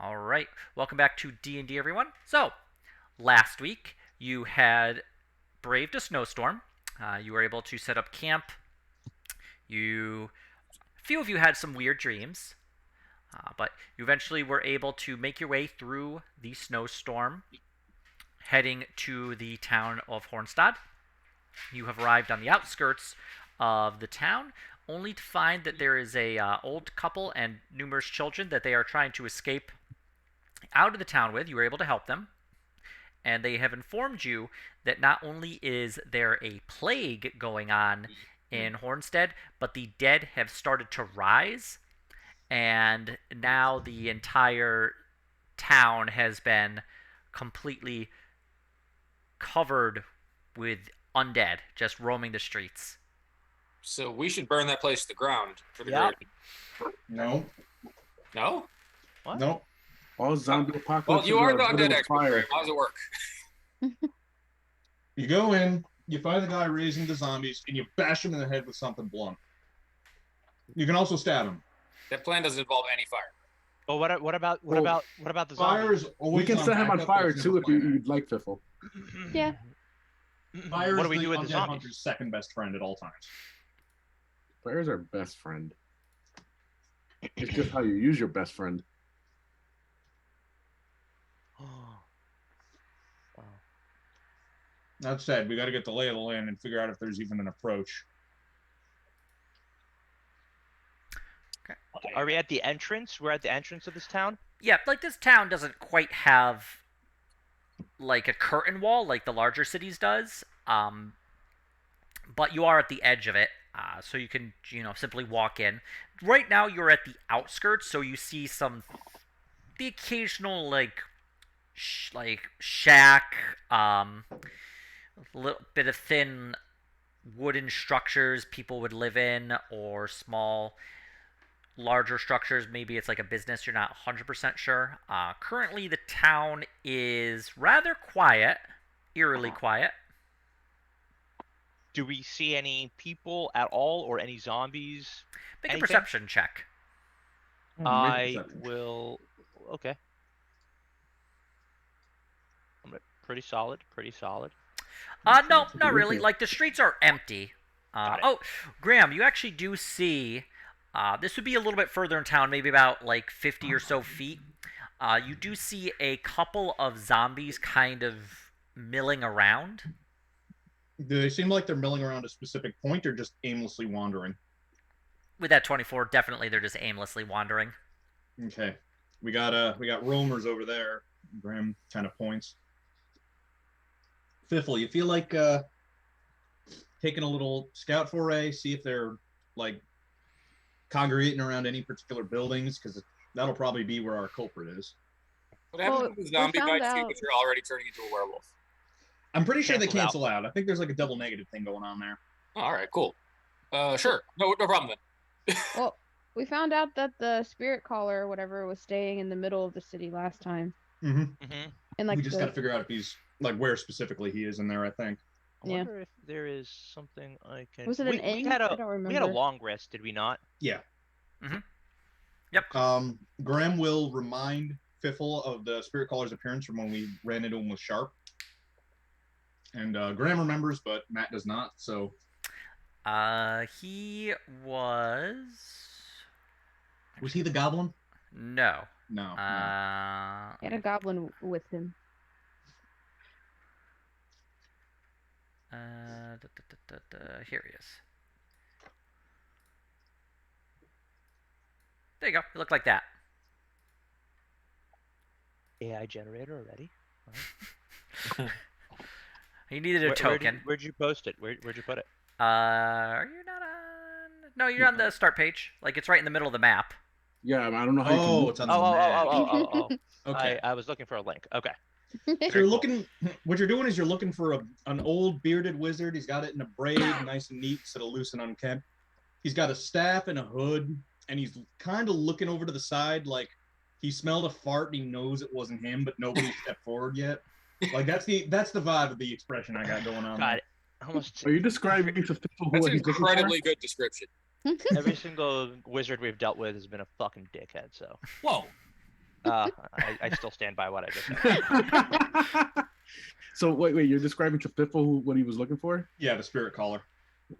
All right. Welcome back to D&D, everyone. So, last week you had braved a snowstorm. You were able to set up camp. A few of you had some weird dreams, but you eventually were able to make your way through the snowstorm, heading to the town of Hornstad. You have arrived on the outskirts of the town, only to find that there is a old couple and numerous children that they are trying to escape out of the town with. You were able to help them, and they have informed you that not only is there a plague going on in Hornstead, but the dead have started to rise, and now the entire town has been completely covered with undead just roaming the streets. So we should burn that place to the ground for the Yep. great. No. No? What? Nope. All zombie apocalypse. Well, you are the undead expert. fire. How does it work? You go in, you find the guy raising the zombies, and you bash him in the head with something blunt. You can also stab him. That plan doesn't involve any fire. Well, what about the Fire zombies? is always We can set him on backup, fire but it's too if never you'd like, Fiffle. Yeah. Fire What is do we the do with the undead zombies? hunter's second best friend at all times. Fire is our best friend. It's just how you use your best friend. Wow. That said, we got to get the lay of the land and figure out if there's even an approach. Are we at the entrance? We're at the entrance of this town? Yeah, like this town doesn't quite have like a curtain wall like the larger cities does, but you are at the edge of it, so you can simply walk in. Right now you're at the outskirts, so you see the occasional like shack, a little bit of thin wooden structures people would live in, or small larger structures. Maybe it's like a business, you're not 100% sure. Currently the town is rather quiet, eerily quiet. Do we see any people at all or any zombies? Make a Anything? perception check. I will. Okay. Pretty solid. No, not really. Like, the streets are empty. Oh, Graham, you actually do see, this would be a little bit further in town, maybe about like 50 or so feet. You do see a couple of zombies kind of milling around. Do they seem like they're milling around a specific point or just aimlessly wandering? With that 24, definitely they're just aimlessly wandering. Okay. We got roamers over there. Graham kind of points. Fiffle, you feel like taking a little scout foray, see if they're like congregating around any particular buildings, because that'll probably be where our culprit is. What happens Well, if the we zombie found bites you out- but you're already turning into a werewolf? I'm pretty sure they Cancel cancel out. I think there's like a double negative thing going on there. Oh, all right, cool. Sure. No problem then. Well, we found out that the spirit caller or whatever was staying in the middle of the city last time. Mm-hmm. And like We just got to figure out if he's like where specifically he is in there. I think. I Yeah. wonder if there is something I can. Was it an inn? We had I a don't remember. we had a long rest, did we not? Yeah. Yep. Graham will remind Fiffle of the spirit caller's appearance from when we ran into him with Sharp. And Graham remembers, but Matt does not. So He was... was he the goblin? No. No. He had a goblin with him. Here he is. There you go. It looked like that. AI generator already. He needed a token. Where'd you post it? Where'd you put it? Are you not on? No, you're on the start page. Like, it's right in the middle of the map. Yeah, I don't know how you Oh, can. it's on the Oh. map. Okay. I was looking for a link. Okay. So Very you're cool. looking. What you're doing is you're looking for an old bearded wizard. He's got it in a braid, nice and neat, so it'll loose and unkempt. He's got a staff and a hood, and he's kind of looking over to the side, like he smelled a fart and he knows it wasn't him, but nobody stepped forward yet. Like that's the vibe of the expression I got going on. Got it. Almost Are you describing to people That's what an he's looking for? incredibly good description. every single wizard we've dealt with has been a fucking dickhead. So Whoa. I still stand by what I just said. So wait, you're describing to Piffle what he was looking for? Yeah, the spirit collar.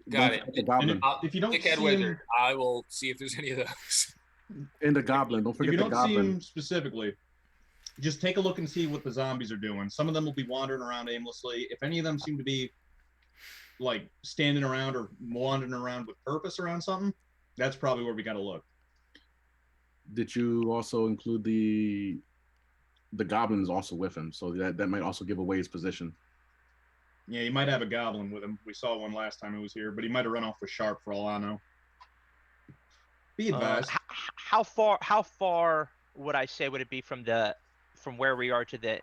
Got Don't it. forget the goblin. If you don't Dickhead see wizard. him, I will see if there's any of those. And the goblin. Don't if forget you the don't see goblin. him specifically, just take a look and see what the zombies are doing. Some of them will be wandering around aimlessly. If any of them seem to be like standing around or wandering around with purpose around something, that's probably where we got to look. Did you also include the goblin is also with him, so that might also give away his position. Yeah, he might have a goblin with him. We saw one last time he was here, but he might have run off with Sharp for all I know. Be advised. How far would I say would it be from where we are to the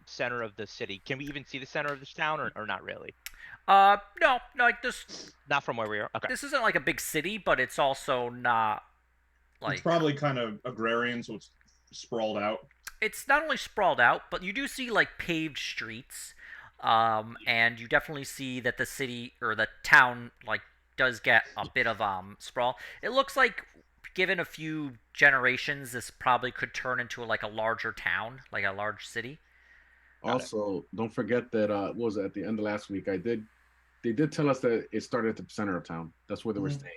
center of the city? Can we even see the center of this town, or not really? No, like this. Not from where we are. Okay. This isn't like a big city, but it's also not like It's probably kind of agrarian, so it's sprawled out. it's not only sprawled out, but you do see like paved streets, and you definitely see that the city or the town like does get a bit of sprawl. It looks like, given a few generations, this probably could turn into like a larger town, like a large city. Also, don't forget that what was it, at the end of last week? They did tell us that it started at the center of town. That's where they were staying.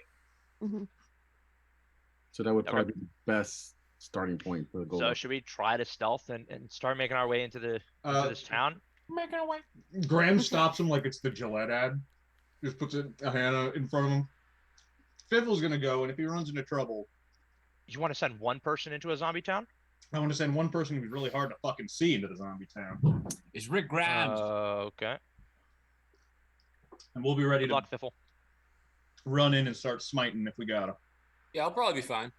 Mhm. So that would probably be the best starting point for the goal. So should we try to stealth and start making our way into this town? Making our way. Graham stops him like it's the Gillette ad. Just puts a hand in front of him. Fiddle's gonna go, and if he runs into trouble, You want to send one person into a zombie town? I want to send one person who's really hard to fucking see into the zombie town, Is Rick Grimes? Okay. and we'll be ready Good to luck, Fiffle. run in and start smiting if we gotta. Yeah, I'll probably be fine.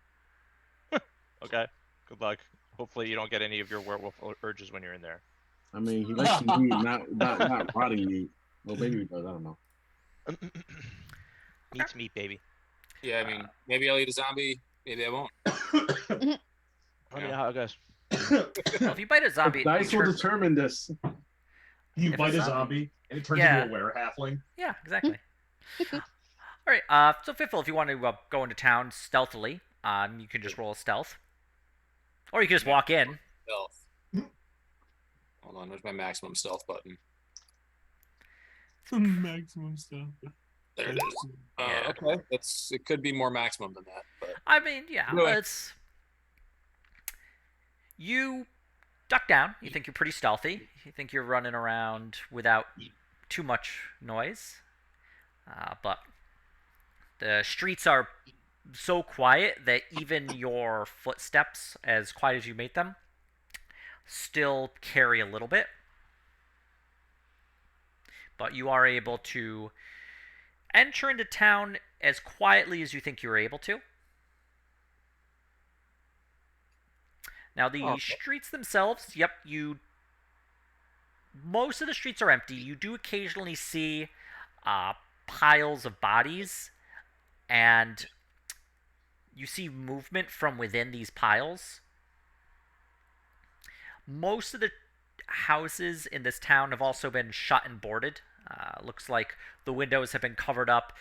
Okay. Good luck. Hopefully you don't get any of your werewolf urges when you're in there. I mean, he likes meat, not rotting meat. Well, maybe he does. I don't know. Meat's meat, baby. Yeah, I mean, maybe I'll eat a zombie. Maybe I won't. Let me know how it goes. Well, if you bite a zombie, Dice will determine this. You If bite it's a zombie, and it turns Yeah. into a were-halfling. Yeah, exactly. All right. So Fiffle, if you want to go into town stealthily, you can just roll a stealth, or you can just walk in. Stealth. Hold on, where's my maximum stealth button? Maximum stuff. There it is. Yeah. Okay, it could be more maximum than that, but I mean, yeah, Really? it's you duck down. You think you're pretty stealthy. You think you're running around without too much noise, but the streets are so quiet that even your footsteps, as quiet as you make them, still carry a little bit. But you are able to enter into town as quietly as you think you're able to. Now, the streets themselves, yep, most of the streets are empty. You do occasionally see piles of bodies, and you see movement from within these piles. Most of the houses in this town have also been shut and boarded. Looks like the windows have been covered up.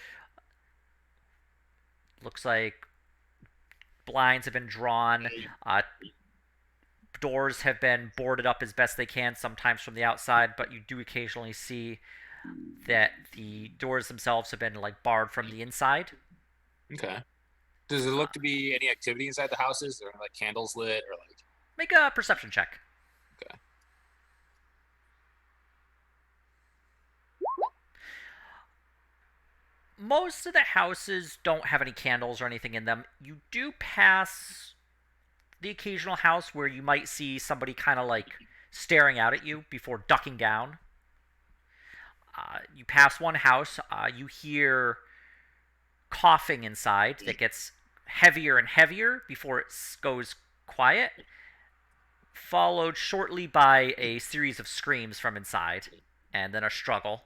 Looks like blinds have been drawn. Doors have been boarded up as best they can, sometimes from the outside, but you do occasionally see that the doors themselves have been like barred from the inside. okay. Does it look to be any activity inside the houses? Or like candles lit, or like? Make a perception check. Okay. Most of the houses don't have any candles or anything in them. You do pass the occasional house where you might see somebody kind of like staring out at you before ducking down. You pass one house, you hear coughing inside that gets heavier and heavier before it goes quiet, followed shortly by a series of screams from inside, and then a struggle.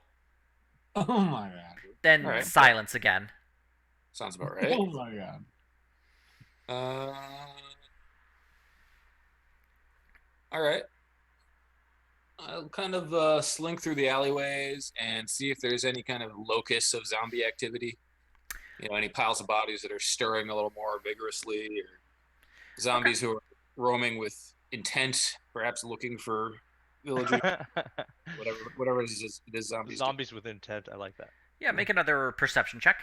Oh my god. Then Alright. silence again. Sounds about right. Oh my god. All right. I'll kind of slink through the alleyways and see if there's any kind of locus of zombie activity. You know, any piles of bodies that are stirring a little more vigorously, or zombies who are roaming with intent, perhaps looking for villagers, whatever it is zombies do. Zombies with intent. I like that. Yeah, make another perception check.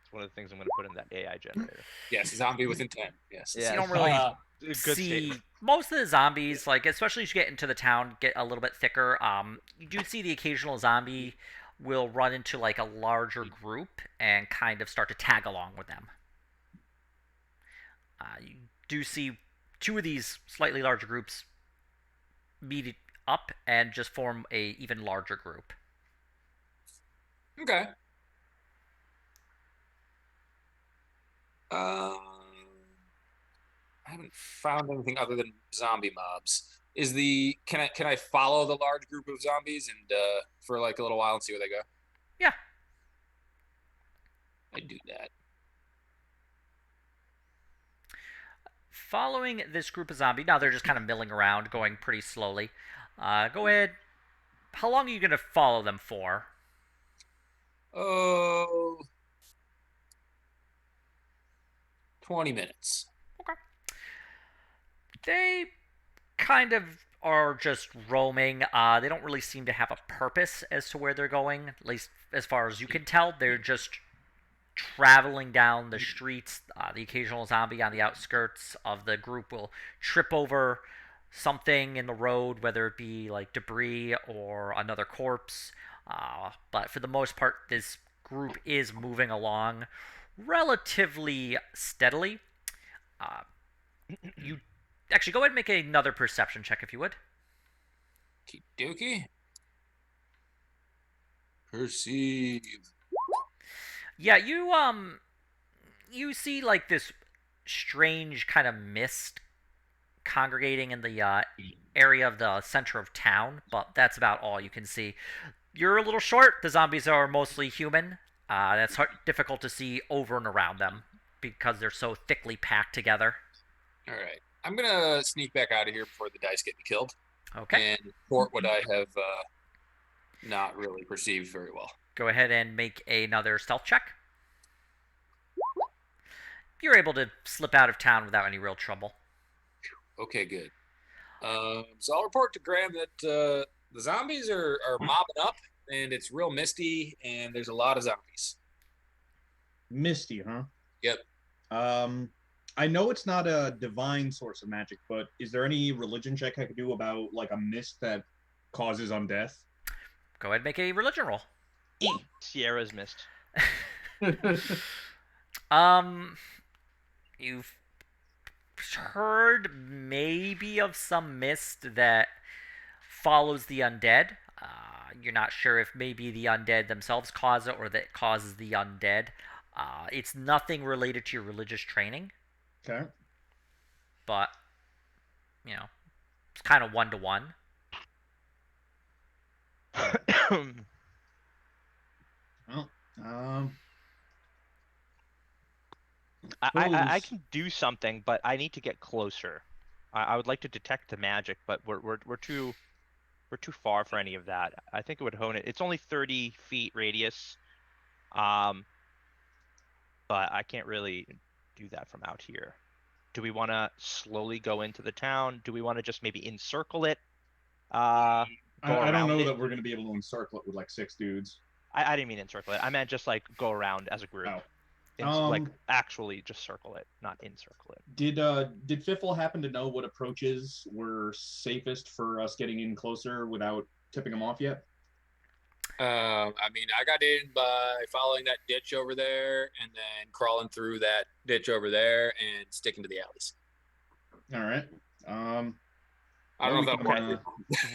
It's one of the things I'm going to put in that AI generator. Yes, zombie with intent. Yes. Yeah. You don't really Good see statement. most of the zombies, like especially as you get into the town, get a little bit thicker. You do see the occasional zombie will run into like a larger group and kind of start to tag along with them. You do see two of these slightly larger groups meet up and just form a even larger group. Okay. I haven't found anything other than zombie mobs. Can I follow the large group of zombies and for like a little while and see where they go? Yeah. I do that. Following this group of zombies, now they're just kind of milling around, going pretty slowly. Go ahead. How long are you going to follow them for? Oh, 20 minutes. Okay. They kind of are just roaming. They don't really seem to have a purpose as to where they're going, at least as far as you can tell. They're just traveling down the streets. The occasional zombie on the outskirts of the group will trip over something in the road, whether it be like debris or another corpse. But for the most part, this group is moving along relatively steadily. You actually go ahead and make another perception check if you would. Kidoki. Perceive. Yeah, you see like this strange kind of mist congregating in the area of the center of town, but that's about all you can see. You're a little short. The zombies are mostly human. That's difficult to see over and around them because they're so thickly packed together. All right. I'm going to sneak back out of here before the dice get me killed. Okay. And report what I have not really perceived very well. Go ahead and make another stealth check. You're able to slip out of town without any real trouble. Okay, good. So I'll report to Graham that the zombies are mobbing up, and it's real misty, and there's a lot of zombies. Misty, huh? Yep. I know it's not a divine source of magic, but is there any religion check I could do about like a mist that causes undeath? Go ahead and make a religion roll. Sierra's missed. You've heard maybe of some mist that follows the undead. You're not sure if maybe the undead themselves cause it or that it causes the undead. It's nothing related to your religious training. Okay. But, it's kind of one-to-one. Well, I can do something, but I need to get closer. I would like to detect the magic, but we're too far for any of that. I think it would hone it. It's only 30 feet radius, but I can't really do that from out here. Do we want to slowly go into the town? Do we want to just maybe encircle it? I don't know it? that we're going to be able to encircle it with like 6 dudes. I didn't mean encircle it. I meant just like go around as a group. Oh. Like actually just circle it, not encircle it. Did Fiffle happen to know what approaches were safest for us getting in closer without tipping them off yet? I mean, I got in by following that ditch over there and then crawling through that ditch over there and sticking to the alleys. All right. I don't know if that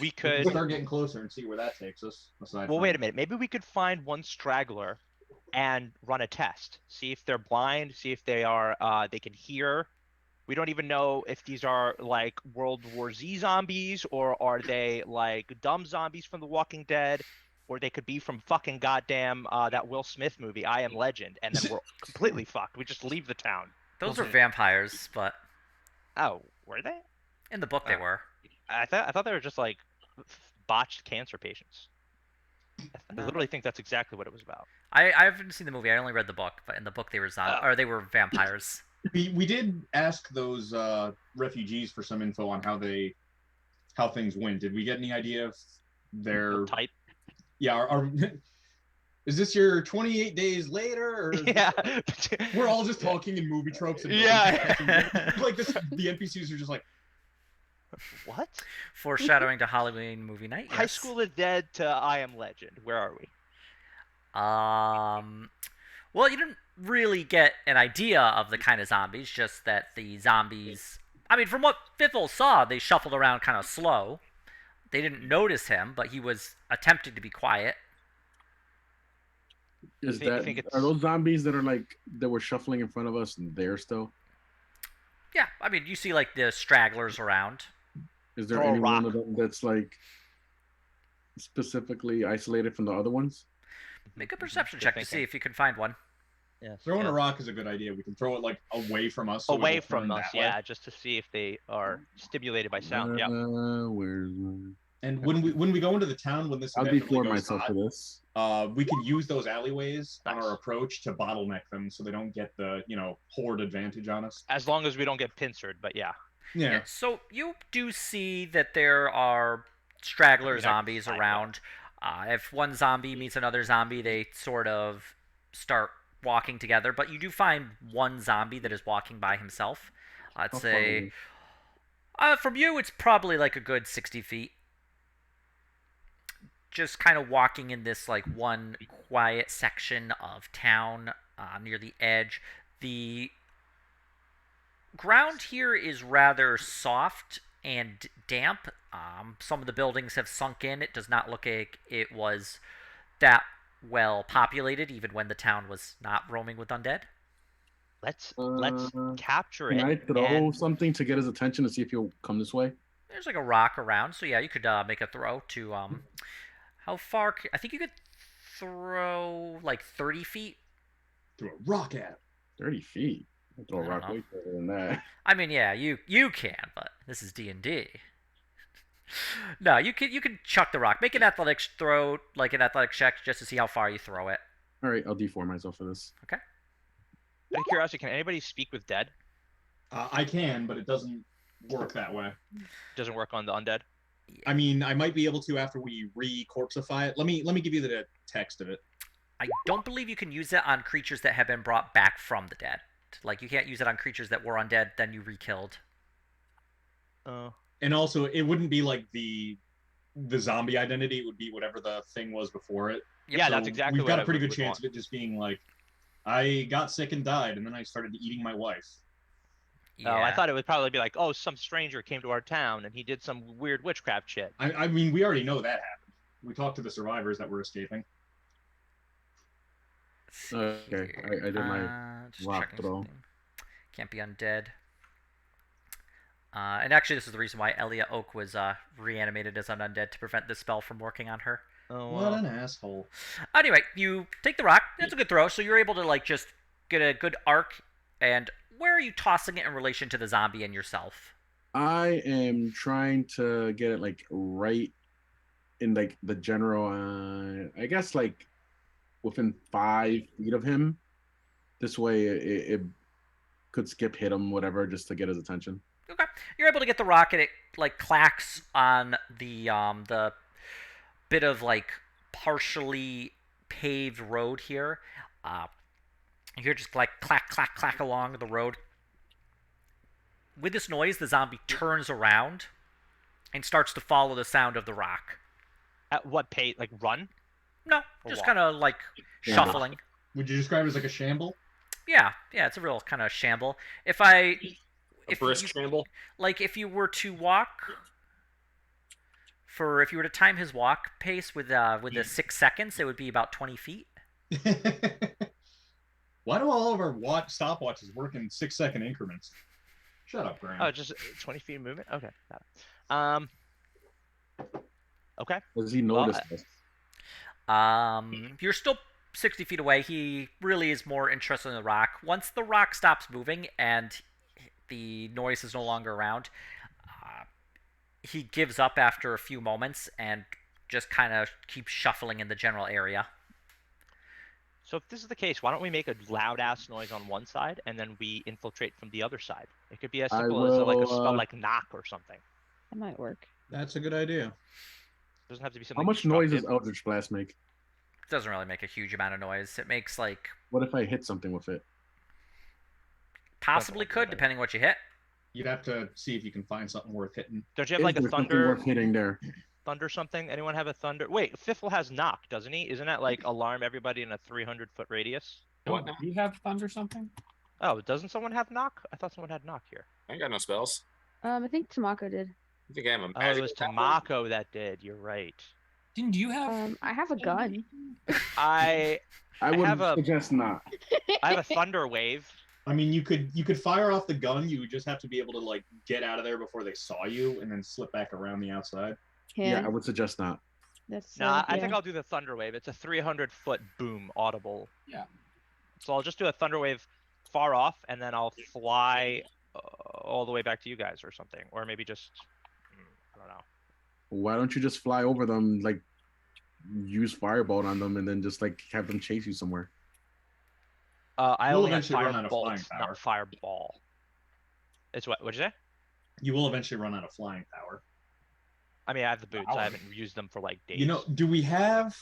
we We could can start getting closer and see where that takes us. Well, wait a minute. Maybe we could find one straggler and run a test. See if they're blind. See if they are. They can hear. We don't even know if these are like World War Z zombies or are they like dumb zombies from The Walking Dead, or they could be from fucking goddamn that Will Smith movie, I Am Legend, and then we're completely fucked. We just leave the town. Those are vampires, but Oh, were they? in the book they were. I thought they were just like botched cancer patients. I literally think that's exactly what it was about. I haven't seen the movie. I only read the book, but in the book they were they were vampires. We did ask those refugees for some info on how things went. Did we get any idea if they're Type. yeah? Is this your 28 days later, or is Yeah. we're all just talking in movie tropes and Yeah. like this? The NPCs are just like, What? Foreshadowing to Halloween movie night. Yes. High School is Dead to I Am Legend. Where are we? Well, you didn't really get an idea of the kind of zombies, just that the zombies. I mean, from what Fiffle saw, they shuffled around kind of slow. They didn't notice him, but he was attempting to be quiet. Is You that think it's- are those zombies that are like that were shuffling in front of us and there still? Yeah, I mean, you see like the stragglers around. Is there Throw a any one rock. of them that's like specifically isolated from the other ones? Make a perception Good check to thinking. see if you can find one. Yes. throwing yes. a rock is a good idea. We can throw it like away from us. So Away it'll from turn us, that way. yeah, just to see if they are stimulated by sound. Yeah. Where's my... And when we go into the town, when this I'll inevitably deform goes myself for hot, this. we can use those alleyways on Nice. our approach to bottleneck them, so they don't get the horde advantage on us. As long as we don't get pincered, but yeah. Yeah. So you do see that there are straggler I mean, zombies I- around. If one zombie meets another zombie, they sort of start walking together. But you do find one zombie that is walking by himself. I'd How far away? say, from you, it's probably like a good 60 feet. Just kind of walking in this like one quiet section of town near the edge. The ground here is rather soft and damp. Some of the buildings have sunk in. It does not look like it was that well populated, even when the town was not roaming with undead. Let's Uh, capture Can it. I throw and something to get his attention to see if he'll come this way? There's like a rock around, so yeah, you could make a throw to how far? I think you could throw like 30 feet. Throw a rock at 'em. 30 feet. I'll throw a I rock don't know. way further than that. I mean, yeah, you can, but this is D&D. No, you can chuck the rock. Make an athletics throw, like an athletic check, just to see how far you throw it. All right, I'll deform myself for this. Okay. out of curiosity, can anybody speak with dead? I can, but it doesn't work that way. Doesn't work on the undead. I mean, I might be able to after we re-corpsify it. Let me give you the text of it. I don't believe you can use it on creatures that have been brought back from the dead. Like, you can't use it on creatures that were undead, then you re-killed. Oh. And also, it wouldn't be like the zombie identity. It would be whatever the thing was before it. Yeah, So that's exactly we've what got I a pretty would good chance want. of it just being like, I got sick and died, and then I started eating my wife. Yeah. Oh, I thought it would probably be like, oh, some stranger came to our town and he did some weird witchcraft shit. I mean, we already know that happened. We talked to the survivors that were escaping. Let's see Okay, here. I did my just rock checking throw. something. Can't be undead. And actually, this is the reason why Elia Oak was reanimated as an undead, to prevent this spell from working on her. Oh, What wow. an asshole. Anyway, you take the rock. It's a good throw, so you're able to like just get a good arc. And where are you tossing it in relation to the zombie and yourself? I am trying to get it like right in like the general, I guess like within 5 feet of him. This way it could skip, hit him, whatever, just to get his attention. Okay, you're able to get the rock, and it like clacks on the bit of like partially paved road here. You hear just like clack, clack, clack along the road. With this noise, the zombie turns around and starts to follow the sound of the rock. At what pace? Like run? No, Or just walk. kind of like Yeah. shuffling. Would you describe it as like a shamble? Yeah, it's a real kind of shamble. If A you, brisk scramble. like if you were to walk if you were to time his walk pace with the 6 seconds, it would be about 20 feet. Why do all of our stopwatches work in 6-second increments? Shut up, Graham. Oh, just 20 feet of movement? Okay. Got it. Okay. Does he Well, notice this? You're still 60 feet away. He really is more interested in the rock. Once the rock stops moving and the noise is no longer around, he gives up after a few moments and just kind of keeps shuffling in the general area. So if this is the case, why don't we make a loud ass noise on one side and then we infiltrate from the other side? It could be as I simple as like a will, spell like knock or something. That might work. That's a good idea. It doesn't have to be How something much noise does destructive. Eldritch Blast make? It doesn't really make a huge amount of noise. It makes like What if I hit something with it? possibly could, depending what you hit. You'd have to see if you can find something worth hitting. Don't you have Is like a there something thunder worth hitting there? something? Anyone have a thunder? Wait, Fiffle has knock, doesn't he? Isn't that like alarm everybody in a 300-foot radius? What now? Do you have thunder something? Oh, doesn't someone have knock? I thought someone had knock here. I ain't got no spells. I think Tamako did. I think I have a Oh, it magical was power. Tamako that did. You're right. Didn't you have? I have a gun. I I would have a- suggest not. I have a thunder wave. I mean, you could fire off the gun. You would just have to be able to like get out of there before they saw you, and then slip back around the outside. Yeah, I would suggest not. That's Nah, I yeah. think I'll do the thunder wave. It's a 300-foot boom, audible. Yeah. So I'll just do a thunder wave far off, and then I'll fly all the way back to you guys or something, or maybe just I don't know. Why don't you just fly over them, like use firebolt on them, and then just like have them chase you somewhere? I We'll only have eventually run out of flying firebolt, power. not fireball. It's what? What'd you say? You will eventually run out of flying power. I mean, I have the boots. Wow. I haven't used them for like days. You know, do we have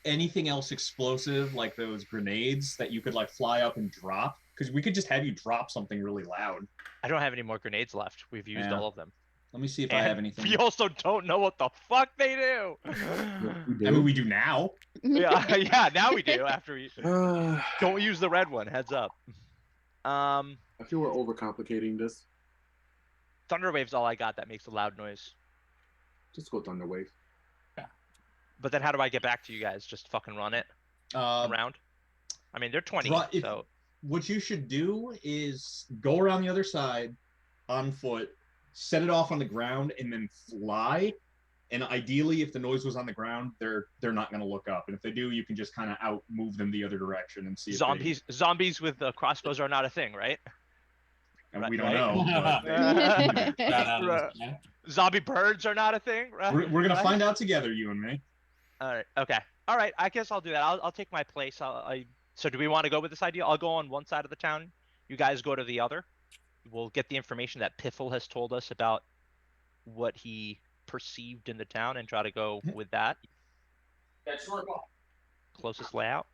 anything else explosive like those grenades that you could like fly up and drop? Because we could just have you drop something really loud. I don't have any more grenades left. We've used Yeah. all of them. Let me see if I And have anything. we also don't know what the fuck they do. We I mean, do. we do now. yeah, yeah. Now we do. After we I don't use the red one. Heads up. feel we're overcomplicating this. Thunder wave's all I got that makes a loud noise. Just go Thunder Wave. But then how do I get back to you guys? Just fucking run it around? I mean, they're 20, if- so What you should do is go around the other side on foot, set it off on the ground, and then fly. And ideally, if the noise was on the ground, they're not going to look up. And if they do, you can just kind of out move them the other direction and see. If zombies with crossbows are not a thing, right? and we don't right? know. But That out of Right. this plan. Zombie birds are not a thing, right? we're gonna Right? find out together, you and me. All right. Okay. All right. I guess I'll do that. I'll take my place. So do we want to go with this idea? I'll go on one side of the town. You guys go to the other. We'll get the information that Piffle has told us about what he perceived in the town and try to go with that. That's your call. Closest layout.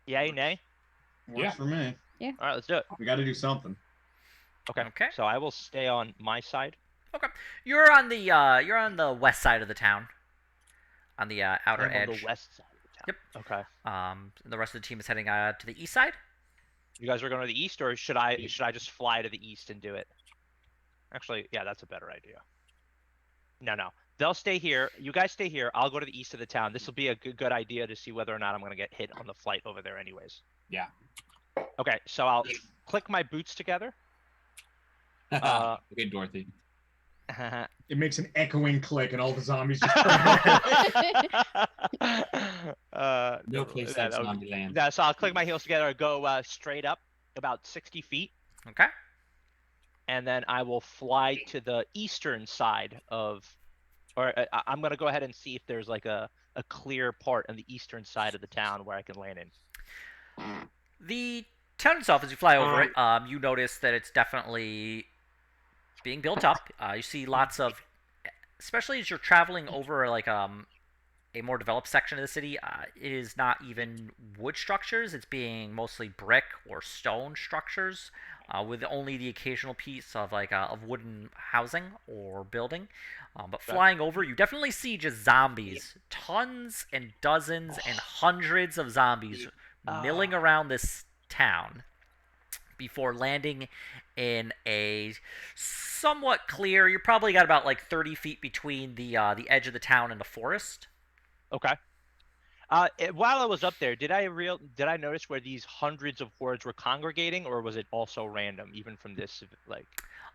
Yay, nay. Works Yeah. for me. All right, let's do it. We got to do something. Okay. Okay. So I will stay on my side. You're on the west side of the town, on the outer I'm edge. on the west side of the town. Yep. Okay. The rest of the team is heading to the east side. You guys are going to the east, or should I just fly to the east and do it? Actually, yeah, that's a better idea. No. They'll stay here. You guys stay here. I'll go to the east of the town. This will be a good idea to see whether or not I'm going to get hit on the flight over there anyways. Yeah. Okay, so I'll click my boots together. Uh, Okay, Dorothy. It makes an echoing click, and all the zombies just. No place like Zombieland. Yeah, so I'll click my heels together, go straight up about 60 feet, Okay. and then I will fly to the eastern side of, or I'm gonna go ahead and see if there's like a clear part on the eastern side of the town where I can land in. The town itself, as you fly over it, you notice that it's definitely being built up. You see lots of, especially as you're traveling over like a more developed section of the city. It is not even wood structures; it's being mostly brick or stone structures, with only the occasional piece of like of wooden housing or building. But flying over, you definitely see just zombies, tons and dozens and hundreds of zombies milling around this town before landing in a somewhat clear. You probably got about like 30 feet between the edge of the town and the forest. Okay. While I was up there, did I notice where these hundreds of hordes were congregating, or was it also random, even from this like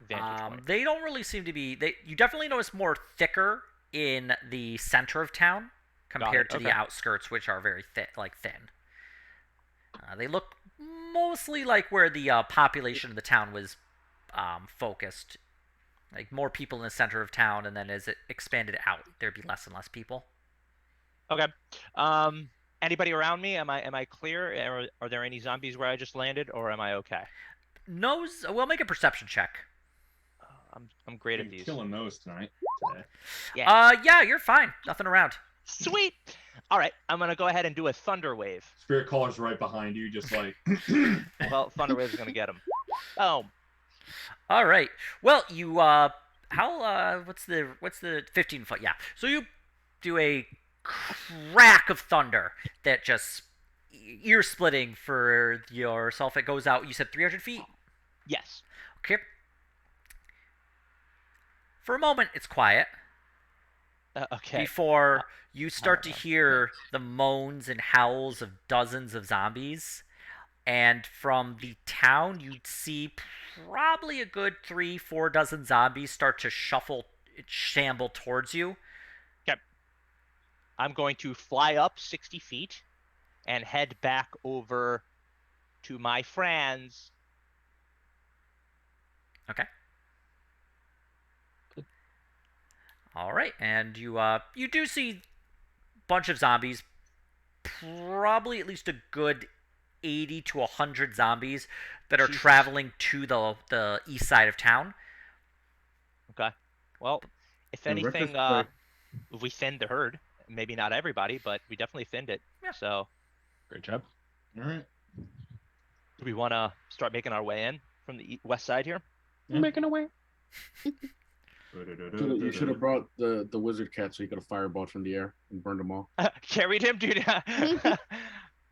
vantage point? They don't really seem to be. You definitely notice more thicker in the center of town compared to the okay. outskirts, which are very thin. They look mostly like where the population of the town was focused. Like more people in the center of town, and then as it expanded out, there'd be less and less people. Okay. Anybody around me? Am I clear? Or are there any zombies where I just landed, or am I okay? No, we'll make a perception check. I'm great at You're these. killing those tonight. Today. Yeah. Yeah, you're fine. Nothing around. Sweet. All right, I'm gonna go ahead and do a thunder wave. Spirit caller's right behind you, just like. Well, thunder wave's gonna get him. Oh. All right. Well, you what's the 15 foot? Yeah. So you do a crack of thunder that just ear splitting for yourself. It goes out. You said 300 feet. Yes. Okay. For a moment, it's quiet. Okay. Before you start to hear the moans and howls of dozens of zombies. And from the town, you'd see probably a good 3-4 dozen zombies start to shamble towards you. Okay. I'm going to fly up 60 feet and head back over to my friends. Okay. All right, and you do see a bunch of zombies, probably at least a good 80 to 100 zombies that are Jesus. traveling to the east side of town. Okay. Well, if In anything, retrospect- we thinned the herd. Maybe not everybody, but we definitely thinned it. Yeah. So, Great job. All right. do we want to start making our way in from the west side here? We're making a way. You should have brought the wizard cat so you could have fireballed from the air and burned them all. Carried him, dude.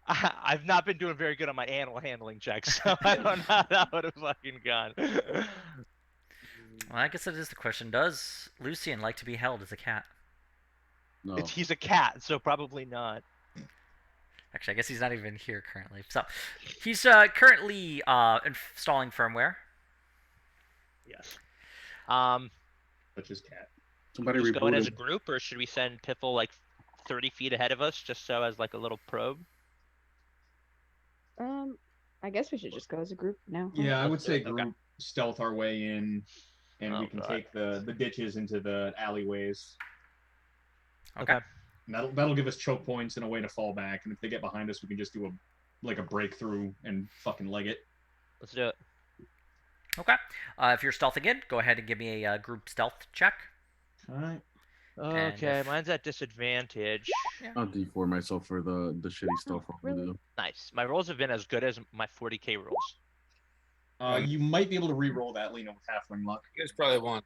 I've not been doing very good on my animal handling checks, so I don't know how that would have fucking gone. Well, I guess that is the question. Does Lucian like to be held as a cat? No. He's a cat, so probably not. Actually, I guess he's not even here currently. So, he's currently installing firmware. Yes. Such as cat. Somebody Just going reboot as a him. group, or should we send Piffle like 30 feet ahead of us, just so as like a little probe? I guess we should just go as a group now. huh? Yeah, I would Let's do say it. Okay. group stealth our way in, and Oh, we can God. take the ditches into the alleyways. Okay. And that'll give us choke points and a way to fall back. And if they get behind us, we can just do a breakthrough and fucking leg it. Let's do it. Okay. If you're stealthing in, go ahead and give me a group stealth check. All right. And Okay, if- mine's at disadvantage. I'll D4 myself for the shitty stuff. really? Nice. My rolls have been as good as my 40k rolls. You might be able to re-roll that, Lena, with halfling luck. You guys probably want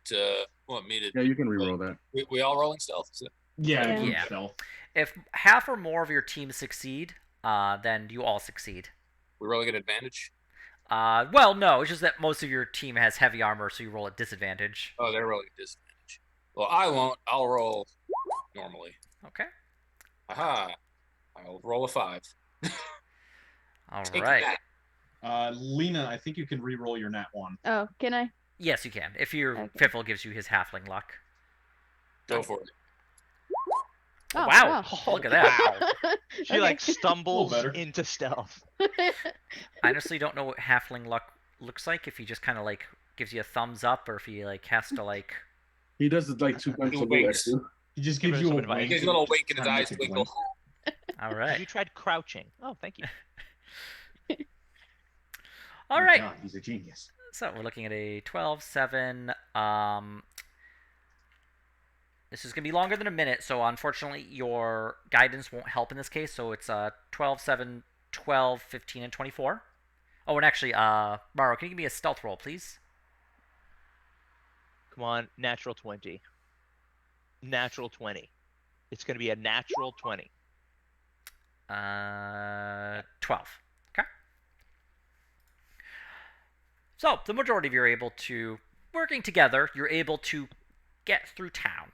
me to. Yeah, you can re-roll that. We all rolling stealth. Is it? Yeah, Yeah. group Yeah. stealth. If half or more of your team succeed, then you all succeed. We rolling at advantage. Well, no, it's just that most of your team has heavy armor, so you roll at disadvantage. Oh, they're rolling at disadvantage. Well, I won't. I'll roll normally. Okay. Aha! I'll roll a 5. All Take right. that. Lena, I think you can re-roll your nat 1. Oh, can I? Yes, you can. If your Okay. Fiffle gives you his halfling luck. Go for it. Oh, Wow. Look at that. Wow. She like stumbles better. into stealth. I honestly don't know what halfling luck looks like. If he just kind of like gives you a thumbs up, or if he like has to like. He does it like 2 times He a winks. week. He just Give gives her you some a advice. wink. He gives a little wink in his Kinda eyes makes it twinkle. All Have right. you tried crouching? Oh, thank you. All Oh, right. God, he's a genius. So we're looking at a 12-7. This is going to be longer than a minute, so unfortunately your guidance won't help in this case. So it's 12-7, 12, 15, and 24. Oh, and actually, Maro, can you give me a stealth roll, please? Come on, natural 20. Natural 20. It's going to be a natural 20. 12. Okay. So the majority of you are able to, working together, you're able to get through town.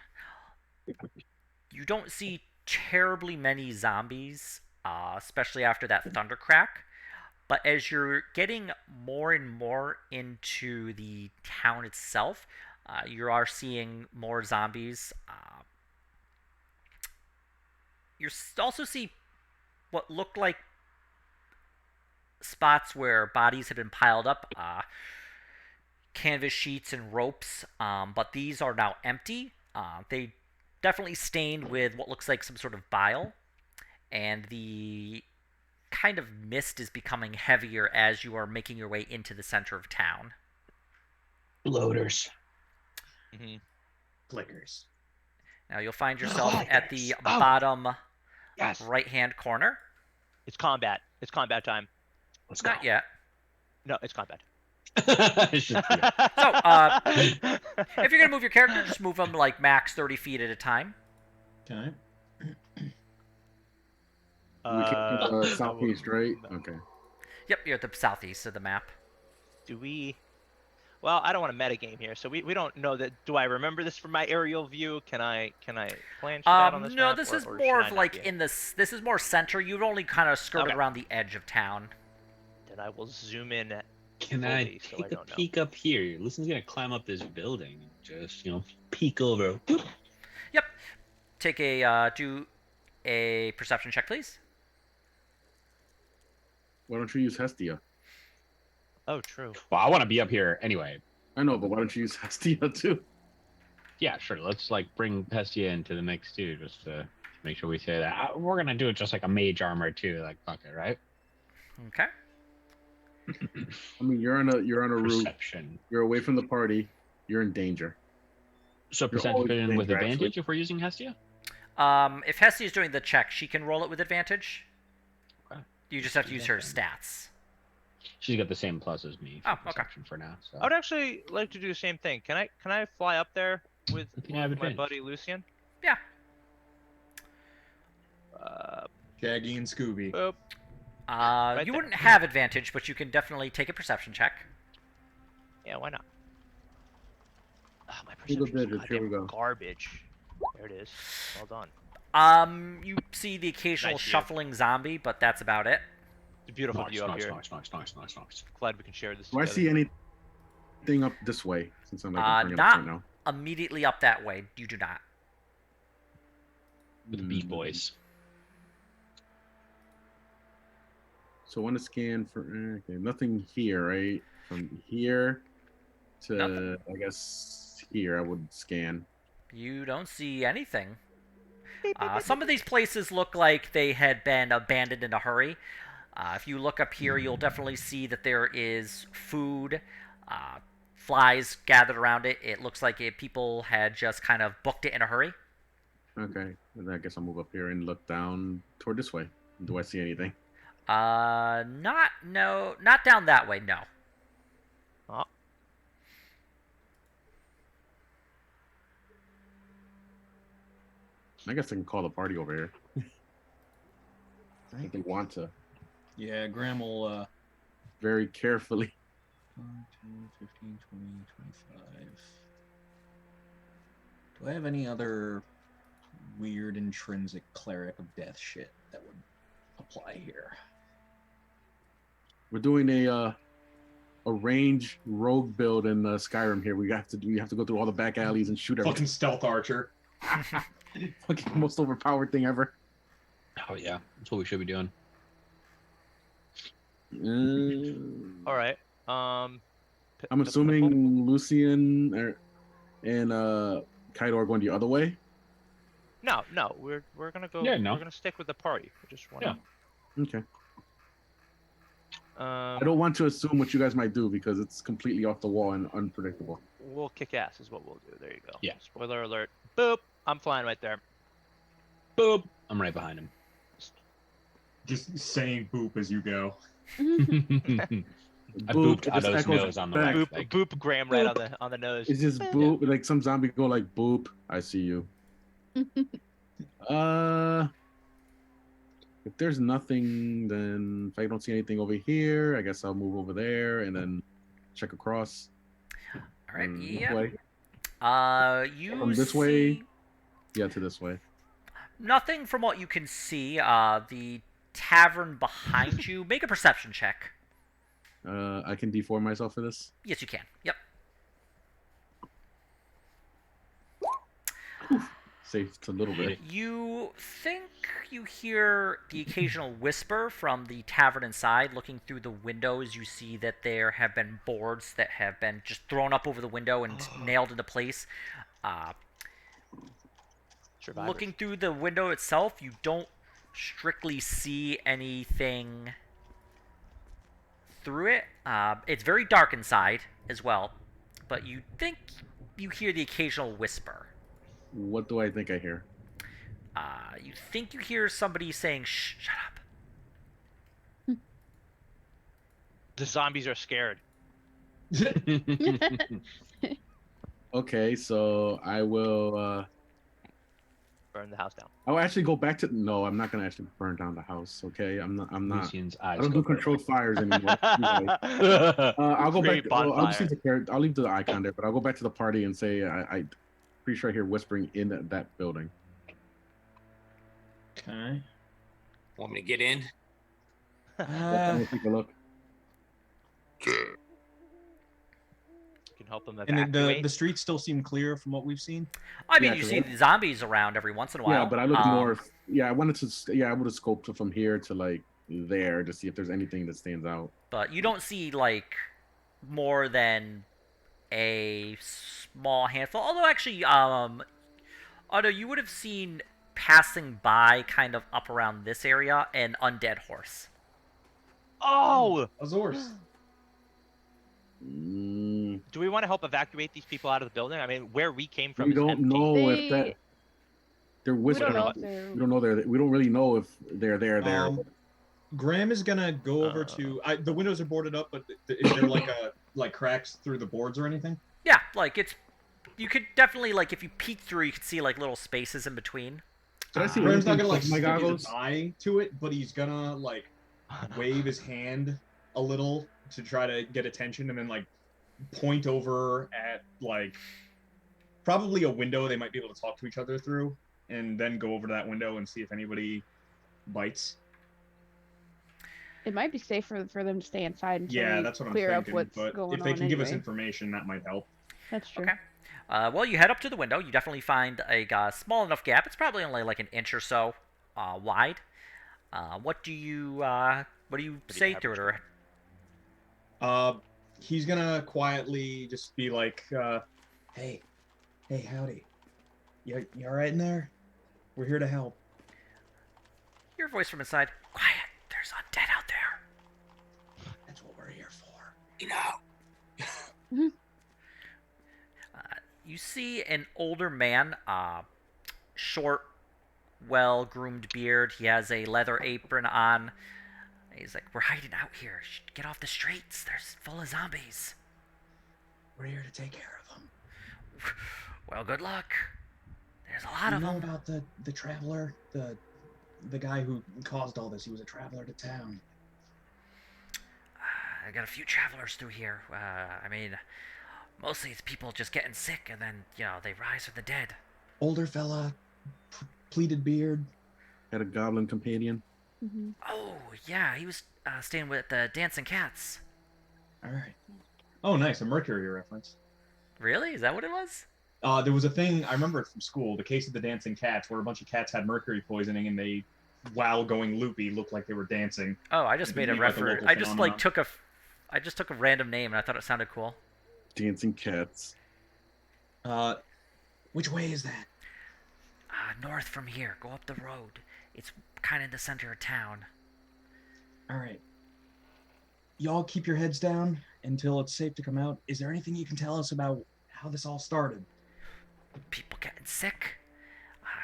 You don't see terribly many zombies, especially after that thunder crack. But as you're getting more and more into the town itself, you are seeing more zombies. You also see what looked like spots where bodies have been piled up, canvas sheets and ropes, but these are now empty. They definitely stained with what looks like some sort of bile, and the kind of mist is becoming heavier as you are making your way into the center of town. Bloaters. Clickers. Now you'll find yourself at the Oh. bottom Yes. right-hand corner. It's combat. It's combat time. Let's go. Not yet. No, it's combat. It's just- yeah. So, if you're gonna move your character, just move them like max 30 feet at a time. Okay. We came to the Uh, southeast, right? Okay. Yep, you're at the southeast of the map. Do we? Well, I don't want to metagame here, so we don't know that. Do I remember this from my aerial view? Can I plan shit out on this No, map? this or- is or more should I of not like be? in this. This is more center. You've only kind of skirted Okay. around the edge of town. Then I will zoom in. Can fully, I so take I a don't know. peek up here? Listen's gonna climb up this building and just, peek over. Whoop. Yep. Take do a perception check, please. Why don't you use Hestia? Oh, true. Well, I want to be up here anyway. I know, but why don't you use Hestia too? Yeah, sure. Let's like bring Hestia into the mix too, just to make sure we say that. We're gonna do it just like a mage armor too, like fuck it, right? Okay. I mean, you're on a roof. Perception. You're away from the party. You're in danger. So You're always perception with danger, advantage actually. if we're using Hestia. If Hestia is doing the check, she can roll it with advantage. Okay. You just have to use her stats. She's got the same plus as me for Oh, okay. perception for now. So I would actually like to do the same thing. Can I fly up there with You can have my advantage. buddy Lucian? Yeah. Shaggy and Scooby. Boop. You there. wouldn't have advantage, but you can definitely take a perception check. Yeah, why not? My Here we perception go, is here we goddamn go. garbage. There it is. Well done. You see the occasional Nice view. shuffling zombie, but that's about it. It's a beautiful nice, view up nice, here. nice. Glad we can share this. Do I together. see anything up this way? Since I'm like bringing it up Not right now. immediately up that way. You do not. With the Beat Boys. So I want to scan for okay, nothing here, right? From here to Nothing. I guess here I would scan. You don't see anything. Some of these places look like they had been abandoned in a hurry. If you look up here, you'll definitely see that there is food, flies gathered around it. It looks like people had just kind of booked it in a hurry. Okay, then I guess I'll move up here and look down toward this way. Do I see anything? Not down that way. No. Oh, I guess I can call the party over here. If they want to. Yeah, Graham will. Very carefully. 5, 10, 15, 20, 25. Do I have any other weird intrinsic cleric of death shit that would apply here? We're doing a range rogue build in Skyrim here. We have to go through all the back alleys and shoot everything. Fucking stealth archer. Fucking most overpowered thing ever. Oh yeah, that's what we should be doing. all right. I'm assuming Lucian and Kaido are going the other way. No, we're gonna go. Yeah, no. We're gonna stick with the party. We just want Yeah. Okay. to. I don't want to assume what you guys might do because it's completely off the wall and unpredictable. We'll kick ass is what we'll do. There you go. Yeah. Spoiler alert. Boop. I'm flying right there. Boop. I'm right behind him. Just saying boop as you go. I Boop, booped it just Otto's echoes nose on the back. way. Boop, Like, boop Graham right on the nose. It's just boop. Like some zombie go like boop. I see you. If there's nothing, then if I don't see anything over here, I guess I'll move over there and then check across. All right. This Yeah. way. You From this see way? Yeah, to this way. nothing from what you can see. The tavern behind you. Make a perception check. I can deform myself for this. Yes, you can. Yep. Saved a little bit. You think you hear the occasional whisper from the tavern inside. Looking through the windows, you see that there have been boards that have been just thrown up over the window and nailed into place. Survivors. looking through the window itself, you don't strictly see anything through it. It's very dark inside as well, but you think you hear the occasional whisper. What do I think I hear? You think you hear somebody saying, "Shh, shut up." The zombies are scared. Okay, so I will. Burn the house down. I'll actually go back to. No, I'm not gonna actually burn down the house. Okay, I'm not. Lucian's eyes I don't go do controlled fires anymore. Anyway, purple. I'll go back. Great I'll just bonfire. leave the character. I'll leave the icon there, but I'll go back to the party and say I pretty sure I hear whispering in that building. Okay. Want me to get in? I'll take a look. Can help them And evacuate. the streets still seem clear from what we've seen. I mean, Yeah, you 'cause see the zombies around every once in a while. Yeah, but I look more. Yeah, I wanted to. Yeah, I would have scoped from here to like there to see if there's anything that stands out. But you don't see like more than a small handful. Although actually, although you would have seen passing by, kind of up around this area, an undead horse. Oh! Azores. Do we want to help evacuate these people out of the building? I mean, where we came from We is don't empty. know if They- they're We whispering. don't know if they're. We don't know they're. We don't really know if they're there. Graham is gonna go over to. The windows are boarded up, but is there like cracks through the boards or anything? Yeah, like it's. You could definitely like if you peek through, you could see like little spaces in between. Did I see Graham's not anything gonna like with my stick his goggles? eye to it, but he's gonna like wave his hand a little to try to get attention, and then like point over at like probably a window they might be able to talk to each other through, and then go over to that window and see if anybody bites. It might be safer for them to stay inside until Yeah, we that's what I'm clear thinking. up what's But going if they on can give us anyway. information, that might help. That's true. Okay. Well, you head up to the window. You definitely find a small enough gap. It's probably only like an inch or so wide. What do you say to it? Or He's gonna quietly just be like, "Hey, howdy. You all right in there? We're here to help." Your voice from inside. Quiet. There's undead out there. That's what we're here for. You know. You see an older man, short, well-groomed beard. He has a leather apron on. He's like, "We're hiding out here. Get off the streets. There's full of zombies." We're here to take care of them. Well, good luck. There's a lot You of know them. about the traveler, the guy who caused all this. He was a traveler to town. I got a few travelers through here. I mean, mostly it's people just getting sick, and then they rise from the dead. Older fella, pleated beard. Had a goblin companion. Mm-hmm. Oh yeah, he was staying with the Dancing Cats. All right. Oh, nice, a Mercury reference. Really? Is that what it was? There was a thing I remember it from school, the case of the dancing cats, where a bunch of cats had mercury poisoning, and they, while going loopy, looked like they were dancing. Oh, I just It made a became like a reference. local I just like phenomenon. I just took a random name, and I thought it sounded cool. Dancing cats. Which way is that? North from here. Go up the road. It's kind of in the center of town. All right. Y'all keep your heads down until it's safe to come out. Is there anything you can tell us about how this all started? People getting sick,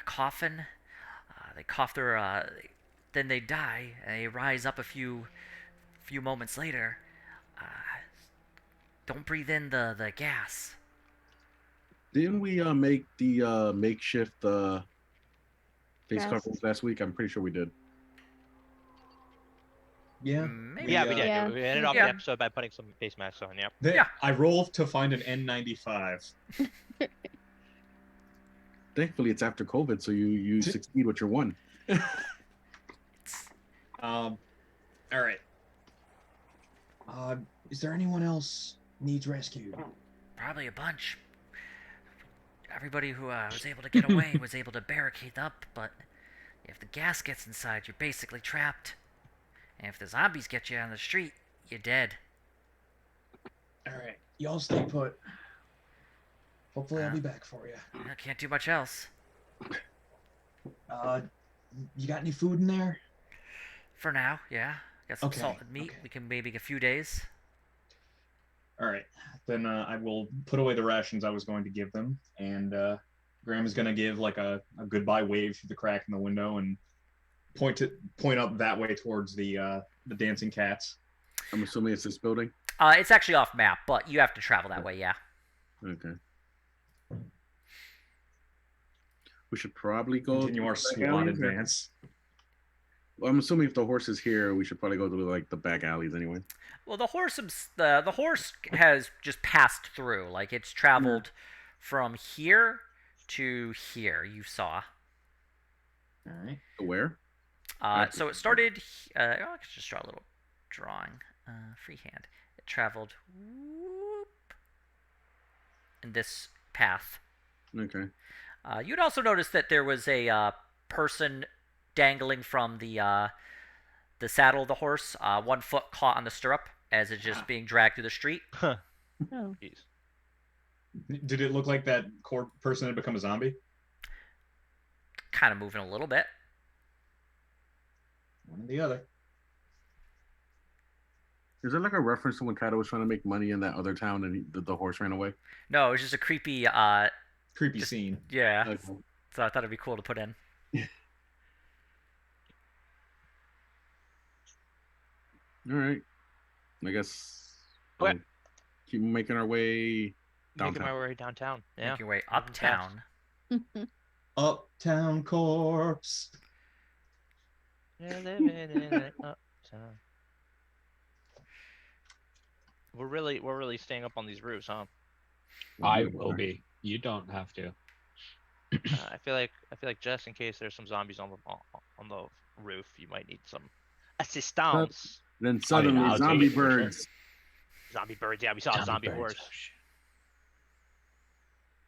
coughing. They cough their, then they die, and they rise up a few moments later. Don't breathe in the gas. Didn't we make the makeshift face Yes. coverings last week? I'm pretty sure we did. Yeah. Maybe. Yeah, we did. Yeah. We ended off Yeah. the episode by putting some face masks on. Yep. Yeah. I rolled to find an N95. Thankfully, it's after COVID, so you succeed with your one. All right. Is there anyone else needs rescued? Probably a bunch. Everybody who was able to get away was able to barricade up, but if the gas gets inside, you're basically trapped. And if the zombies get you on the street, you're dead. All right. Y'all stay put. Hopefully I'll be back for you. I can't do much else. Uh, you got any food in there? For now, yeah. Got some Okay, salted meat. okay. We can maybe a few days. All right. Then I will put away the rations I was going to give them, and Graham is going to give like a goodbye wave through the crack in the window and point up that way towards the dancing cats. I'm assuming it's this building. It's actually off map, but you have to travel that way, yeah. Okay. We should probably go Continue our through the back SWAT alleys, or- advance. Well, I'm assuming if the horse is here, we should probably go through like the back alleys anyway. Well, the horse has just passed through. Like it's traveled from here to here. You saw. All right. Where? So it started. I could just draw a little drawing. Freehand. It traveled whoop, in this path. Okay. You'd also notice that there was a person dangling from the saddle of the horse. 1 foot caught on the stirrup as it's just being dragged through the street. Oh. Jeez. Did it look like that person had become a zombie? Kind of moving a little bit. One or the other. Is there like a reference to when Kaido was trying to make money in that other town and the horse ran away? No, it was just a creepy. Creepy scene. Yeah. Okay. So I thought it'd be cool to put in. All right. I guess Okay. we'll keep making our way Making downtown. my way downtown. Yeah. Make your way moving fast. uptown. Uptown Corpse. Yeah, living in an uptown. We're really staying up on these roofs, huh? I will be. You don't have to. I feel like just in case there's some zombies on the roof, you might need some assistance. Then suddenly, I'll take zombie it for sure. birds. Zombie birds. Yeah, we saw a zombie birds. horse. Oh, shit.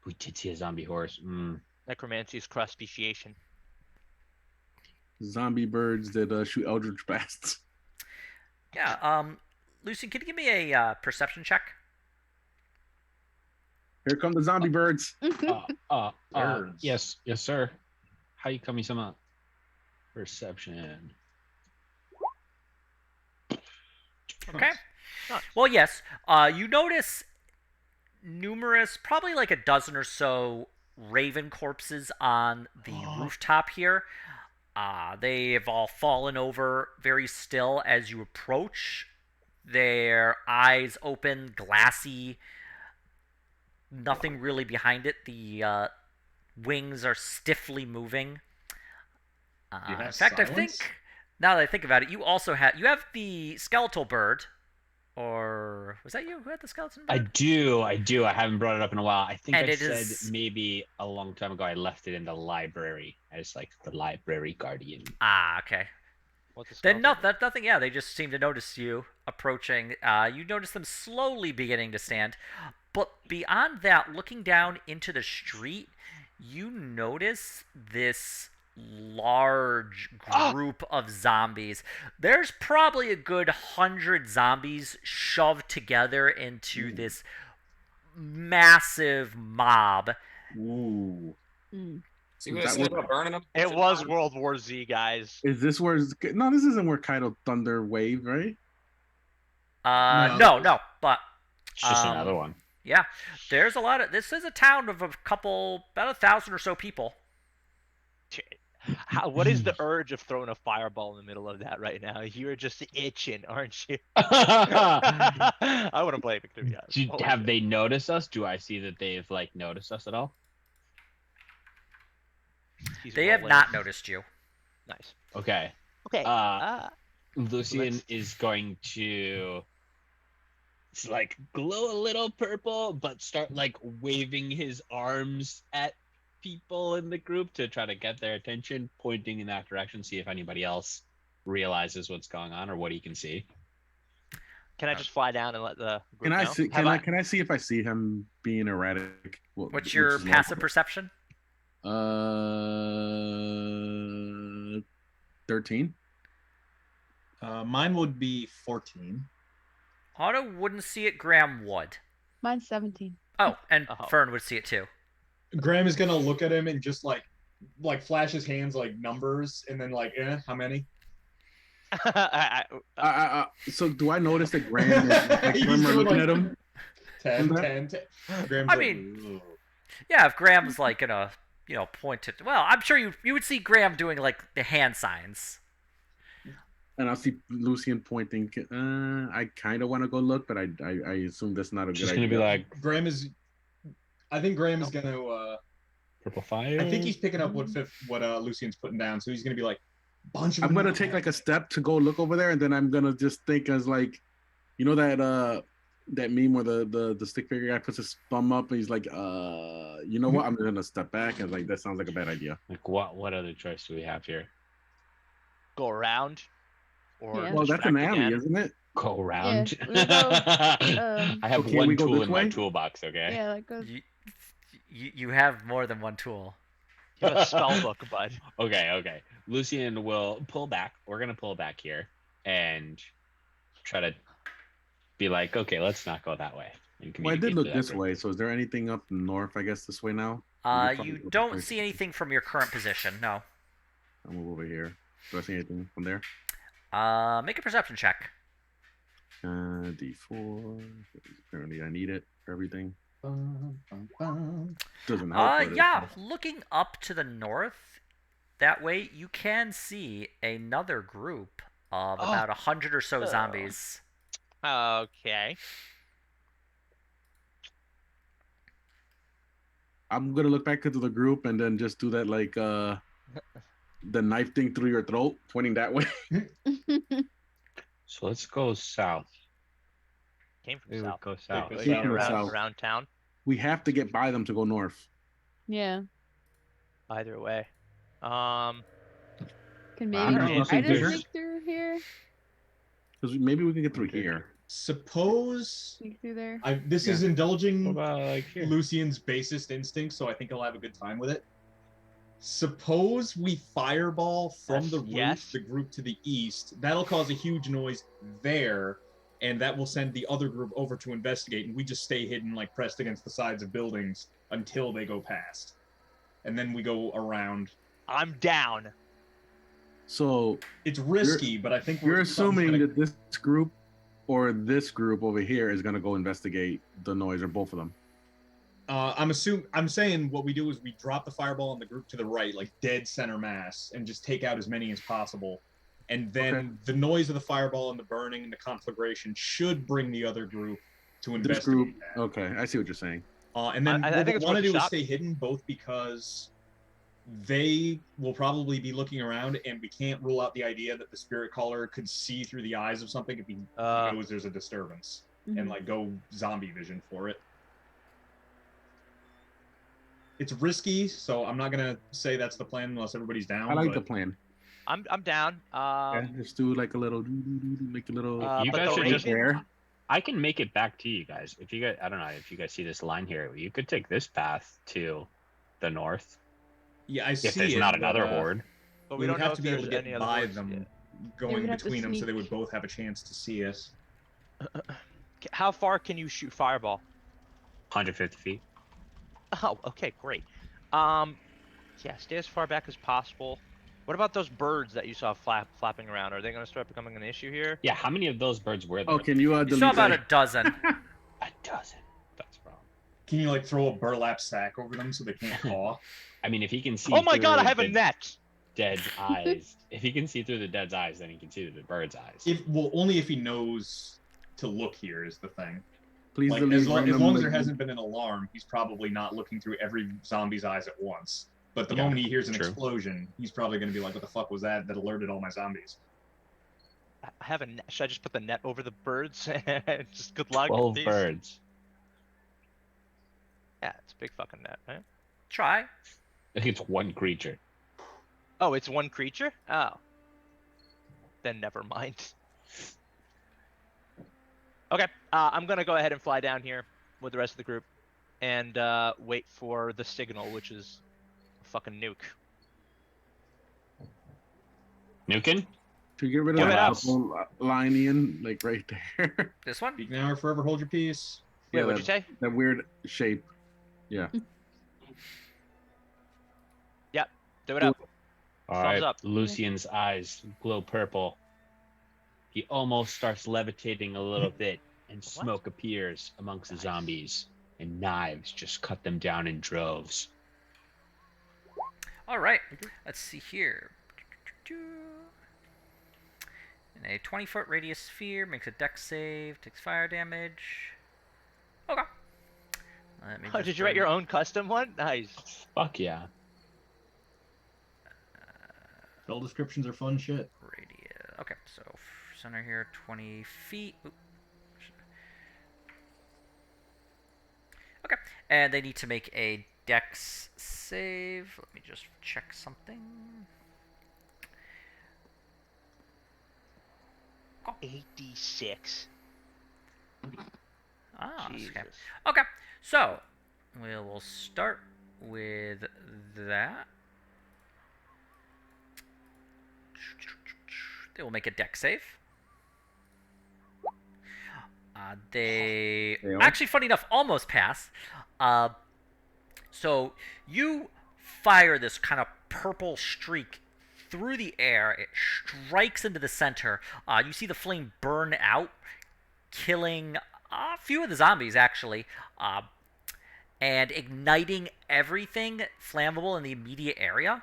We did see a zombie horse. Necromancy is cross speciation. Zombie birds that shoot eldritch blasts. Yeah. Lucian, can you give me a perception check? Here come the zombie birds. Birds. Yes, sir. How you coming some up? Perception. Okay. Nice. Well, yes. You notice numerous, probably like a dozen or so raven corpses on the rooftop here. They have all fallen over very still as you approach. Their eyes open, glassy. Nothing really behind it. The wings are stiffly moving. You have In fact, I think silence? now that I think about it, you have the skeletal bird, or was that you who had the skeleton bird? I do. I haven't brought it up in a while. I think And I it said is- maybe a long time ago I left it in the library as like the library guardian. Okay. What's the Then skeleton? nothing. Yeah, they just seem to notice you approaching. You notice them slowly beginning to stand, but beyond that, looking down into the street, you notice this large group of zombies. There's probably a good 100 zombies shoved together into this massive mob. Ooh. See what I That said would- about burning them? It was World War Z, guys. Is this where? No, this isn't where Kaido Thunder waved, right? No, but It's just Um, another one. yeah, there's a lot of. This is a town of about 1,000 or so people. What is the urge of throwing a fireball in the middle of that right now? You're just itching, aren't you? Do- I wouldn't play Victor, guys. have they noticed us? Do I see that they've like noticed us at all? They have not noticed you. Nice. Okay. Okay. Lucian is going to like glow a little purple, but start like waving his arms at people in the group to try to get their attention, pointing in that direction, see if anybody else realizes what's going on or what he can see. Can I just fly down and let the group Can I know? see? Have Can I see if I see him being erratic? What's your passive perception? 13. Mine would be 14. Otto wouldn't see it. Graham would. Mine's 17. Oh, and Oh. Fern would see it too. Graham is gonna look at him and just like like flash his hands like numbers, and then like, how many? So do I notice that Graham is like He's Graham are doing, looking like, at him? 10, that? 10, 10. Graham's I like, mean, "Ugh." yeah, if Graham's like gonna, point it. Well, I'm sure you would see Graham doing like the hand signs. And I'll see Lucian pointing. I kind of want to go look, but I assume that's not a good Just idea. gonna be like Graham is. I think Graham is gonna. purple fire. I think he's picking up what Lucian's putting down, so he's gonna be like, bunch of. I'm gonna take like a step to go look over there, and then I'm gonna just think as like, that meme where the stick figure guy puts his thumb up and he's like, you know what? I'm gonna step back and like that sounds like a bad idea. Like what other choice do we have here? Go around. Or Yeah. Well, that's an distract alley, again. isn't it? Go around. we'll go, I have So can we one go tool this in my way? toolbox. Okay. Yeah, like go. You have more than one tool. You have a spell book, bud. Okay. Lucian will pull back. We're gonna pull back here and try to be like, okay, let's not go that way. And Well, I did communicate look to that this group. way. So is there anything up north? I guess this way now. You don't see anything from your current position. No. I'll move over here. Do I see anything from there? Make a perception check. D4. Apparently, I need it for everything. Bum, bum, bum. Doesn't help. but it Yeah. helps. Looking up to the north, that way you can see another group of about 100 or so zombies. Okay. I'm gonna look back into the group and then just do that like the knife thing through your throat, pointing that way. So let's go south. Came from We would south. go south. Go Like, south. around, South. around town. We have to get by them to go north. Yeah. Either way. Can I maybe don't know, try nothing to bigger. sneak through here. Because maybe we can get through here. Suppose Sneak through there. this is indulging What about like here? Lucian's basest instinct, so I think he'll have a good time with it. Suppose we fireball from the roof Yes. the group to the east. That'll cause a huge noise there, and that will send the other group over to investigate, and we just stay hidden, like pressed against the sides of buildings until they go past. And then we go around. I'm down. So It's risky, but I think you're something's assuming gonna- that this group or this group over here is gonna go investigate the noise, or both of them. I'm saying what we do is we drop the fireball on the group to the right, like dead center mass, and just take out as many as possible. And then Okay. the noise of the fireball and the burning and the conflagration should bring the other group to This investigate group. that. Okay, I see what you're saying. And then I what think we it's want to worth do a is shot. stay hidden, both because they will probably be looking around, and we can't rule out the idea that the spirit caller could see through the eyes of something if he knows there's a disturbance, and Mhm. like go zombie vision for it. It's risky, so I'm not gonna say that's the plan unless everybody's down. I like the but plan. I'm down. Yeah, let's do like a little, make a little. You but guys the should Raven- just there. I can make it back to you guys. If you guys, I don't know if you guys see this line here. You could take this path to the north Yeah, I see if there's it, not but, another horde. But we we would don't know have if to be able there's to any get other by hordes them, yet. going we'd have to between them, so they sneak. would both have a chance to see us. How far can you shoot fireball? 150 feet. Oh, okay, great. Yeah, stay as far back as possible. What about those birds that you saw flapping around? Are they going to start becoming an issue here? Yeah, how many of those birds were there? Oh, can you You delete saw about a that? dozen. A dozen. That's wrong. Can you like throw a burlap sack over them so they can't paw? I mean, if he can see. Oh my god, I through have a the net! Dead eyes. If he can see through the dead's eyes, then he can see through the bird's eyes. Only if he knows to look here is the thing. Please Like, delete as long random, as there like, hasn't been an alarm, he's probably not looking through every zombie's eyes at once. But the Yeah, moment he hears an true. explosion, he's probably going to be like, "What the fuck was that? That alerted all my zombies." I have a net. Should I just put the net over the birds? Just good luck. 12 please? birds. Yeah, it's a big fucking net, right? Try. I think it's one creature. Oh, it's one creature? Oh. Then never mind. Okay, I'm gonna go ahead and fly down here with the rest of the group and wait for the signal, which is a fucking nuke. Nukin? To get rid of Give it that up. purple line, Ian, like right there. This one? Speak now or forever hold your peace. Wait, Yeah, what'd you say? That weird shape. Yeah. Do it up. All Thumbs right. up. Lucian's eyes glow purple. He almost starts levitating a little bit, and smoke appears amongst the zombies, and knives just cut them down in droves. All right. Let's see here. In a 20-foot radius sphere, makes a dex save, takes fire damage. Okay. Let me Oh, just did you write bring- your own custom one? Nice. Fuck yeah. Spell descriptions are fun shit. Radius. Okay, so center here, 20 feet. Oop. Okay, and they need to make a dex save. Let me just check something. 86. Ah, Jesus. okay. Okay, so we will start with that. They will make a dex save. They Fail. actually, funny enough, almost pass. So you fire this kind of purple streak through the air. It strikes into the center. You see the flame burn out, killing a few of the zombies actually, and igniting everything flammable in the immediate area.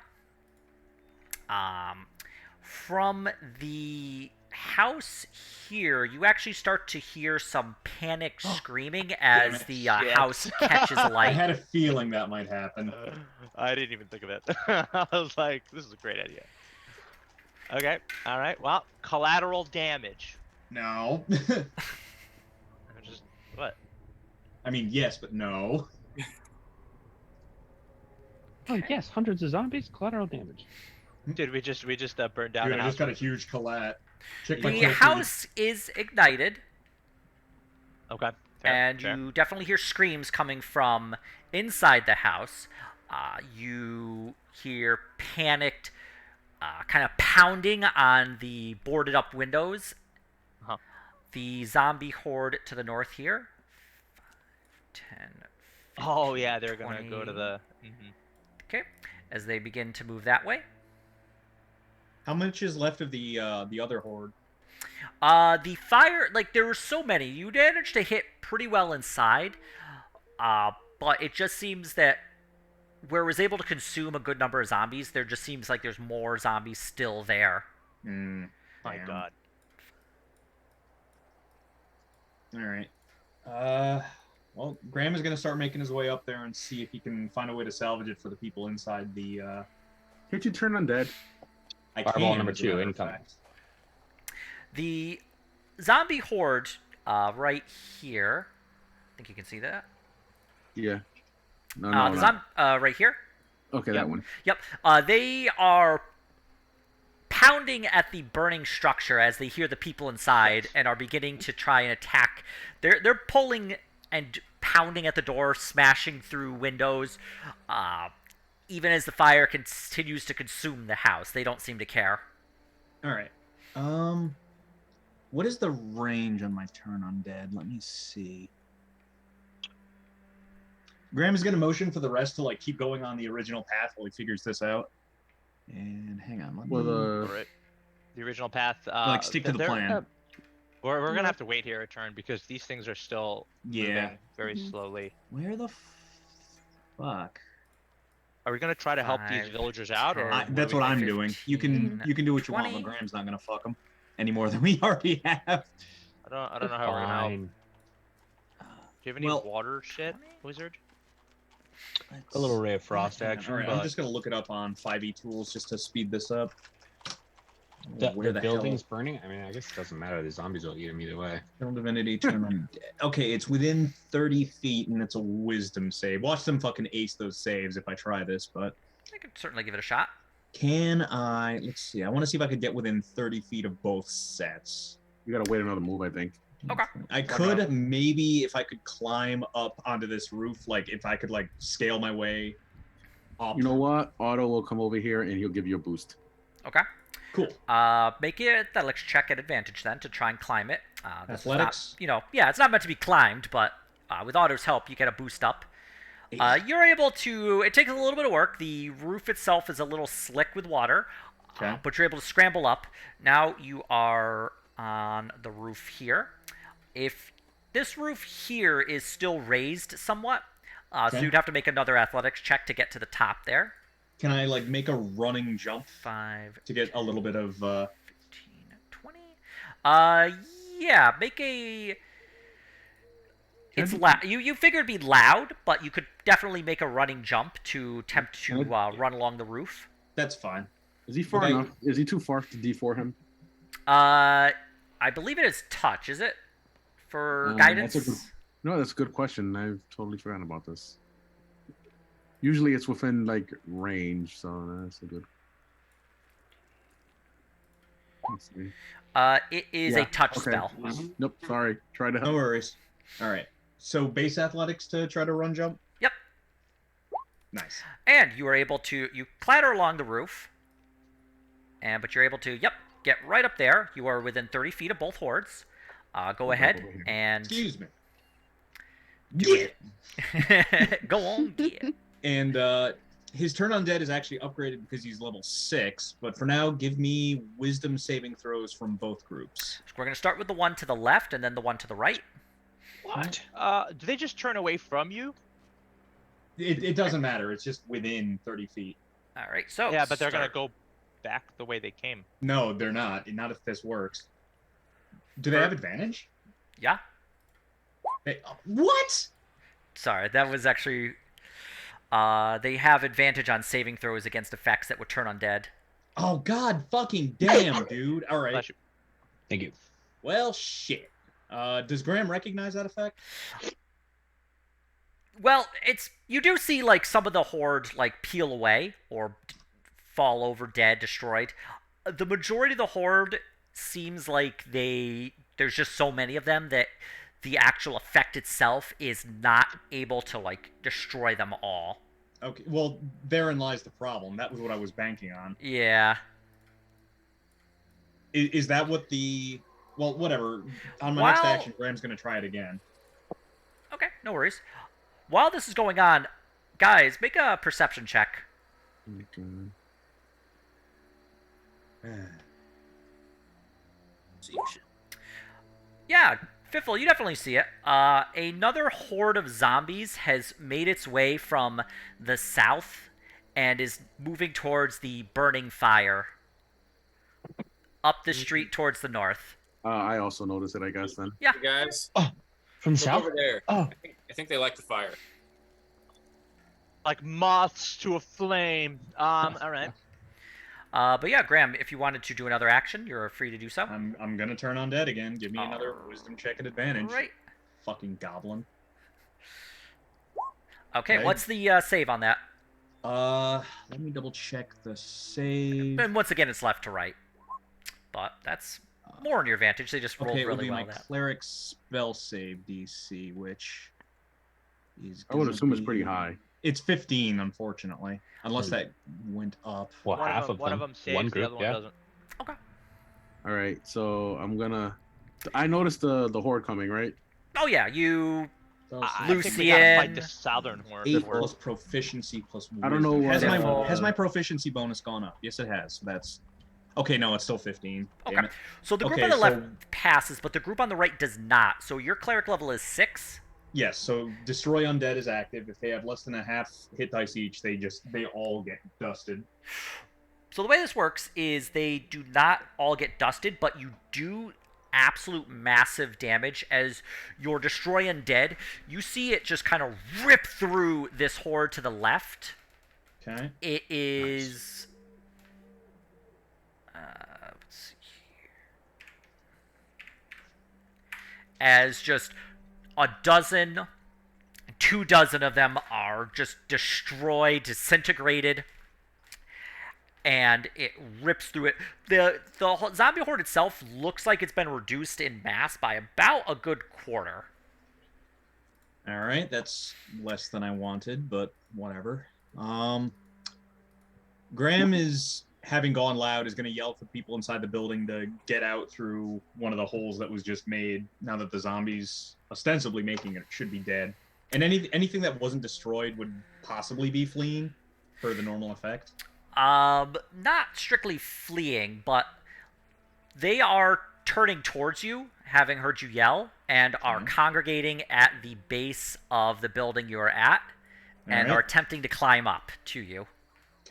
From the house here, you actually start to hear some panic screaming as it. the Shit. house catches I light. had a feeling that might happen. I didn't even think of it. I was like, this is a great idea. Okay. All right. Well, collateral damage. No. Just what? I mean, yes, but no. Oh yes, hundreds of zombies, collateral damage. Dude, we just burned down Dude, the I house. just got a huge collat. Check my The kill feed. house is ignited, Okay. Fair, and fair. you definitely hear screams coming from inside the house. You hear panicked, kind of pounding on the boarded up windows. Uh-huh. The zombie horde to the north here. 5, 10. Oh 15, yeah, they're gonna 20. go to the. Okay, as they begin to move that way. How much is left of the other horde? The fire, like, there were so many. You managed to hit pretty well inside, but it just seems that where it was able to consume a good number of zombies, there just seems like there's more zombies still there. My Damn. God. All right. Well, Graham is gonna start making his way up there and see if he can find a way to salvage it for the people inside the. Can't you turn undead? I Fireball can, number as a 2, matter of incoming. fact. The zombie horde, right here. I think you can see that. Yeah. No, Right here. Okay, Yep. that one. Yep. They are pounding at the burning structure as they hear the people inside and are beginning to try and attack. They're pulling and pounding at the door, smashing through windows. Even as the fire continues to consume the house, they don't seem to care. All right. What is the range on my turn undead? Let me see. Graham is gonna motion for the rest to like keep going on the original path while he figures this out. And hang on, let me Well, Alright. The original path. like stick to the they're- plan. We're gonna have to wait here a turn because these things are still Yeah. moving very Mhm. slowly. Where the fuck? Are we gonna try to help these 5, villagers out, or 10. That's what what do we I'm think? doing. You can 15, do what you want, 20. but Graham's not gonna fuck them any more than we already have. I don't know how we're gonna help. Fine. Do you have any Well- water shit, wizard? A little ray of frost Hang on, action. All right, but I'm just gonna look it up on 5e tools just to speed this up. the hell? building's burning. I mean, I guess it doesn't matter. The zombies will eat them either way. Kill divinity, turn undead. Okay, it's within 30 feet and it's a wisdom save. Watch them fucking ace those saves if I try this, but I could certainly give it a shot. can I? Let's see. I want to see if I could get within 30 feet of both sets. You gotta wait another move, I think. Okay. I could maybe if I could climb up onto this roof, like if I could like scale my way up. You know what? Otto will come over here and he'll give you a boost. Okay. Cool. Make it athletics check at advantage then to try and climb it. This is Athletics? not, yeah, it's not meant to be climbed, but with Otto's help, you get a boost up. You're able to. It takes a little bit of work. The roof itself is a little slick with water, Okay. but you're able to scramble up. Now you are on the roof here. If this roof here is still raised somewhat, so Okay. you'd have to make another athletics check to get to the top there. Can I like make a running jump 5, to get a little bit of 15, 20. Yeah, make a. It's loud. You figured it'd be loud, but you could definitely make a running jump to attempt to run along the roof. That's fine. Is he far enough? Is he too far to D4 him? I believe it is touch. Is it for guidance? That's a good question. I've totally forgotten about this. Usually it's within like range, so that's a good. Let's see. It is a touch spell. Nope, sorry. Try to help. No worries. All right. So base athletics to try to run jump? Yep. Nice. And you are able to clatter along the roof. But you're able to get right up there. You are within 30 feet of both hordes. Go ahead and Excuse me. do it. Go on, get. And his turn undead is actually upgraded because he's level 6, but for now, give me wisdom saving throws from both groups. So we're going to start with the one to the left and then the one to the right. What? Do they just turn away from you? It doesn't matter. It's just within 30 feet. All right, so Yeah, but they're gonna go back the way they came. No, they're not. Not if this works. Do they have advantage? Yeah. What? Sorry, that was actually. They have advantage on saving throws against effects that would turn undead. Oh, god fucking damn, dude. All right. Bless you. Thank you. Well, shit. Does Graham recognize that effect? Well, you do see like some of the horde like peel away or fall over dead, destroyed. The majority of the horde seems like there's just so many of them that the actual effect itself is not able to like destroy them all. Okay, well, therein lies the problem. That was what I was banking on. Yeah. Is that what the... Well, whatever. On my next action, Graham's going to try it again. Okay, no worries. While this is going on, guys, make a perception check. Yeah, Fiffle, you definitely see it. Another horde of zombies has made its way from the south and is moving towards the burning fire. Up the street towards the north. I also noticed it, I guess, then. Yeah. Hey guys, From look south? over there. Oh. I think they like the fire. Like moths to a flame. All right. But yeah, Graham, if you wanted to do another action, you're free to do so. I'm going to turn undead again. Give me another wisdom check at advantage. Right. Fucking goblin. Okay, Okay. what's the save on that? Let me double check the save. And once again, it's left to right. But that's more in your advantage. They just rolled Okay, it will really be well my that. cleric spell save DC, which is. I would gonna assume it's pretty be- high. It's 15, unfortunately, unless that went up. Well, One half of of them. them saves, One the group, other one yeah. doesn't. All right, so I'm gonna. I noticed the horde coming, right? Oh yeah, you. I think we gotta fight Lucian. the southern horde. 8 first. plus proficiency plus. I don't know Has what- my has my proficiency bonus gone up? Yes, it has. So that's. Okay, no, it's still 15. Damn Okay. it. So the group Okay, on the left so- passes, but the group on the right does not. So your cleric level is 6. Yes, so destroy undead is active. If they have less than a half hit dice each, they all get dusted. So the way this works is they do not all get dusted, but you do absolute massive damage as you're destroying undead. You see it just kind of rip through this horde to the left. Okay. It is. Let's see here. As just a dozen, 2 dozen of them are just destroyed, disintegrated, and it rips through it. The zombie horde itself looks like it's been reduced in mass by about a good quarter. All right, that's less than I wanted, but whatever. Graham is, having gone loud, is going to yell for people inside the building to get out through one of the holes that was just made now that the zombies ostensibly making it should be dead. And anything that wasn't destroyed would possibly be fleeing for the normal effect. Not strictly fleeing, but they are turning towards you, having heard you yell, and are congregating at the base of the building you are at, and are attempting to climb up to you.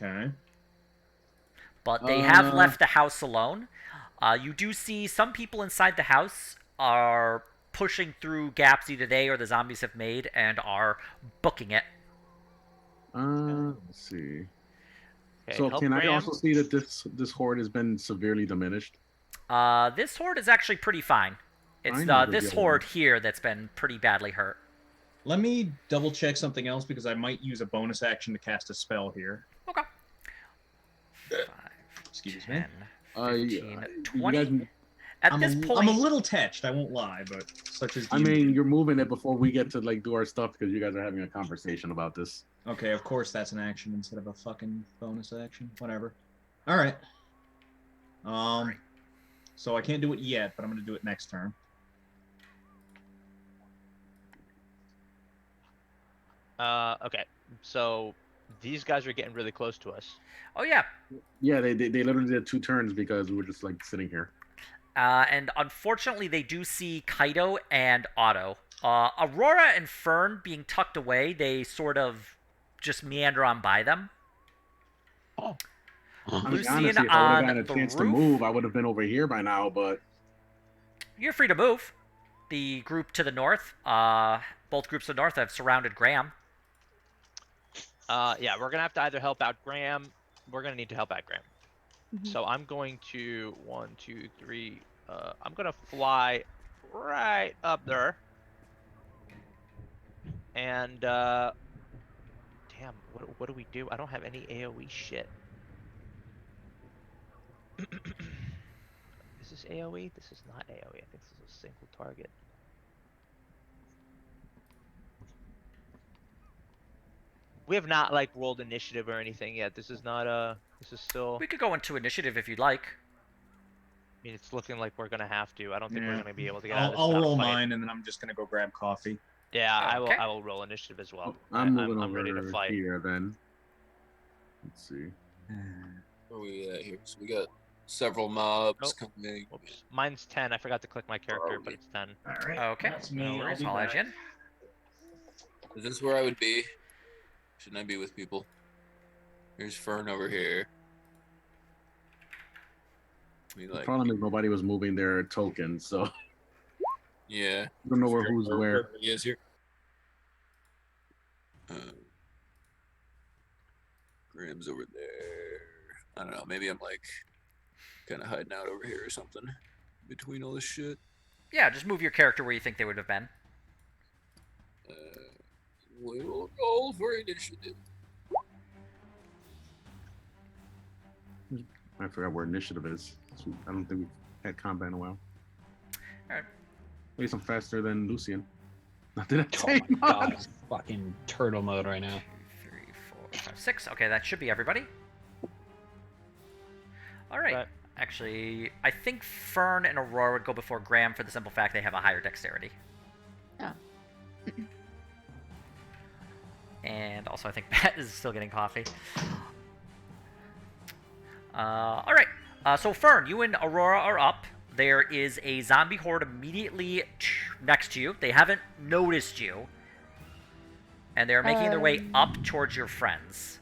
Okay. But they have left the house alone. You do see some people inside the house are pushing through gaps either they or the zombies have made and are booking it. Let's see. Okay, So help can I Graham. also see that this horde has been severely diminished? This horde is actually pretty fine. It's Fine? this horde here that's been pretty badly hurt. Let me double check something else because I might use a bonus action to cast a spell here. Okay. 5, Excuse 10, me. 15, You 20. guys, At this point, I'm a little touched, I won't lie, but such as I mean, you're moving it before we get to like do our stuff because you guys are having a conversation about this. Okay, of course that's an action instead of a fucking bonus action. Whatever. All right. So I can't do it yet, but I'm gonna do it next turn. Okay, so these guys are getting really close to us. oh yeah, Yeah, they literally did 2 turns because we were just like sitting here. and unfortunately they do see Kaido and Otto. Aurora and Fern being tucked away, they sort of just meander on by them. Oh. I mean, Lucian honestly, if I would have on gotten a the chance to roof. move, I would have been over here by now. But You're free to move. The group to the north, both groups to the north have surrounded Graham. Yeah, we're gonna have to either help out Graham. We're gonna need to help out Graham. Mhm. So I'm going to 1, 2, 3. I'm gonna fly right up there. And damn, what do we do? I don't have any AOE shit. Is this AOE? This is not AOE. I think this is a single target. We have not like rolled initiative or anything yet. This is not this is still. We could go into initiative if you'd like. I mean, it's looking like we're gonna have to. I don't think we're Yeah. gonna be able to get out of this I'll without a roll fight. mine, and then I'm just gonna go grab coffee. Yeah, I will. Okay. I will roll initiative as well. I'm moving I'm ready to over fight. here. Then let's see. Where are we at here? So we got several mobs Nope. coming. Whoops. Mine's 10. I forgot to click my character, but it's 10. All right. Okay, That's no me. worries. I'll I'll be add you back. in. Is this where I would be? Shouldn't I be with people? Here's Fern over here. We The like, problem is nobody was moving their tokens, so yeah. I don't know who's where. He is here. Graham's over there. I don't know. Maybe I'm like kind of hiding out over here or something between all this shit. Yeah, just move your character where you think they would have been. We will roll for initiative. I forgot where initiative is. I don't think we've had combat in a while. Alright. At least I'm faster than Lucian. Not that I Oh say my god, much. fucking turtle mode right now. 2, 3, 4, 5, 6. Okay, that should be everybody. All right. Right. Actually, I think Fern and Aurora would go before Graham for the simple fact they have a higher dexterity. Oh. And also, I think Pat is still getting coffee. All right. So Fern, you and Aurora are up. There is a zombie horde immediately next to you. They haven't noticed you, and they're making their way up towards your friends.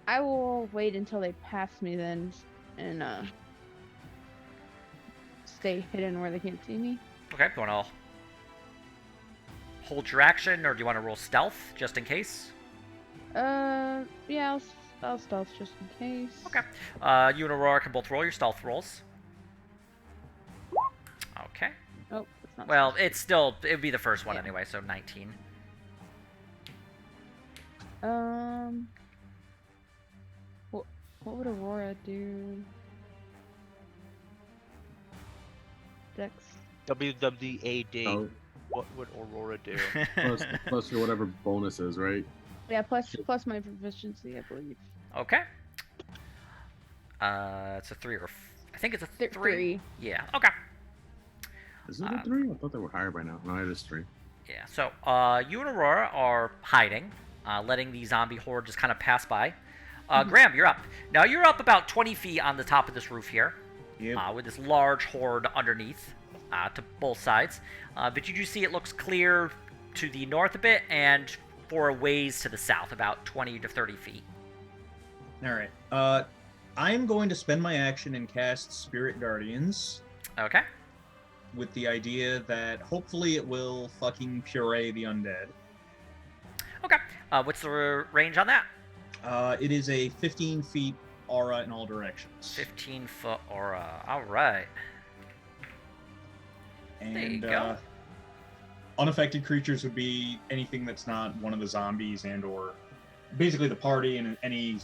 I will wait until they pass me then, and stay hidden where they can't see me. Okay, you want to hold your action, or do you want to roll stealth just in case? Yeah, I'll stealth just in case. Okay. You and Aurora can both roll your stealth rolls. Okay. Oh, it's not. Well, it would be the first one Yeah. anyway, so 19. What would Aurora do? Dex. WWAD. Oh, What would Aurora do? plus your whatever bonus is, right? Yeah, plus my proficiency, I believe. Okay. It's a 3 or... I think it's a 3. Three. Yeah, okay. Is it a 3? I thought they were higher by now. No, it is 3. Yeah. So you and Aurora are hiding, letting the zombie horde just kind of pass by. Graham, you're up. Now you're up about 20 feet on the top of this roof here, Yep. with this large horde underneath to both sides. But you do see it looks clear to the north a bit and for a ways to the south, about 20 to 30 feet. All right. I am going to spend my action and cast Spirit Guardians Okay. with the idea that hopefully it will fucking puree the undead. Okay. What's the range on that? It is a 15 feet aura in all directions. 15-foot aura. All right. And There you go. unaffected creatures would be anything that's not one of the zombies and or basically the party, and any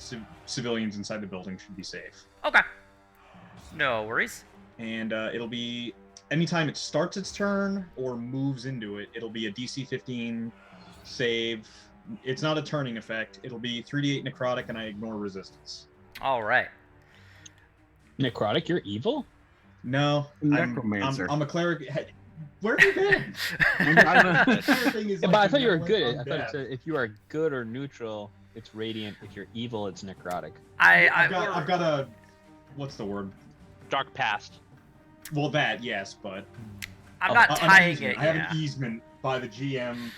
civilians inside the building should be safe. Okay. No worries. And it'll be anytime it starts its turn or moves into it, it'll be a DC 15 save. It's not a turning effect. It'll be 3d8 necrotic, and I ignore resistance. All right. Necrotic, you're evil? No, Necromancer. I'm a cleric. Hey, where have you been? I'm- The entire thing is But like I thought you were benevolent good. I thought it undead. said if you are good or neutral, it's radiant. If you're evil, it's necrotic. I've got a what's the word? Dark past. Well, that yes, but I'm not an tying easement. it. I have Yeah. an easement by the GM.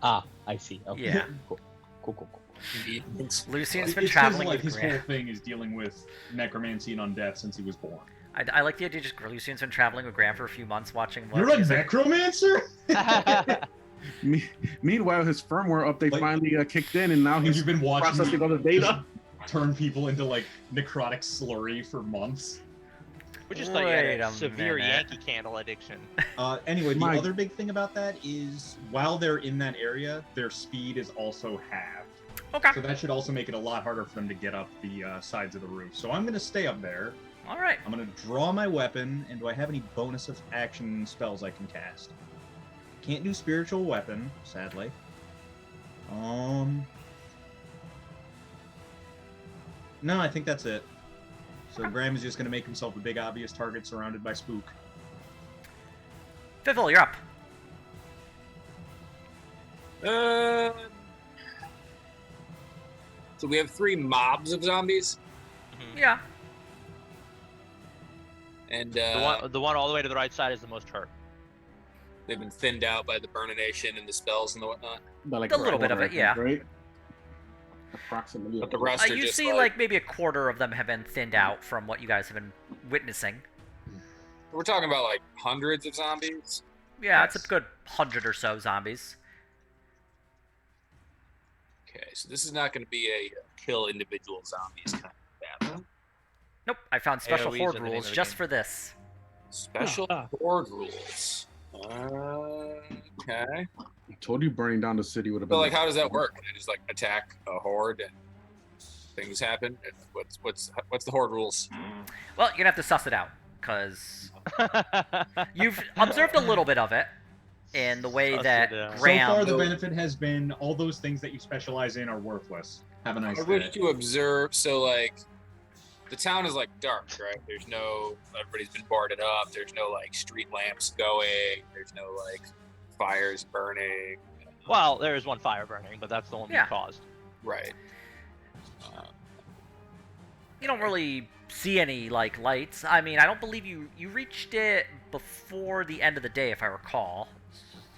Ah, I see. Okay. Yeah. Cool. Lucian's It's been 'cause, traveling like with his whole Graham. thing is dealing with necromancy and undeath since he was born. I like the idea. Just Lucian's been traveling with Graham for a few months, watching. You're a music. necromancer? Meanwhile, his firmware update Like- finally kicked in, and now he's You've been watching processing all the me data. just turn people into like necrotic slurry for months. We just thought you had Wait a a severe minute. Yankee Candle addiction. Anyway, the My- other big thing about that is while they're in that area, their speed is also halved. Okay. So that should also make it a lot harder for them to get up the sides of the roof. So I'm going to stay up there. All right. I'm going to draw my weapon, and do I have any bonus of action spells I can cast? Can't do spiritual weapon, sadly. No, I think that's it. So Graham is just going to make himself a big obvious target surrounded by spook. Fifthel, you're up. So we have 3 mobs of zombies, Yeah. and The one all the way to the right side is the most hurt. they've been thinned out by the burnination and the spells and the whatnot. But like A little bit of it, yeah. Right? Approximately. But the rest are You just see, like maybe a quarter of them have been thinned out from what you guys have been witnessing. we're talking about like hundreds of zombies. Yeah, it's Yes. a good 100 or so zombies. Okay, so this is not going to be a kill individual zombies kind of battle. Nope, I found special AoEs horde are the name rules of the just game. for this. Special horde rules. Okay. I told you burning down the city would have So been. like, how does that work? Can I just like attack a horde and things happen? And what's the horde rules? Well, you're gonna have to suss it out, because you've observed a little bit of it in the way Suss that it out. So Graham. far, the benefit has been all those things that you specialize in are worthless. Have a nice I wish day. to observe. So like, the town is like dark, right? There's no. Everybody's been boarded up. There's no like street lamps going. There's no like fires burning. Well, there is one fire burning, but that's the one Yeah. we caused. Right. You don't really see any like lights. I mean, I don't believe you reached it before the end of the day, if I recall.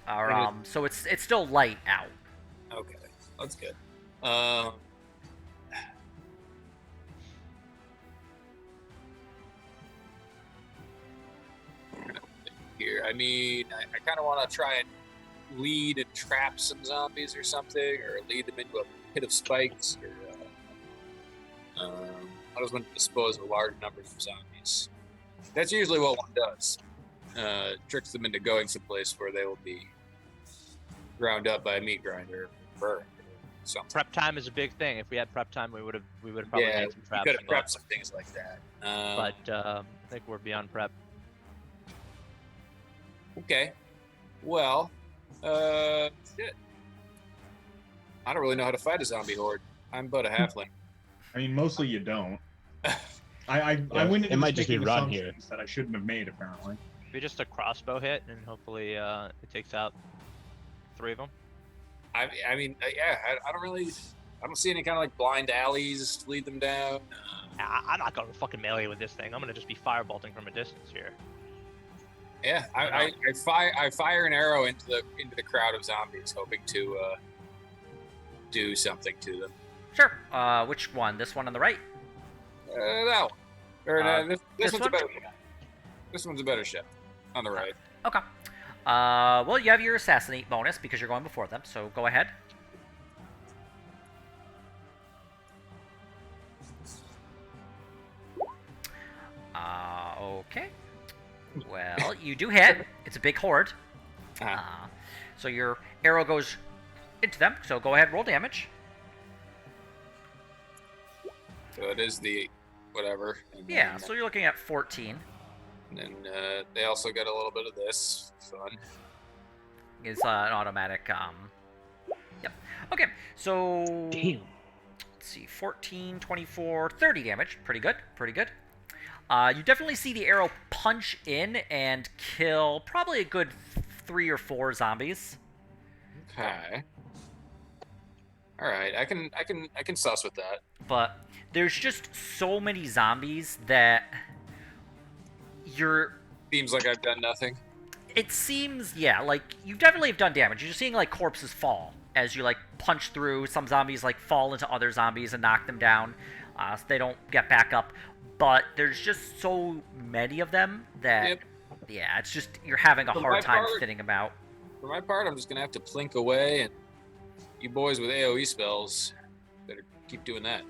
Or, And so it's still light out. Okay, that's good. Here, I mean, I kind of want to try and lead and trap some zombies or something, or lead them into a pit of spikes, or how does one dispose of large numbers of zombies? That's usually what one does. Tricks them into going someplace where they will be ground up by a meat grinder, or burned, or something. Prep time is a big thing. If we had prep time, we would have probably Yeah, made some we traps. could have and all. prepped some things like that. But I think we're beyond prep. Okay. Well, shit. I don't really know how to fight a zombie horde. I'm but a halfling. I mean, mostly you don't. I Yeah, went it into might this just be making run here. assumptions that I shouldn't have made, apparently. Maybe just a crossbow hit, and hopefully it takes out. 3 of them? I mean, yeah, I don't see any kind of like blind alleys to lead them down. I'm not going to fucking melee with this thing. I'm going to just be firebolting from a distance here. Yeah, I fire an arrow into the crowd of zombies, hoping to do something to them. Sure. Which one? This one on the right? That one. Or this this one's one? a better. This one's a better ship. On the right. Okay. Well, you have your assassinate bonus because you're going before them, so go ahead. Okay. Well, you do hit. It's a big horde. So your arrow goes into them, so go ahead and roll damage. So it is the whatever. And Yeah, then, so you're looking at 14. and then they also get a little bit of this. Fun. It's an automatic, Yep. Okay, so... Damn. Let's see, 14, 24, 30 damage. Pretty good, pretty good. You definitely see the arrow punch in and kill probably a good 3 or 4 zombies. Okay. All right, I can suss with that. But there's just so many zombies that you're... Seems like I've done nothing. It seems, yeah, like, you definitely have done damage. You're seeing, like, corpses fall as you, like, punch through. Some zombies, like, fall into other zombies and knock them down, so they don't get back up. But there's just so many of them that, Yep. yeah, it's just, you're having a For hard my time part- thinning them out. For my part, I'm just gonna have to plink away, and you boys with AOE spells better keep doing that.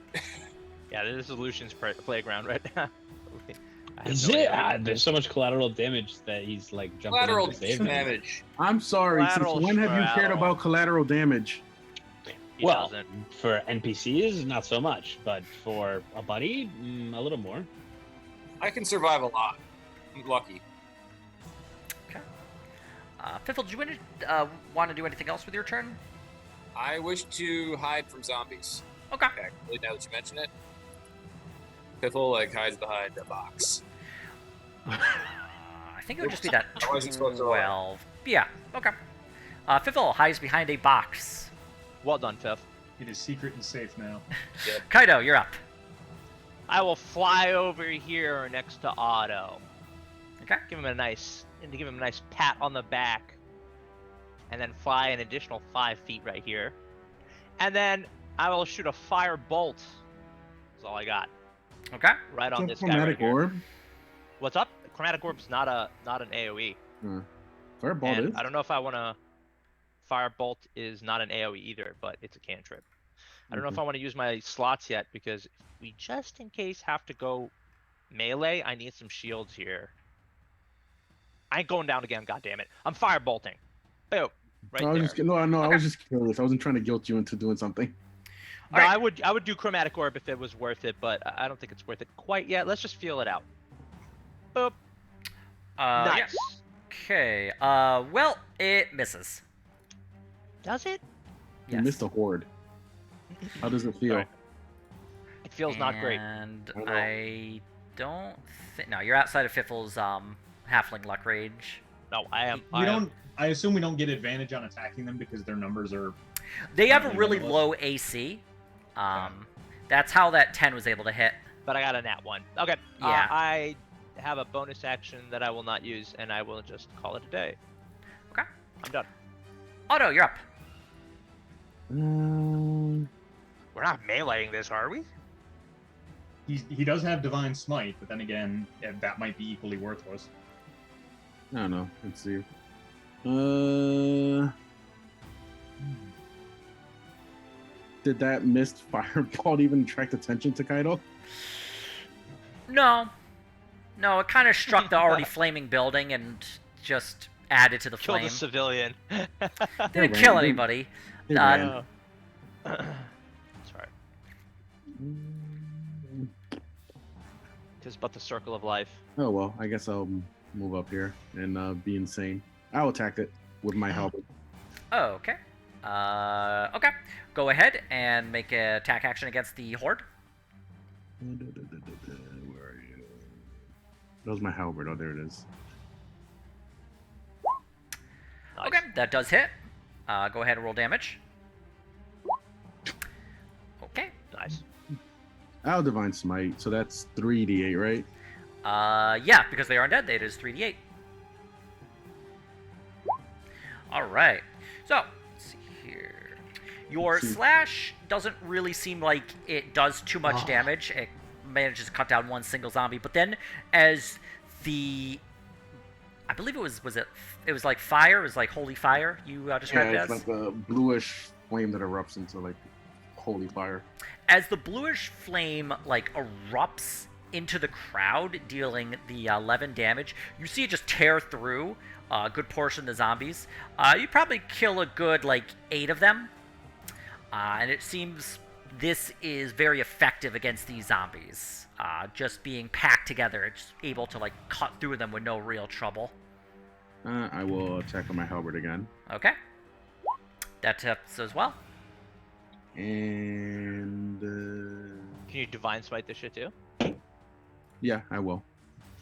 Yeah, this is Lucian's playground right now. I have Is no it? idea. There's so much collateral damage that he's like jumping Collateral in to save them. damage. I'm sorry. Since Collateral when have you cared collateral. about collateral damage? He Well, doesn't. for NPCs, not so much, but for a buddy, a little more. I can survive a lot. I'm lucky. Fiffle, do you want to do anything else with your turn? I wish to hide from zombies. Okay. Actually, now that you mention it, Piffle like hides behind a box. I think it would just be that I wasn't supposed to roll. 12. Yeah, okay. Fiffle hides behind a box. Well done, Tiff. It is secret and safe now. Kaido, you're up. I will fly over here next to Otto. Okay. Give him a nice pat on the back, and then fly an additional 5 feet right here, and then I will shoot a fire bolt. That's all I got. Okay. Right on It's this a guy right chromatic here. orb. What's up? Chromatic orb's not an AOE. Firebolt And is. I don't know if I want to. Firebolt is not an AOE either, but it's a cantrip. I don't know if I want to use my slots yet because if we just in case have to go melee, I need some shields here. I ain't going down again, goddammit. I'm firebolting. Boom. Right I was there. just no, I Okay. was just curious. I wasn't trying to guilt you into doing something. No, Alright. I would do chromatic orb if it was worth it, but I don't think it's worth it quite yet. Let's just feel it out. Boop. Yeah. Nice. Okay. Well, it misses. Does it? You Yes. missed a horde. How does it feel? Sorry. It feels not great. And I know. I don't think. No, you're outside of Fiffle's halfling luck range. No, I am. We I don't. am. I assume we don't get advantage on attacking them because their numbers are. They have a Currently really limitless. low AC. That's how that 10 was able to hit. But I got a nat 1. Okay. Yeah. I have a bonus action that I will not use, and I will just call it a day. Okay. I'm done. Otto, you're up. We're not meleeing this, are we? He does have divine smite, but then again, that might be equally worthless. I don't know. Let's see. Did that missed fireball even attract attention to Kaido? No. No, it kind of struck the already flaming building and just added to the Kill flame. the civilian. Didn't They kill ran. anybody. They Uh, ran. Sorry. Tis but the circle of life. Oh well, I guess I'll move up here and be insane. I'll attack it with my helmet. Oh, okay. Okay. Go ahead and make an attack action against the horde. Where are you? That was my halberd. Oh, there it is. Nice. Okay, that does hit. Go ahead and roll damage. Okay. Nice. I'll divine smite, so that's 3d8, right? Yeah, because they are undead, it is 3d8. Alright. So, let's see here. Your slash doesn't really seem like it does too much damage. It manages to cut down one single zombie, but then as the... I believe it was like fire, it was like holy fire you described it Yeah, as? it's like a bluish flame that erupts into like holy fire. As the bluish flame like erupts into the crowd, dealing the 11 damage, you see it just tear through a good portion of the zombies. You probably kill a good like 8 of them, and it seems this is very effective against these zombies. Just being packed together, it's able to like cut through them with no real trouble. I will attack with my halberd again. Okay, that hits as well. And Can you divine smite this shit too? yeah, I will.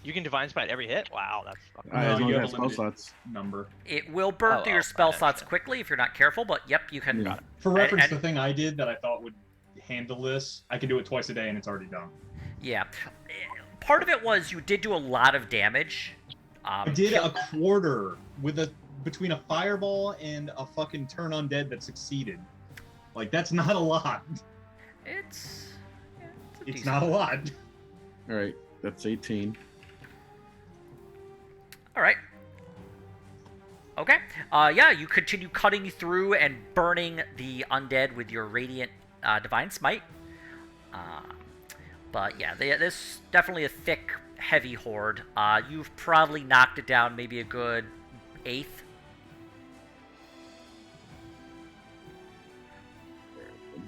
You can divine smite every hit. Wow, that's fucking. No, As long you as have I a have spell limited slots. number. It will burn through your spell slots quickly if you're not careful, but yep, you can. Yeah. For reference, and- the thing I did that I thought would handle this, I can do it twice a day and it's already done. Yeah. Part of it was you did do a lot of damage. I did a quarter with between a fireball and a fucking turn undead that succeeded. Like, that's not a lot. It's It's not a lot. All right, that's 18. All right. Okay. Yeah, you continue cutting through and burning the undead with your radiant divine smite. But yeah, this definitely a thick, heavy horde. You've probably knocked it down maybe a good 1/8.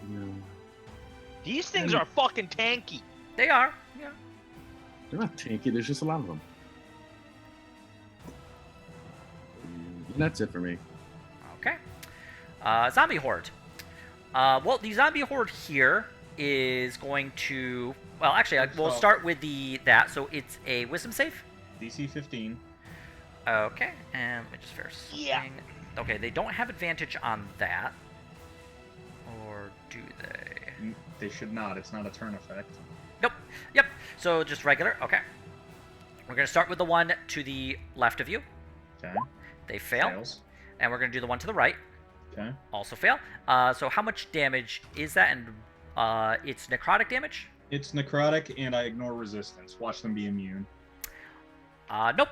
No, These things are fucking tanky. They are. Yeah. they're not tanky. There's just a lot of them. And that's it for me. Okay. Zombie horde. Well, the zombie horde here is going to. Well, actually, we'll start with that. So it's a wisdom save. DC 15. Okay, and let me just verify something. Yeah. Okay, they don't have advantage on that. Or do they? They should not. It's not a turn effect. Nope. Yep. So just regular. Okay. We're going to start with the one to the left of you. Okay. They fail. Fails. And we're going to do the one to the right. Okay. Also fail. So how much damage is that? And it's necrotic damage? It's necrotic, and I ignore resistance. Watch them be immune. Nope.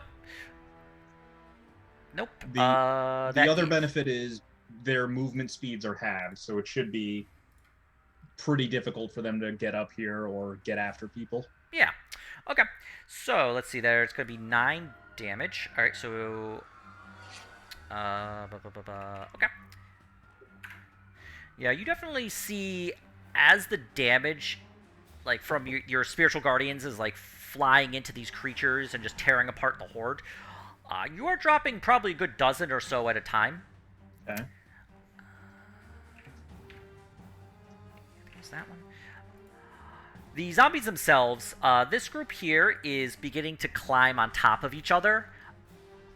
Nope. The other benefit is their movement speeds are halved, so it should be pretty difficult for them to get up here or get after people. Yeah. Okay. So let's see there. It's going to be 9 damage. All right. So. Okay. Yeah, you definitely see as the damage, like from your spiritual guardians, is like flying into these creatures and just tearing apart the horde. You are dropping probably a good dozen or so at a time. Okay. There's that one. The zombies themselves, this group here is beginning to climb on top of each other.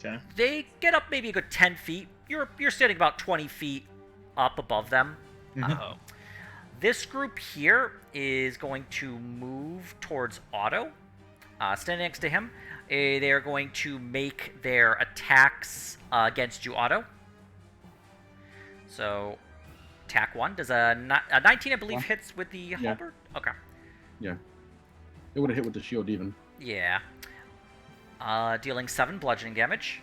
Okay. They get up maybe a good 10 feet. You're standing about 20 feet up above them. Mhm. This group here is going to move towards Otto. Standing next to him, they are going to make their attacks against you, Otto. So, attack 1. Does a 19, I believe, hits with the halberd? Okay. Yeah. It would have hit with the shield even. Yeah. Dealing 7 bludgeoning damage.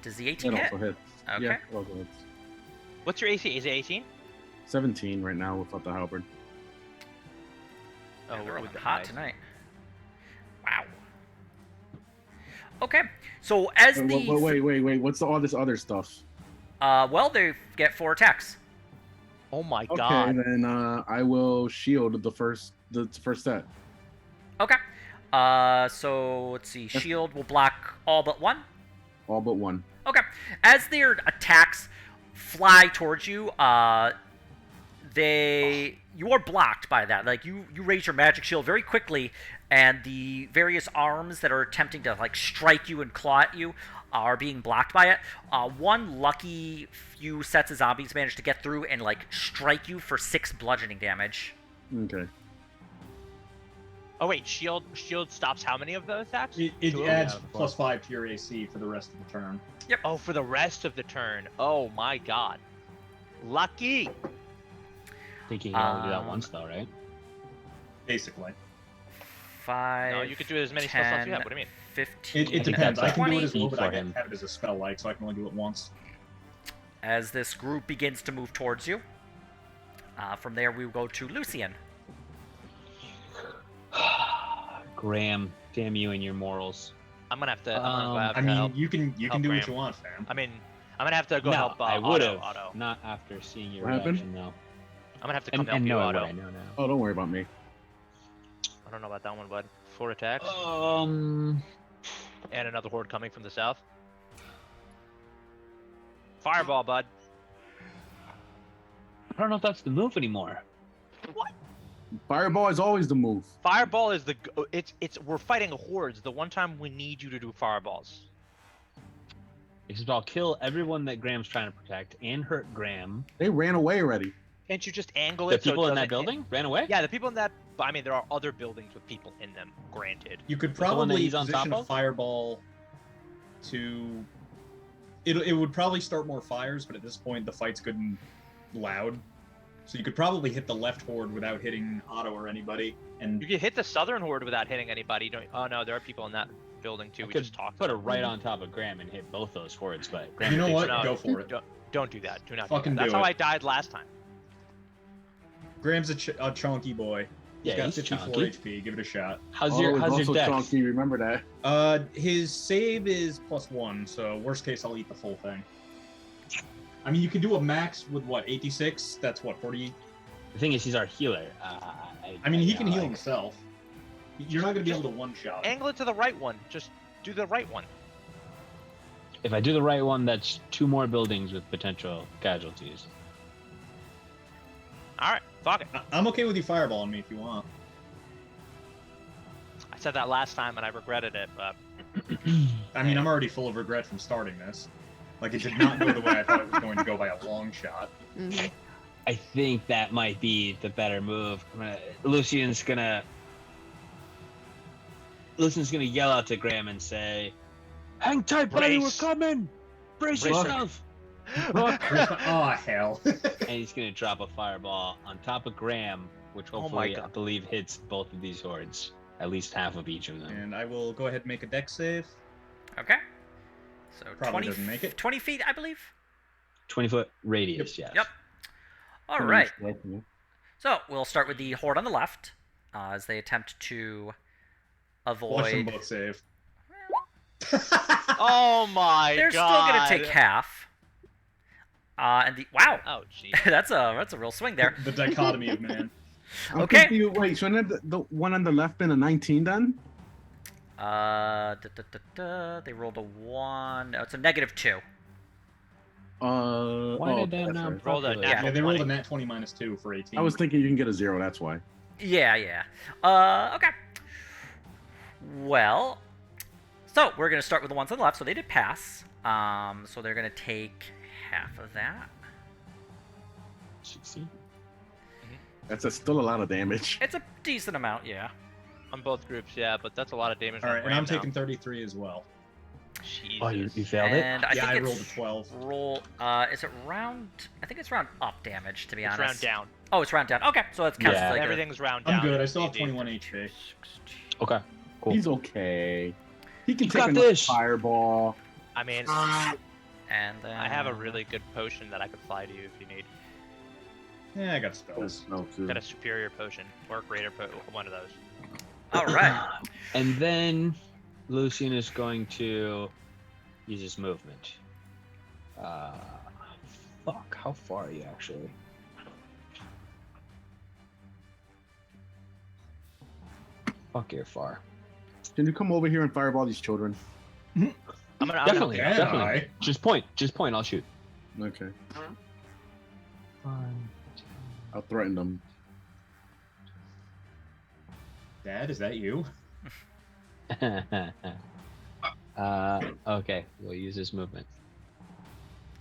Does the 18 It hit? also hits. Okay. Yeah, it also hits. What's your AC? Is it 18? 17 right now without the halberd. Oh, we're with the hot knife. tonight. Wow. Okay, so as Wait, the wait. What's all this other stuff? well, they get 4 attacks. Oh my Okay, god. then I will shield the first set. Okay. So let's see. Shield will block all but 1. All but 1. Okay. As their attacks fly towards you, you are blocked by that. Like you raise your magic shield very quickly, and the various arms that are attempting to like strike you and claw at you are being blocked by it. One lucky few sets of zombies manage to get through and like strike you for 6 bludgeoning damage. Okay. Oh wait, shield stops how many of the attacks? It Two of them? adds Yeah, of plus 5 to your AC for the rest of the turn. Oh, for the rest of the turn. Oh my god. Lucky. I think you can only do that Um, once though, right? Basically. 5. No, you could do it as many spell slots as you have. What do you mean? 15. It think depends. I that's can do it 20. as well, but I for him. have it as a spell like, so I can only do it once. As this group begins to move towards you. From there, we will go to Lucian. Graham, damn you and your morals. I'm gonna have to. I'm gonna have I to mean, help. you can help do what Graham. you want, fam. I mean, I'm gonna have to go No, help. I would have. Otto. Not after seeing your What happened? reaction, though. I'm gonna have to come And, help and you, no, I Otto. would. I know now. Oh, don't worry about me. I don't know about that one, bud. 4 attacks Um, and another horde coming from the south. Fireball, bud. I don't know if that's the move anymore. Fireball is always the move. Fireball is the. It's. We're fighting hordes. The one time we need you to do fireballs. Except I'll kill everyone that Graham's trying to protect and hurt Graham. They ran away already. Can't you just angle The it? so it people in that doesn't hit- building ran away? Yeah, the people in that. I mean, there are other buildings with people in them. Granted. You could the one that probably he's on position top a of? fireball to. It would probably start more fires, but at this point the fight's good and loud. So you could probably hit the left horde without hitting Otto or anybody. And You can hit the southern horde without hitting anybody. Don't. Oh no, there are people in that building too. I We could just talked. put it about. right on top of Graham and hit both those hordes, but Graham you know takes what? it out. Go for it. Don't do that. Do not. Fucking do that. That's do how it. I died last time. Graham's a chunky boy. Yeah, got he's 54 chunky. HP. Give it a shot. How's Oh, your it's How's also your dex? chunky. Remember that. His save is +1, so worst case I'll eat the full thing. I mean, you can do a max with what, 86? That's what, 40? The thing is, he's our healer. I mean, he you can know, heal like- himself. You're not gonna be able to one-shot him. Angle it to the right one. Just do the right one. If I do the right one, that's 2 more buildings with potential casualties. All right. Fuck it. I'm okay with you fireballing me if you want. I said that last time and I regretted it, but I mean, I'm already full of regret from starting this. Like, it did not go the way I thought it was going to go by a long shot. Mhm. I think that might be the better move. Lucian's gonna yell out to Graham and say, "Hang tight, buddy, we're Brace. coming! Brace Brace yourself!" Oh, hell. And he's gonna drop a fireball on top of Graham, which Oh my hopefully I God. believe hits both of these hordes, at least half of each of them. And I will go ahead and make a dex save. Okay. So Probably 20, doesn't make it. 20 feet, I believe. 20-foot radius, yes. Yep. All right. Yeah. So we'll start with the horde on the left as they attempt to Watch them avoid. both save. oh my They're god. still gonna take half. And the wow, Oh jeez. that's a real swing there. The dichotomy of man. I'm Okay. confused. Wait, so the one on the left been a 19 then? They rolled a 1. Oh, it's a -2. Why did that that's not right. Roll a populate? natural Yeah, they rolled a 20. nat 20 -2 for 18. I was thinking you can get a 0. That's why. Yeah. Okay. Well, so we're gonna start with the ones on the left. So they did pass. So they're gonna take half of that. 16. Still a lot of damage. It's a decent amount, yeah. On both groups, yeah, but that's a lot of damage. All on right, and I'm Graham taking 33 as well. now. Jesus. Oh, you failed it? And I Yeah, think I rolled it's a 12. roll. Is it round? I think it's round up damage. To be It's honest. round down. Oh, it's round down. Okay, so it's counts Yeah. as like a- Everything's round down. I'm good. I still have Indeed. 21 HP. Okay, cool. He's okay. He can You take got another this. fireball. I mean, And then I have a really good potion that I could fly to you if you need. Yeah, I got spells. No, too. Got a superior potion or a greater one of those. All right. And then Lucian is going to use his movement. Fuck, how far are you actually? Fuck, you're far. Can you come over here and fireball these children? I'm gonna Definitely, Can definitely. I? Just point, I'll shoot. Okay. I'll threaten them. Dad, is that you? Okay, we'll use his movement.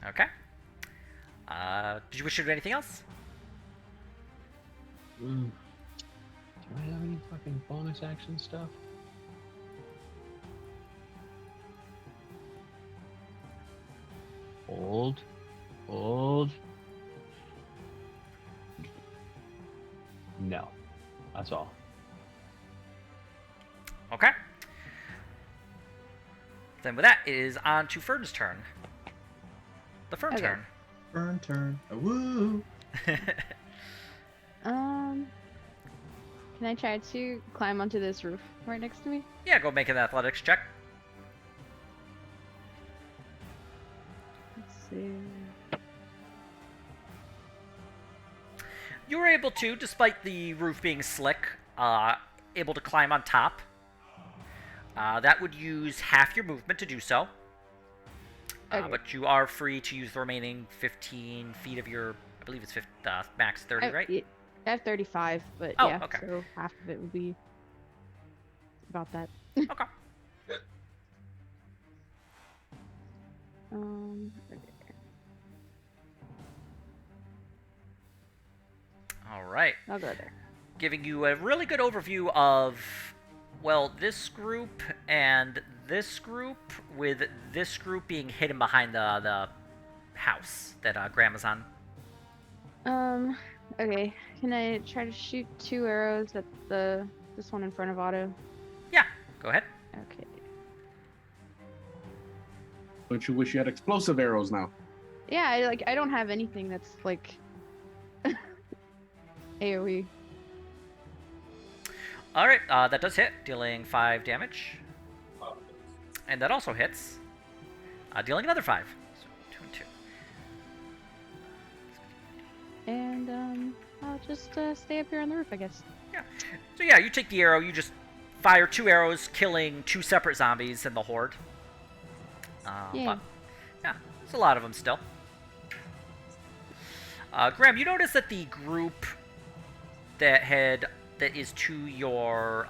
Okay. Did you wish to do anything else? Do I have any fucking bonus action stuff? Hold. No, that's all. Okay. Then with that, it is on to Fern's turn. The Fern Okay. turn. Fern turn. Woo! Can I try to climb onto this roof right next to me? Yeah, go make an athletics check. Let's see. You were able to, despite the roof being slick, able to climb on top. That would use half your movement to do so. Okay. But you are free to use the remaining 15 feet of your, I believe it's max 30, right? I have 35, but Oh, yeah, okay. so half of it would be about that. Okay. Okay. All right. I'll go there. Giving you a really good overview of, well, this group and this group, with this group being hidden behind the house that Grandma's on. Okay. Can I try to shoot 2 arrows at this one in front of Otto? Yeah, go ahead. Okay. Don't you wish you had explosive arrows now? Yeah, I don't have anything that's like AoE. All right, that does hit, dealing 5 damage, and that also hits, dealing another 5. So 2 and 2. And I'll just stay up here on the roof, I guess. Yeah. So yeah, you take the arrow. You just fire 2 arrows, killing 2 separate zombies in the horde. Yeah. But yeah, it's a lot of them still. Graham, you notice that the group that is to your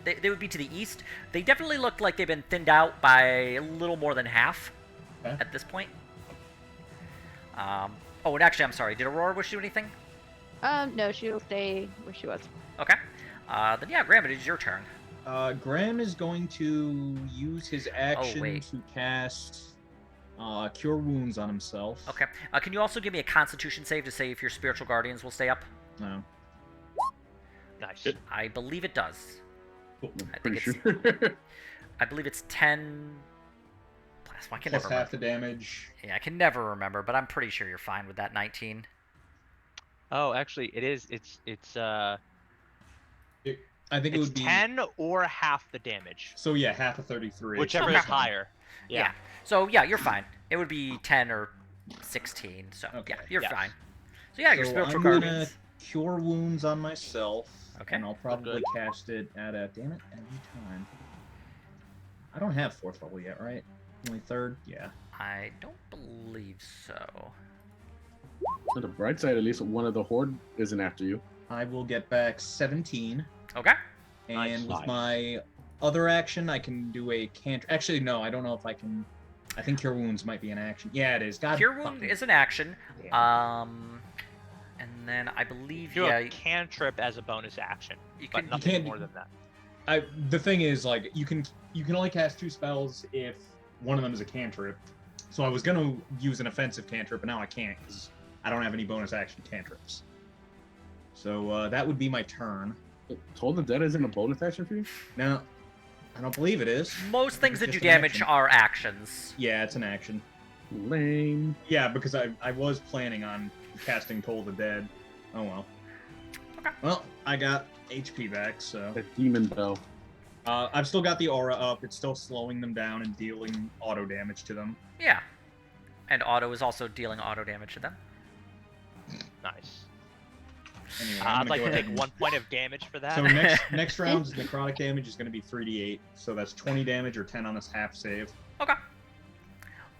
they would be to the east. They definitely look like they've been thinned out by a little more than half Okay. at this point. Oh, and actually, I'm sorry. Did Aurora wish to do anything? No, she'll stay where she was. Okay. Then yeah, Graham, it is your turn. Graham is going to use his action wait. to cast Cure Wounds on himself. Okay. Can you also give me a Constitution save to say if your spiritual guardians will stay up? No. Nice. I believe it does. I Pretty think sure. I believe it's 10. I can Plus never half remember. the damage. Yeah, I can never remember, but I'm pretty sure you're fine with that 19. Oh, actually, it is. I think it It's would be 10 or half the damage, So yeah, half of 33. whichever Okay. is higher. Yeah. So yeah, you're fine. It would be 10 or 16. So Okay. yeah, you're Yes. fine. So yeah, your So spiritual I'm guardians. gonna Cure Wounds on myself. Okay. And I'll probably Good. cast it at a damn it every time. I don't have 4th level yet, right? Only 3rd? Yeah. I don't believe so. On the bright side, at least one of the horde isn't after you. I will get back 17. Okay. And Nice. with Nice. my other action, I can do a cantrip. Actually, no, I don't know if I can. I think Cure Wounds might be an action. Yeah, it is. God. Cure wound fucking- is an action. Yeah. And then I believe Do yeah, a cantrip as a bonus action, you but can. nothing can't- more than that. The thing is, like, you can only cast 2 spells if one of them is a cantrip. So I was gonna use an offensive cantrip, but now I can't because I don't have any bonus action cantrips. So that would be my turn. Toll the Dead isn't a bonus action for you? Now, I don't believe it is. Most things that It's do just an damage action. are actions. Yeah, it's an action. Lame. Yeah, because I was planning on casting Toll the Dead. Oh well. Okay. Well, I got HP back, so That demon bell. I've still got the aura up. It's still slowing them down and dealing auto damage to them. Yeah. And auto is also dealing auto damage to them. Nice. Anyway, I'm I'd gonna like go to ahead take and- 1 point of damage for that. So next round's necrotic damage is going to be 3d8. So that's 20 damage or 10 on this half save. Okay.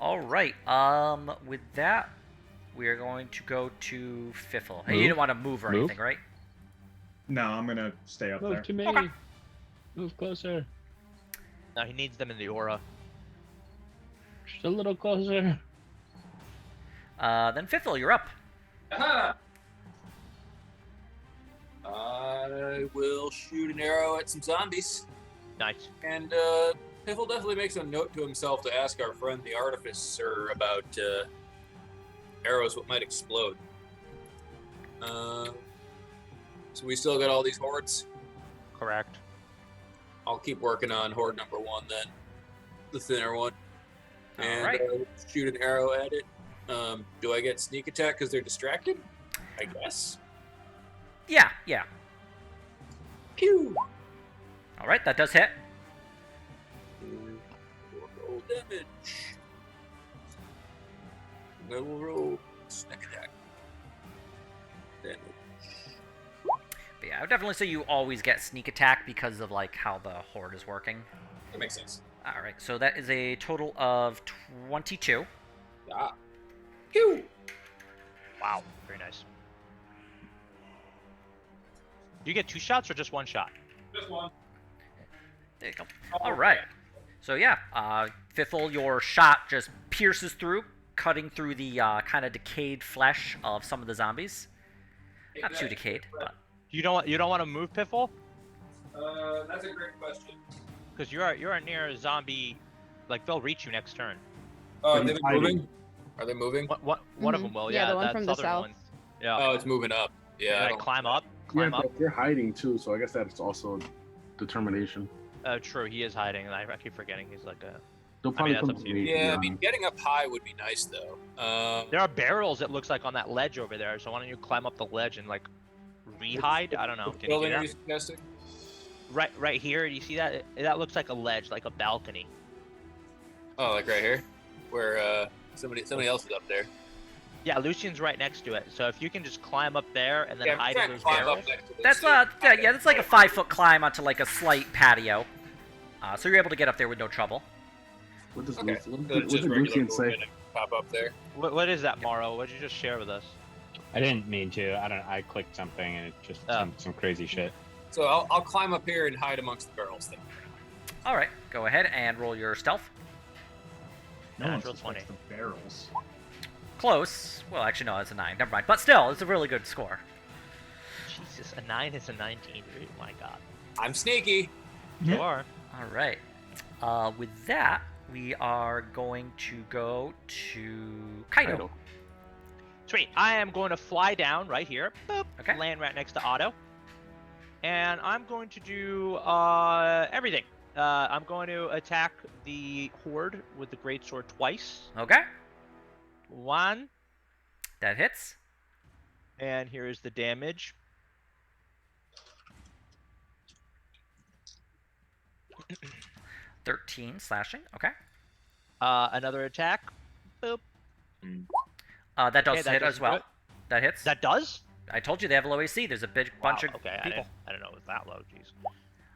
All right. With that, we are going to go to Fiffle. Hey, you Move? didn't want to move or Move? anything, right? No, I'm going to stay up there. Move to me. Okay. Move closer. No, he needs them in the aura. a little closer. Then Fifthel, you're up. Aha! I will shoot an arrow at some zombies. Nice. And Piffle definitely makes a note to himself to ask our friend the Artificer about arrows what might explode. So we still got all these hordes. Correct. I'll keep working on horde number 1 then, the thinner one, and All right. shoot an arrow at it. Do I get sneak attack because they're distracted? I guess. Yeah. Pew! All right, that does hit. Roll damage. I will roll sneak attack. Damage. But yeah, I would definitely say you always get sneak attack because of like how the horde is working. That makes sense. All right, so that is a total of 22. Ah. Pew! Wow. Very nice. Do you get 2 shots or just 1 shot? Just one. There you go. All right. So yeah, Fifthel, your shot just pierces through, cutting through the kind of decayed flesh of some of the zombies. Not too decayed, but You don't want to move, Piffle? That's a great question. Because you're near a zombie. Like they'll reach you next turn. Oh, But are they he's hiding. moving? Are they moving? One of them will. Yeah, the one that from the southern south. one. Yeah. Oh, it's moving up. Yeah. I Like don't- climb up. Yeah, Climb up. but they're hiding too, so I guess that's also determination. True, he is hiding, and I keep forgetting he's like a. They'll probably that's come up to to me. Yeah, I mean, getting up high would be nice though. There are barrels. It looks like on that ledge over there. So why don't you climb up the ledge and like re-hide? I don't know. Which Can you see building are that? you suggesting? Right here. Do you see that? That looks like a ledge, like a balcony. Oh, like right here, where somebody else is up there. Yeah, Lucian's right next to it. So if you can just climb up there and then Yeah, I'm hide trying in to those climb barrels. up next to this. that's that's like a 5-foot climb onto like a slight patio. So you're able to get up there with no trouble. What does, Okay. Lucian, So what it's did just regular Lucian say? movement and pop up there. What is that, Morrow? What did you just share with us? I didn't mean to. I clicked something and it just Oh. some crazy shit. So I'll climb up here and hide amongst the barrels then. All right, go ahead and roll your stealth. No one Natural suspects 20. the barrels. Close. Well, actually, no, it's a 9. Never mind. But still, it's a really good score. Jesus, a 9 is a 19. Oh my god. I'm sneaky. You are. All right. With that, we are going to go to Kaido. Kaido. Sweet. I am going to fly down right here. Boop, Okay. Land right next to Otto. And I'm going to do everything. I'm going to attack the horde with the greatsword twice. Okay, 1, that hits. and here is the damage. $13 slashing. Okay. Another attack. Boop. That does Okay, that hit does as well. it. That hits. That does? I told you they have low AC. There's a big bunch Wow, of okay, people. I didn't know it was that low. Jeez.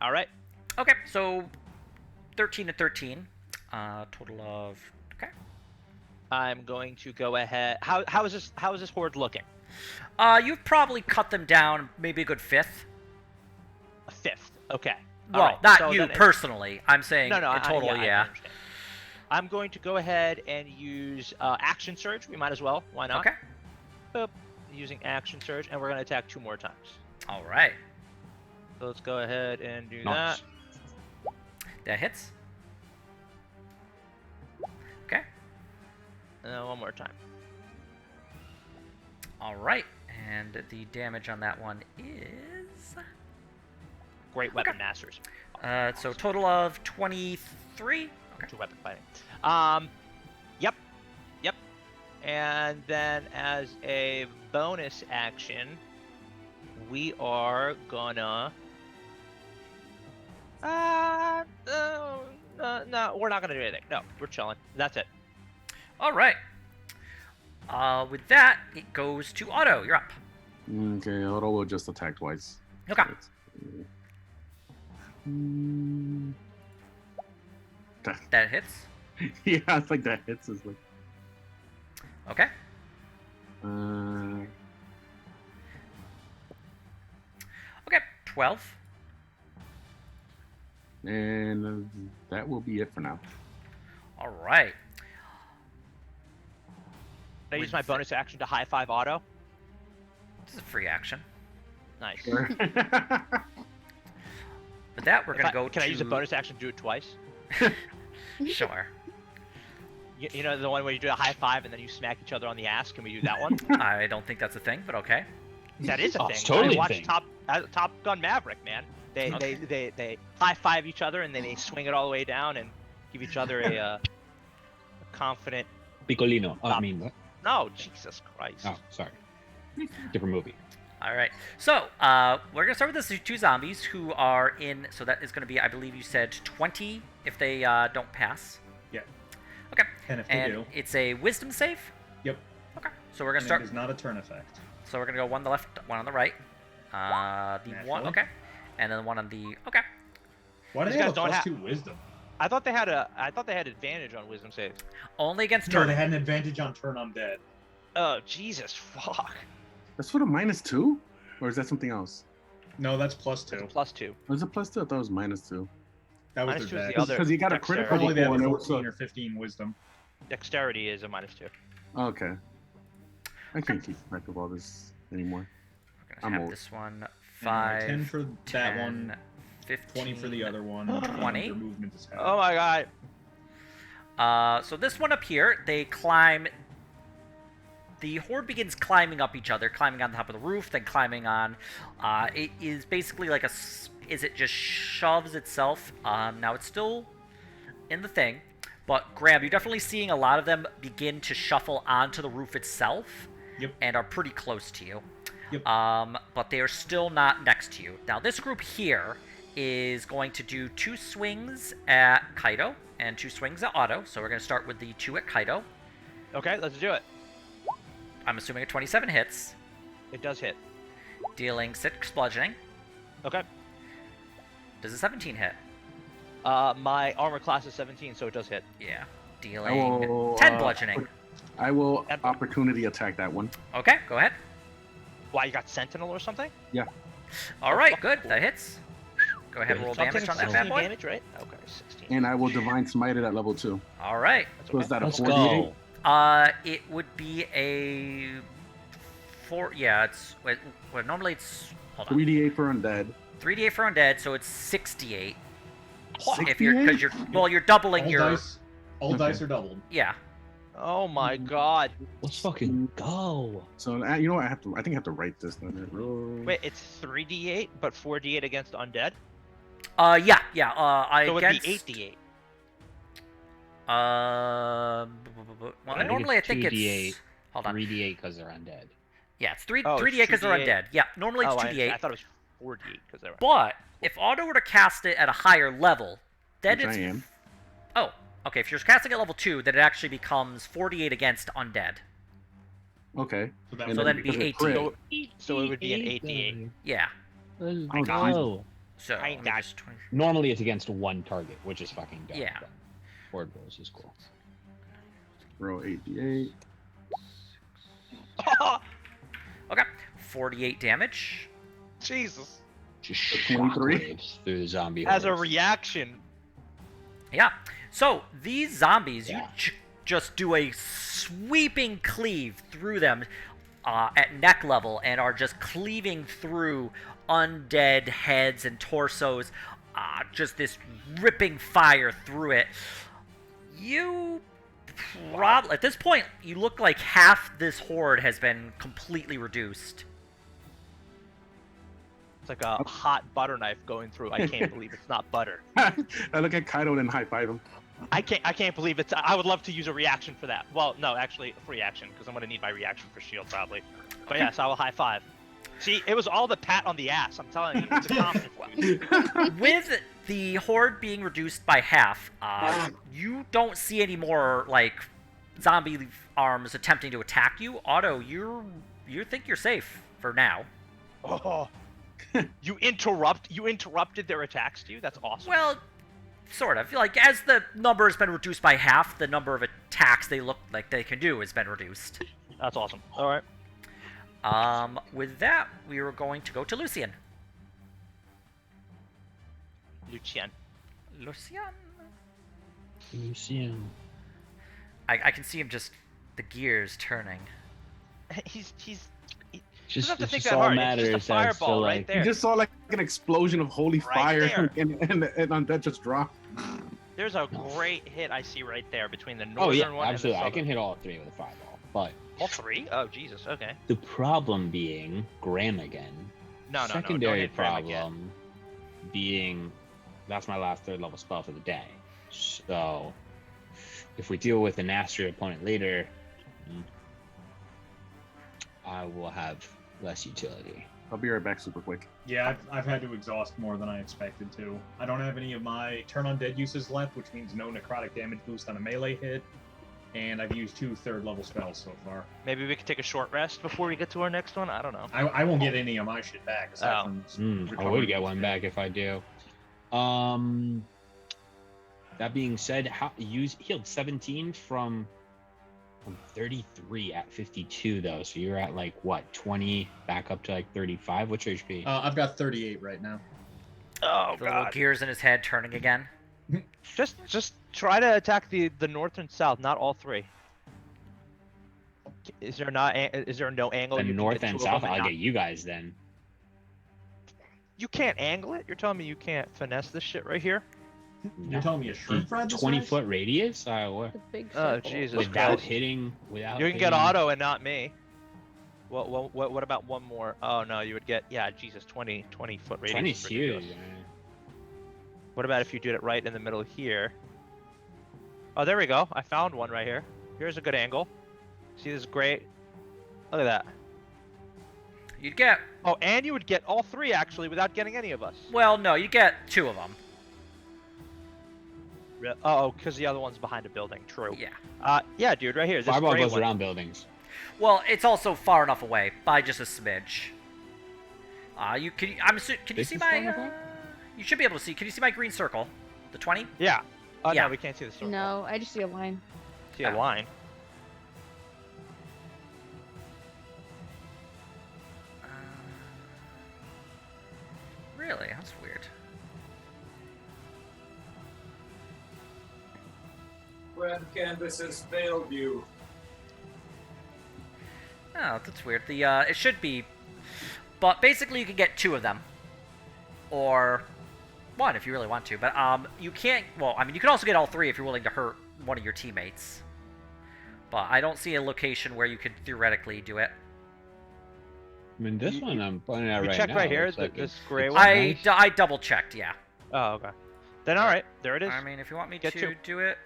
All right. Okay, so 13 and 13. Total of okay. I'm going to go ahead. How is this horde looking? You've probably cut them down maybe a good fifth. A fifth. Okay. Well, All right, not so you then it- personally. I'm saying No, in total, I yeah. understand. I'm going to go ahead and use action surge. We might as well. Why not? Okay. Boop. Using action surge, and we're going to attack 2 more times. All right. So let's go ahead and do Nice. that. That hits. Okay. And then 1 more time. All right. And the damage on that one is Great weapon masters. so total of 23. Okay. 2 weapon fighting. Yep. And then as a bonus action, we are gonna. No, we're not gonna do anything. No, we're chilling. That's it. All right. With that, it goes to Otto. You're up. Okay, Otto will just attack twice. Okay. Mm, That hits. yeah, it's like that hits is like. Okay. Okay. 12. And that will be it for now. All right. I use my bonus action to high five Otto? This is a free action. Nice. Sure. With that, we're If gonna I- go Can to. I use a bonus action to do it twice? Sure. You know the one where you do a high five and then you smack each other on the ass? Can we do that one? I don't think that's a thing, but okay. That is a Oh, thing. it's totally a I watched thing. Top Gun Maverick, man. They Okay. they high five each other and then they swing it all the way down and give each other a confident. Piccolino. I Stop. mean, what? No, Jesus Christ. Oh, sorry. Different movie. All right. So we're gonna start with the two zombies who are in. So that is gonna be, I believe you said 20 if they don't pass. Yeah. Okay. And if they And do, it's a wisdom save. yep. Okay. So we're gonna And start. it is not a turn effect. So we're gonna go one on the left, one on the right. The one. Naturally. Okay. And then one on the. Okay. Why do These they have guys a don't +2 have- wisdom? I thought they had advantage on wisdom saves. Only against No, turn. they had an advantage on turn undead. Oh Jesus fuck. That's what a -2, or is that something else? No, that's It's +2. a +2. Was it +2? I thought it was -2. That was -2 is their the dex. other. Because you got a dexterity. critical Probably they have before, a and it was 14 or 15 wisdom. Dexterity is a -2. Okay. I can't keep track of all this anymore. We're gonna I'm have old. this one And, 5, 10 for that 10, one, 15, 20 for the other one. 20. Their movement is half. Oh my god. So this one up here, they climb. The horde begins climbing up each other, climbing on top of the roof, then climbing on. It is basically like is it just shoves itself? Now it's still in the thing, but Graham, you're definitely seeing a lot of them begin to shuffle onto the roof itself. Yep. And are pretty close to you. Yep. But they are still not next to you. Now this group here is going to do 2 swings at Kaido and 2 swings at Otto. So we're going to start with the 2 at Kaido. Okay, let's do it. I'm assuming a 27 hits, It does hit. dealing 6 bludgeoning. Okay. Does a 17 hit? My armor class is 17, so it does hit. Yeah. I Dealing will, 10 bludgeoning. I will Yep. opportunity attack that one. Okay, go ahead. Why, you got Sentinel or something? All right, good. That hits. Go ahead, roll So I'm damage taking on that 16 bad boy. damage, right? Okay, 16. And I will divine smite it at level 2. All right. That's So okay. is that a Let's 48? go. It would be a 4. Yeah, it's well, normally it's hold on. 3d8 for undead. 3d8 for undead, so it's 68. If 68? you're because you're doubling All your dice, all Okay. dice are doubled. yeah. Oh my god. Let's fucking go. So you know what? I think I have to write this down. Roll. Wait, it's 3d8, but 4d8 against undead? Yeah. I So it would against be 8d8. Well, I think normally I it's think 2d8. it's hold on. 3d8 because they're undead. Yeah, it's Oh, 3d8 because they're 2d8. undead. Yeah, normally it's Oh, 2d8. I thought it was 4d8 because they were. But if Otto were to cast it at a higher level, then Which it's I am. oh, okay. If you're casting at level 2, then it actually becomes 48 against undead. Okay. So that And So would then be it'd be because 18. it crit. So it would be an 8d8. Yeah. Let's Oh, go. So I let me got- just 20 Normally it's against one target, which is fucking dumb. Yeah. but Horde rolls is cool. Roll 8d8. Okay, 48 damage. Jesus. Just 23. shockwaves through the zombie As a hordes. reaction. Yeah. So these zombies, Yeah. you just do a sweeping cleave through them at neck level and are just cleaving through undead heads and torsos. Just this ripping fire through it. You probably at this point you look like half this horde has been completely reduced. It's like a hot butter knife going through. I can't believe it's not butter. I look at Kaido and high five him. I can't believe it's. I would love to use a reaction for that. Well, no, actually, a free action because I'm gonna need my reaction for shield probably. But yes, I will high five. See, it was all the pat on the ass. I'm telling you, it's a confidence boost. With the horde being reduced by half, you don't see any more like zombie arms attempting to attack you. Otto, you think you're safe for now. Oh, you interrupted their attacks to you. That's awesome. Well, sort of. Like as the number has been reduced by half, the number of attacks they look like they can do has been reduced. That's awesome. All right. With that, we are going to go to Lucian. Lucien. Lucian. Lucian. I can see him just the gears turning. He's he Just, doesn't have to it's think just that all hard. matters It's just a as to, fireball right like, there. You just saw like an explosion of holy Right fire, there. and Undead just dropped. There's a great hit I see right there between the Oh northern yeah, one absolutely. I and the can southern. hit all three with a fireball, but All three? Oh Jesus. Okay. the problem being Graham again. No, no, no. Don't Secondary hit Graham again. problem being that's my last third level spell for the day. So if we deal with a nastier opponent later, I will have less utility. I'll be right back super quick. Yeah, I've had to exhaust more than I expected to. I don't have any of my turn undead uses left, which means no necrotic damage boost on a melee hit. And I've used 2 third-level spells so far. Maybe we could take a short rest before we get to our next one. I don't know. I won't get any of my shit back. Aside Oh. from I recovering would get those one hits. back if I do. That being said, how you healed 17 from 33 at 52 though, so you're at like what 20 back up to like 35. What's your HP? I've got 38 right now. Oh The little God. gears in his head turning again. Just try to attack the north and south, not all three. Is there no angle? The you can north get and two of south. them and I'll not- get you guys then. You can't angle it? You're telling me you can't finesse this shit right here? You're telling me a shrimp fried this 20 size? foot radius. What? The big Oh circle. Jesus Without Christ. hitting. Without. You can get hitting- auto and not me. What about one more? Oh no, you would get Jesus 20 foot radius. 20 is is huge. ridiculous. What about if you did it right in the middle here? Oh, there we go. I found one right here. Here's a good angle. See this great? Look at that. You'd get, Oh, and you would get all three actually without getting any of us. well, no, you get 2 of them. Oh, because the other one's behind a building. True. Yeah. Yeah, dude, right here. This Fireball gray goes one. around buildings. Well, it's also far enough away by just a smidge. Can you This see is my? far enough away? You should be able to see. Can you see my green circle? The 20? Yeah. Oh Yeah. no, we can't see the circle. No, I just see a line. See a Oh. line. Really? That's weird. When canvas has failed you. Oh, that's weird. It should be, but basically you can get 2 of them, or 1 if you really want to. But you can't. Well, I mean, you can also get all 3 if you're willing to hurt one of your teammates. But I don't see a location where you could theoretically do it. I mean, this one I'm pointing at We right check now. right here. looks like This it's- gray it's one. nice. I double checked. Yeah. Oh, okay. Then all right, there it is. I mean, if you want me Get to 2. do it,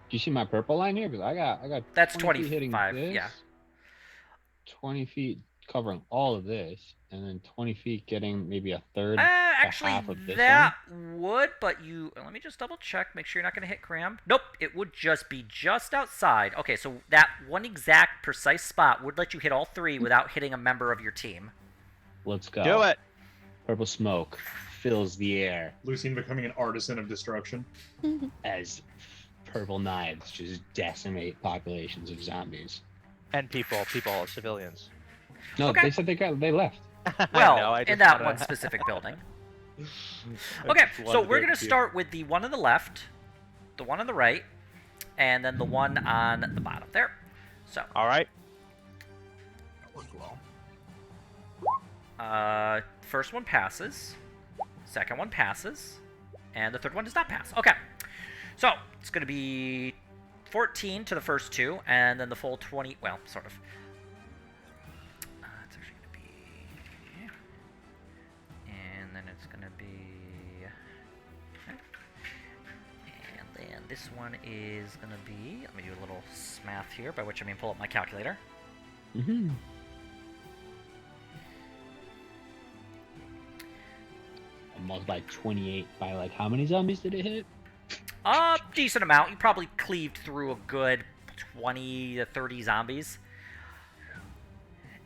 Do you see my purple line here? Because I got. that's 20 feet hitting 25. this, Yeah. 20 feet covering all of this, and then 20 feet getting maybe a third. Actually, half of this that would, but let me just double check, make sure you're not going to hit Graham. Nope, it would just be just outside. Okay, so that one exact precise spot would let you hit all 3 without hitting a member of your team. Let's go. Do it. Purple smoke fills the air Lucien becoming an artisan of destruction. as purple knives just decimate populations of zombies. And people, civilians. No, Okay. they said they left. Well, I know, I in just that wanna- one specific building. I Okay, just so wanted we're to going to be- start with the one on the left, the one on the right, and then the one on the bottom there. So, All right. That worked well. first one passes, second one passes, and the third one does not pass. Okay, so it's going to be 14 to the first 2, and then the full 20, well, sort of. It's actually going to be, and then it's going to be, okay. And then this one is going to be, let me do a little math here, by which I mean pull up my calculator. Mm-hmm. Multiply 28 by like how many zombies did it hit? Decent amount. You probably cleaved through a good 20 to 30 zombies.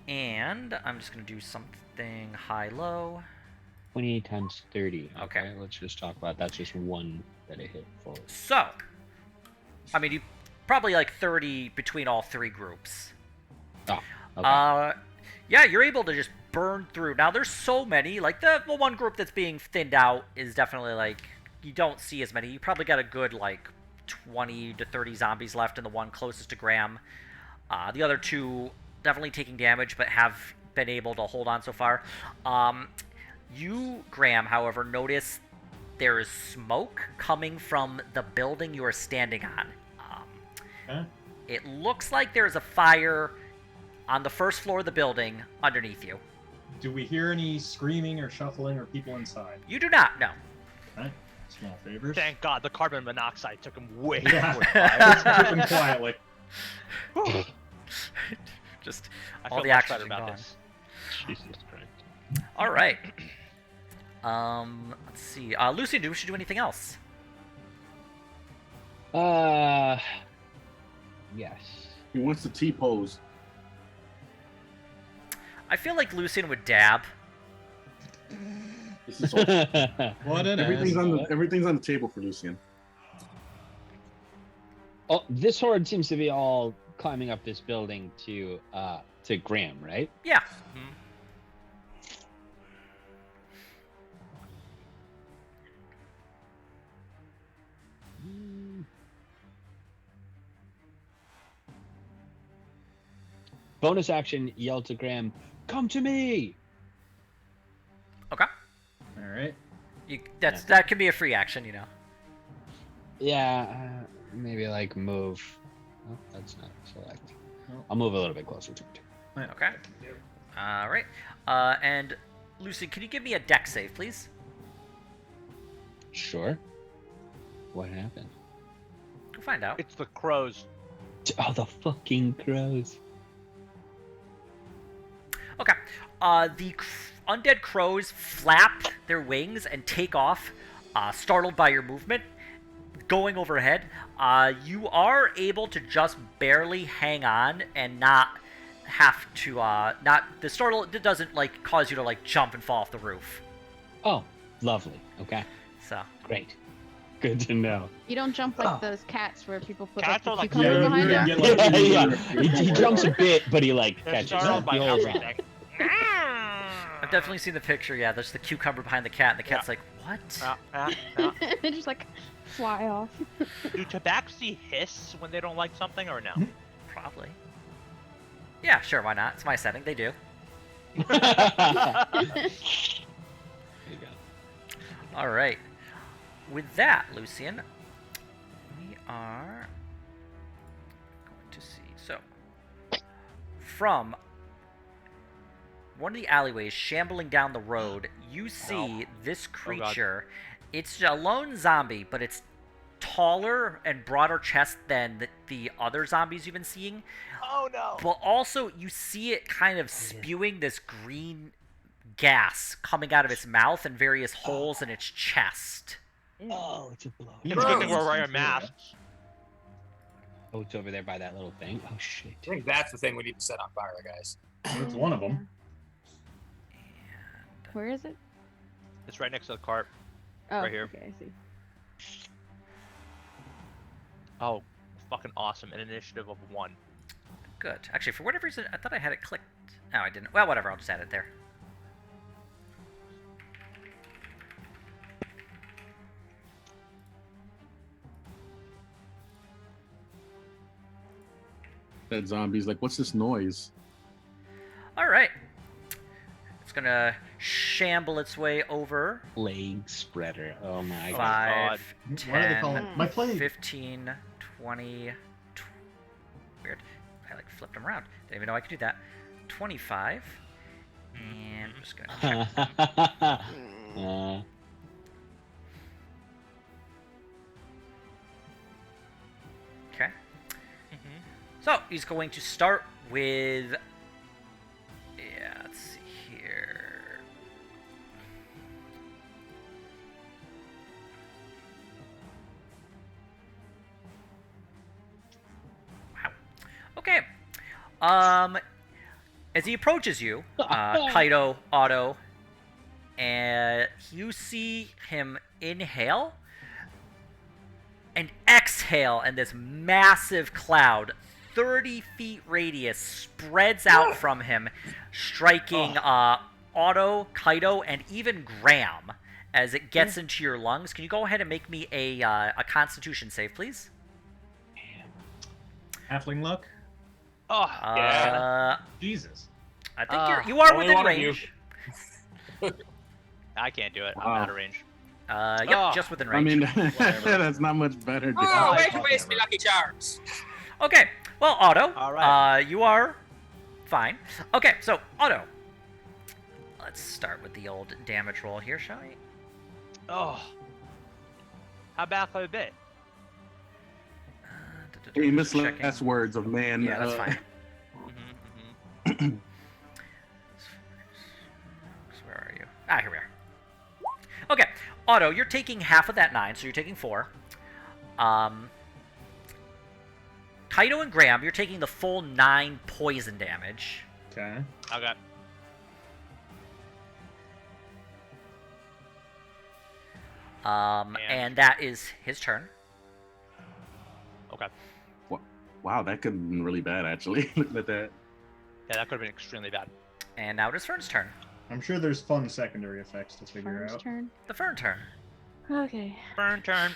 And I'm just going to do something high-low. 28 times 30. Okay. Let's just talk about that's just one that it hit full. So, I mean, you probably like 30 between all 3 groups. Oh, okay. Yeah, you're able to just burn through. Now, there's so many. Like, the one group that's being thinned out is definitely, like, you don't see as many. You probably got a good, like, 20 to 30 zombies left in the one closest to Graham. The other two definitely taking damage, but have been able to hold on so far. You, Graham, however, notice there is smoke coming from the building you are standing on. Okay. It looks like there is a fire on the first floor of the building underneath you. Do we hear any screaming or shuffling or people inside? You do not, no. Okay. Small favors. Thank God the carbon monoxide took him way Yeah. before the fire. Took them quietly. Whew. Just I all feel the much oxygen better about gone. this. Jesus Christ. All right. Let's see. Lucy, do we should do anything else? Yes. He wants to T-pose. I feel like Lucian would dab. This is all, What an everything's on the table for Lucian. Oh, this horde seems to be all climbing up this building to Graham, right? Yeah. Bonus action, yell to Graham, "Come to me!" Okay. All right. That can be a free action, you know. Yeah, maybe like move. Oh, that's not select. I'll move a little bit closer to it. Okay. All right. And Lucy, can you give me a deck save, please? Sure. What happened? We'll find out. It's the crows. Oh, the fucking crows. Okay. The undead crows flap their wings and take off, startled by your movement. Going overhead, you are able to just barely hang on and not have to, the startle, it doesn't, like, cause you to, like, jump and fall off the roof. Oh, lovely. Okay, So, great. Good to know. You don't jump like those cats where people put Cats are like like- the cucumber Yeah, behind you them. get like Yeah. He jumps a bit, but he like They're catches startled by the old round. everything. I've definitely seen the picture, yeah, there's the cucumber behind the cat, and the cat's like, what? They just like fly off. Do tabaxi hiss when they don't like something or no? Probably. Yeah, sure, why not? It's my setting, they do. There you go. Alright. With that, Lucian, we are going to see. So, from one of the alleyways shambling down the road, you see this creature. It's a lone zombie, but it's taller and broader chest than the other zombies you've been seeing. Oh no! But also, you see it kind of spewing this green gas coming out of its mouth and various holes in its chest. Oh, it's a blow. It's a good thing we're wearing masks. Oh, it's over there by that little thing. Oh shit. I think that's the thing we need to set on fire, guys. It's one of them. Where is it? It's right next to the cart. Oh, Right here. Okay, I see. Oh, fucking awesome! An initiative of 1. Good. Actually, for whatever reason, I thought I had it clicked. No, I didn't. Well, whatever. I'll just add it there. That zombie's like, what's this noise? All right. It's gonna shamble its way over. Leg spreader. Oh my god. 5, Why do they 10, call it my plague? 15, 20. Weird. I like flipped them around. Didn't even know I could do that. 25. And I'm just gonna check. Okay. So he's going to start with. Yeah, let's see here. Wow. Okay. As he approaches you, Kaido, Otto, and you see him inhale and exhale, and this massive cloud, 30 feet radius, spreads out from him, striking Otto, Kaido, and even Graham as it gets into your lungs. Can you go ahead and make me a Constitution save, please? Halfling luck. Oh, yeah. Jesus. I think you are Only within one of you. range. I can't do it. I'm Wow. out of range. Yep, Oh, just within I range. mean, Whatever. that's not much better. dude. Oh, I wait, you waste me whatever. Lucky Charms. Okay, well, Otto, All right. you are fine. Okay, so Otto, let's start with the old damage roll here, shall we? Oh. How bad could it be? Famous Checking. last words of man. Yeah, that's fine. Mm-hmm. So where are you? Ah, here we are. Okay, Otto, you're taking half of that 9, so you're taking 4. Kaido and Graham, you're taking the full 9 poison damage. Okay. Okay. And that is his turn. Okay. Wow, that could have been really bad, actually. Looking at that. Yeah, that could have been extremely bad. And now it is Fern's turn. I'm sure there's fun secondary effects to figure Fern's out. turn. The Fern turn. Okay. Burn turn.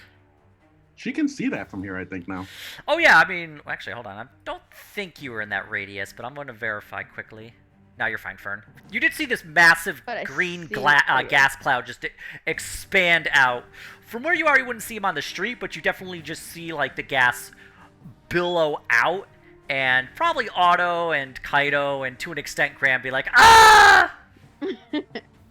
She can see that from here, I think, now. Oh yeah, I mean, actually, hold on. I don't think you were in that radius, but I'm going to verify quickly. Now you're fine, Fern. You did see this massive But I green see it clear. gas cloud just expand out. From where you are, you wouldn't see him on the street, but you definitely just see like the gas billow out, and probably Otto and Kaido and to an extent Graham be like, ah!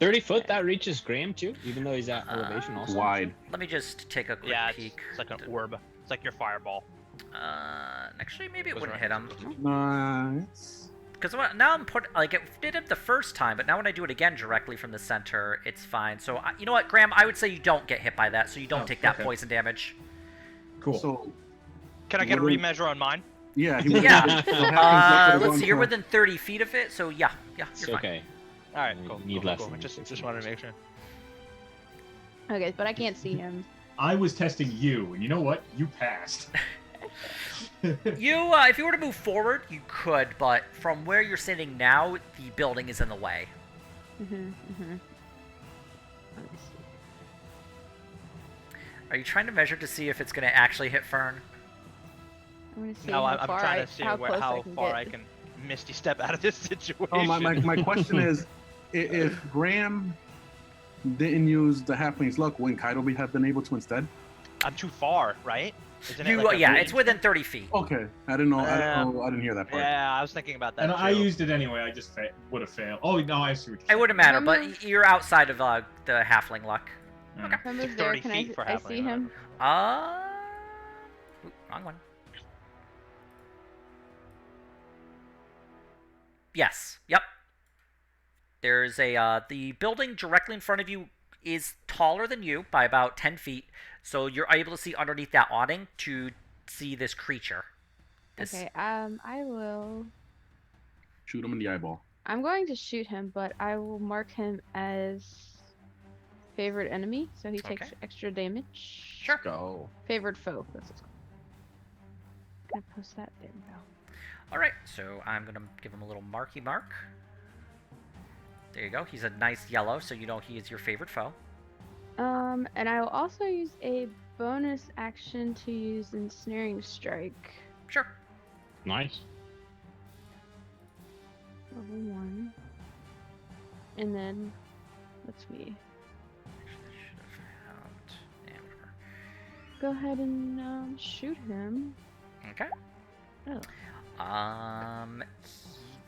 30 foot, that reaches Graham too, even though he's at elevation also. Wide. Let me just take a quick Yeah, peek. it's like an orb. It's like your fireball. Actually, maybe it Goes wouldn't right. hit him. Nice. Because now I'm like, it did it the first time, but now when I do it again directly from the center, it's fine. So, you know what, Graham? I would say you don't get hit by that, so you don't Oh, take that okay. poison damage. Cool. So, Can I get a What do- remeasure on mine? yeah. He was Yeah. so happens after the Let's one see, you're turn. within 30 feet of it, so yeah, It's you're fine. okay. All right, You cool. need cool, less cool. than Just 60. wanted to make sure. Okay, but I can't see him. I was testing you, and you know what? You passed. You, if you were to move forward, you could, but from where you're sitting now, the building is in the way. Let me see. Are you trying to measure to see if it's going to actually hit Fern? I'm gonna see No, how I'm far trying I, to see how where, close how I can far get. I can misty step out of this situation. Oh, my question is, if Graham didn't use the halfling's luck, wouldn't Kaido have been able to instead? I'm too far, right? Isn't it You, like a yeah, range it's within thing? 30 feet. Okay, I didn't know. I Yeah. didn't hear that part. Yeah, I was thinking about that And too. I used it anyway. I just would have failed. Oh no, I see what you're It saying. wouldn't matter, but Remember- you're outside of the halfling luck. Mm. If I move 30 there, can feet for I halfling, see him? Oop, wrong one. Yes. Yep. There's the building directly in front of you is taller than you by about 10 feet, so you're able to see underneath that awning to see this creature. This, Okay, I will. Shoot him in the eyeball. I'm going to shoot him, but I will mark him as favorite enemy, so he takes Okay. extra damage. Sure. Go. Favored foe. That's what's called. Gonna post that there. We go. Alright, so I'm going to give him a little marky mark. There you go. He's a nice yellow, so you know he is your favorite foe. And I will also use a bonus action to use ensnaring strike. Sure. Nice. Level 1. And then, let's me Actually, should have helped. Yeah, whatever. go ahead and shoot him. Okay. Oh.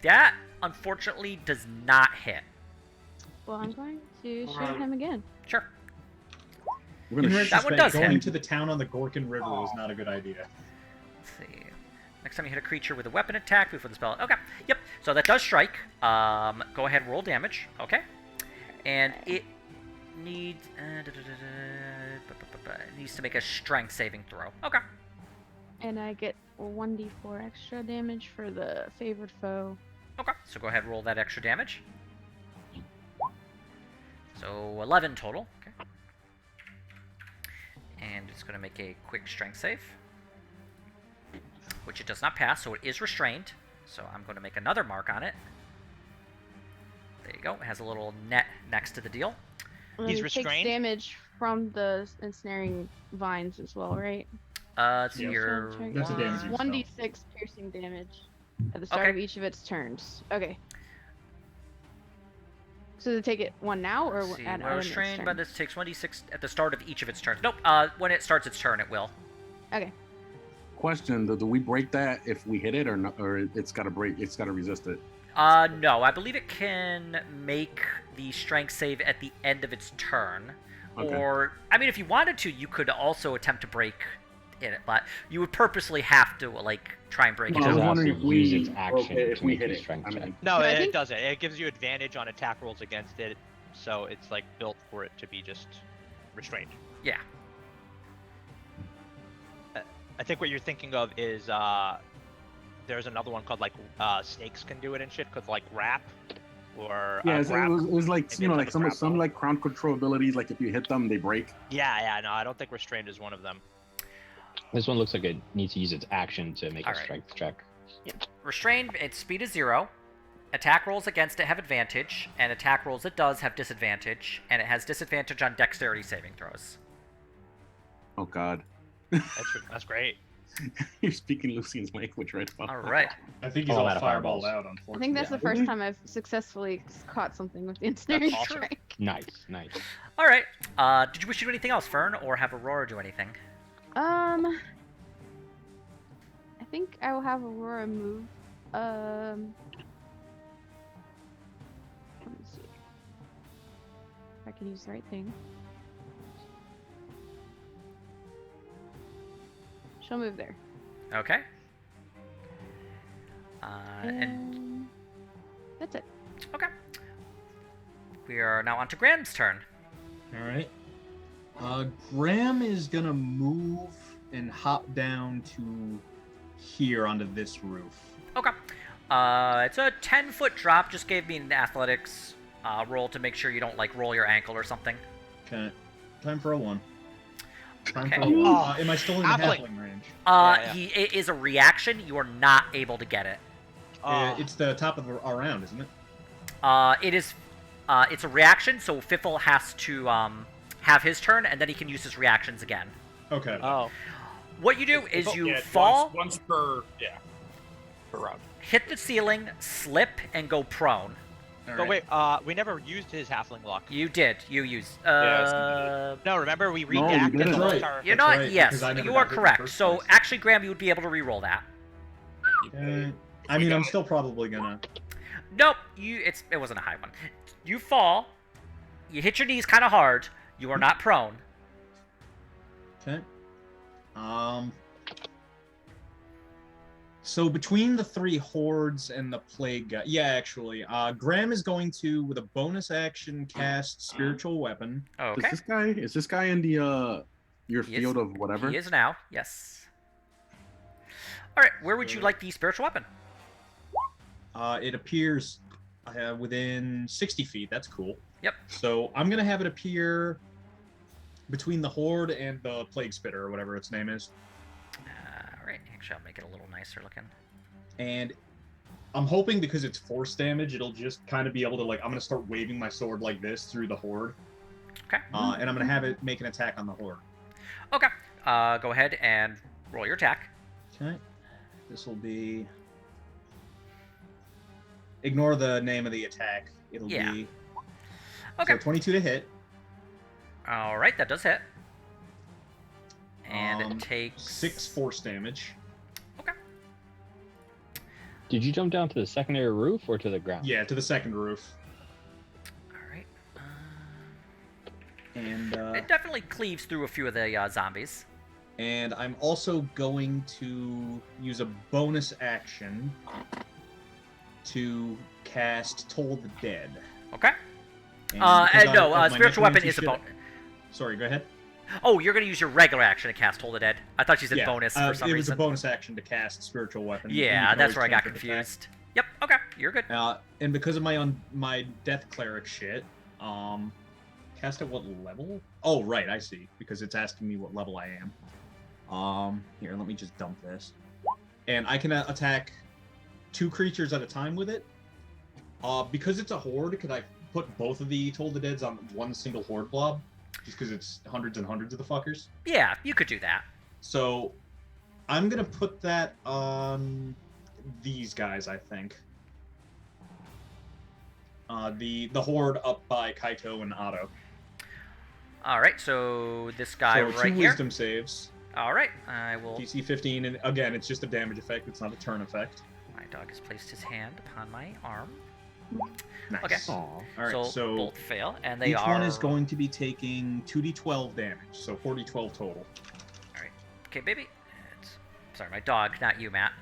That unfortunately does not hit. Well, I'm going to shoot him again. Sure. We're In gonna That one retrospect, does going hit. to the town on the Gorkin River was not a good idea. Let's see. Next time you hit a creature with a weapon attack before the spell. Okay. Yep. So that does strike. Go ahead and roll damage. Okay. And it needs it needs to make a strength saving throw. Okay. And I get 1d4 extra damage for the favored foe. Okay. So go ahead and roll that extra damage. So 11 total. Okay. And it's going to make a quick strength save, which it does not pass, so it is restrained. So I'm going to make another mark on it. There you go. It has a little net next to the deal. And He's he takes restrained? damage from the ensnaring vines as well, right? It's Yes. your Check. That's a damage you 1d6 piercing damage. at the start Okay. of each of its turns. Okay. So to take it one now or Let's see. at When its restrained turn? by this takes 1d6 at the start of each of its turns. Nope. When it starts its turn, it will. Okay. Question: do we break that if we hit it, or not, or it's got to break? It's got to resist it. No. I believe it can make the strength save at the end of its turn. Okay. Or, I mean, if you wanted to, you could also attempt to break it, but you would purposely have to, like, try and break No, it I It was has out. wondering to if we use its action if to we make hit a it. strength I check. mean, No, But I it think- doesn't. It gives you advantage on attack rolls against it, so it's like built for it to be just restrained. Yeah. I think what you're thinking of is there's another one called like snakes can do it and shit, cause like wrap or yeah, it grab. was like Maybe you know, it's like like a some grapple. like crown control abilities. Like if you hit them, they break. Yeah, no, I don't think restrained is one of them. This one looks like it needs to use its action to make a Alright. strength check. Restrained, its speed is 0. Attack rolls against it have advantage, and attack rolls it does have disadvantage, and it has disadvantage on dexterity saving throws. Oh God, That's great. you're speaking Lucian's language right now. All right. I think he's Oh, I'm all out of fireballed fireballs. out, I unfortunately. think that's the Really? first time I've successfully caught something with the ensnaring That's awesome. strike. Nice, nice. All right. Did you wish to do anything else, Fern, or have Aurora do anything? I think I will have Aurora move. Let me see. If I can use the right thing. She'll move there. Okay. And And that's it. okay. We are now on to Graham's turn. All right. Graham is gonna move and hop down to here onto this roof. Okay. It's a 10-foot drop. Just gave me an athletics roll to make sure you don't like roll your ankle or something. Okay. Time for a 1. Time Okay. for a 1. Oh, Am I still in halfling. halfling range? Yeah. It is a reaction. You are not able to get it. It's the top of our round, isn't it? It is. It's a reaction, so Fiffle has to have his turn, and then he can use his reactions again. Okay. Oh, What you do is you Yeah, fall, once per round. hit the ceiling, slip, and go prone. All but right. wait, we never used his halfling luck. You did. You used. Yes, No, remember we No, we reacted didn't. and That's lost right. our. You're That's not. right, Yes, because I never you got are hit in the correct. first So place. actually, Graham, you would be able to re-roll that. I mean, I'm still probably gonna. Nope. It wasn't a high one. You fall. You hit your knees kind of hard. You are not prone. Okay. So between the 3 hordes and the plague guy, yeah, actually, Graham is going to, with a bonus action, cast spiritual weapon. Okay. Is this guy in the your He is- field of whatever? He is now. Yes. All right. Where would you like the spiritual weapon? It appears within 60 feet. That's cool. Yep. So I'm gonna have it appear between the horde and the plague spitter, or whatever its name is. All right. Actually, I'll make it a little nicer looking. And I'm hoping because it's force damage, it'll just kind of be able to, like, I'm gonna start waving my sword like this through the horde. Okay. And I'm gonna have it make an attack on the horde. Okay. Go ahead and roll your attack. Okay. This will be. Ignore the name of the attack. It'll Yeah. be. Okay. So 22 to hit. All right. That does hit. And it 6 takes force damage. Okay. Did you jump down to the secondary roof or to the ground? Yeah, to the second roof. All right. And It definitely cleaves through a few of the zombies. and I'm also going to use a bonus action to cast Toll the Dead. Okay. And because No. of my Spiritual weapon necromancy is a shit- bonus. Sorry, go ahead. Oh, you're gonna use your regular action to cast Toll the Dead. I thought you said Yeah, bonus for some it was a reason. bonus action to cast spiritual weapon. and you Yeah, can that's always where I got cantrip attack. confused. Yep. Okay. You're good. And because of my death cleric shit, cast at what level? Oh, right, I see. Because it's asking me what level I am. Here, let me just dump this. And I can attack 2 creatures at a time with it. Because it's a horde, could I put both of the Toll the Deads on one single horde blob? Just because it's hundreds and hundreds of the fuckers. Yeah, you could do that. So I'm gonna put that on these guys, I think. The horde up by Kaito and Otto. All right, so this guy So right two here. wisdom saves. All right, I will. DC 15, and again, it's just a damage effect. It's not a turn effect. My dog has placed his hand upon my arm. Nice. Okay. Aw. All right, so, so both fail, and they each are. one is going to be taking 2d12 damage, so 4d12 total. Okay, baby. Sorry, my dog, not you, Matt.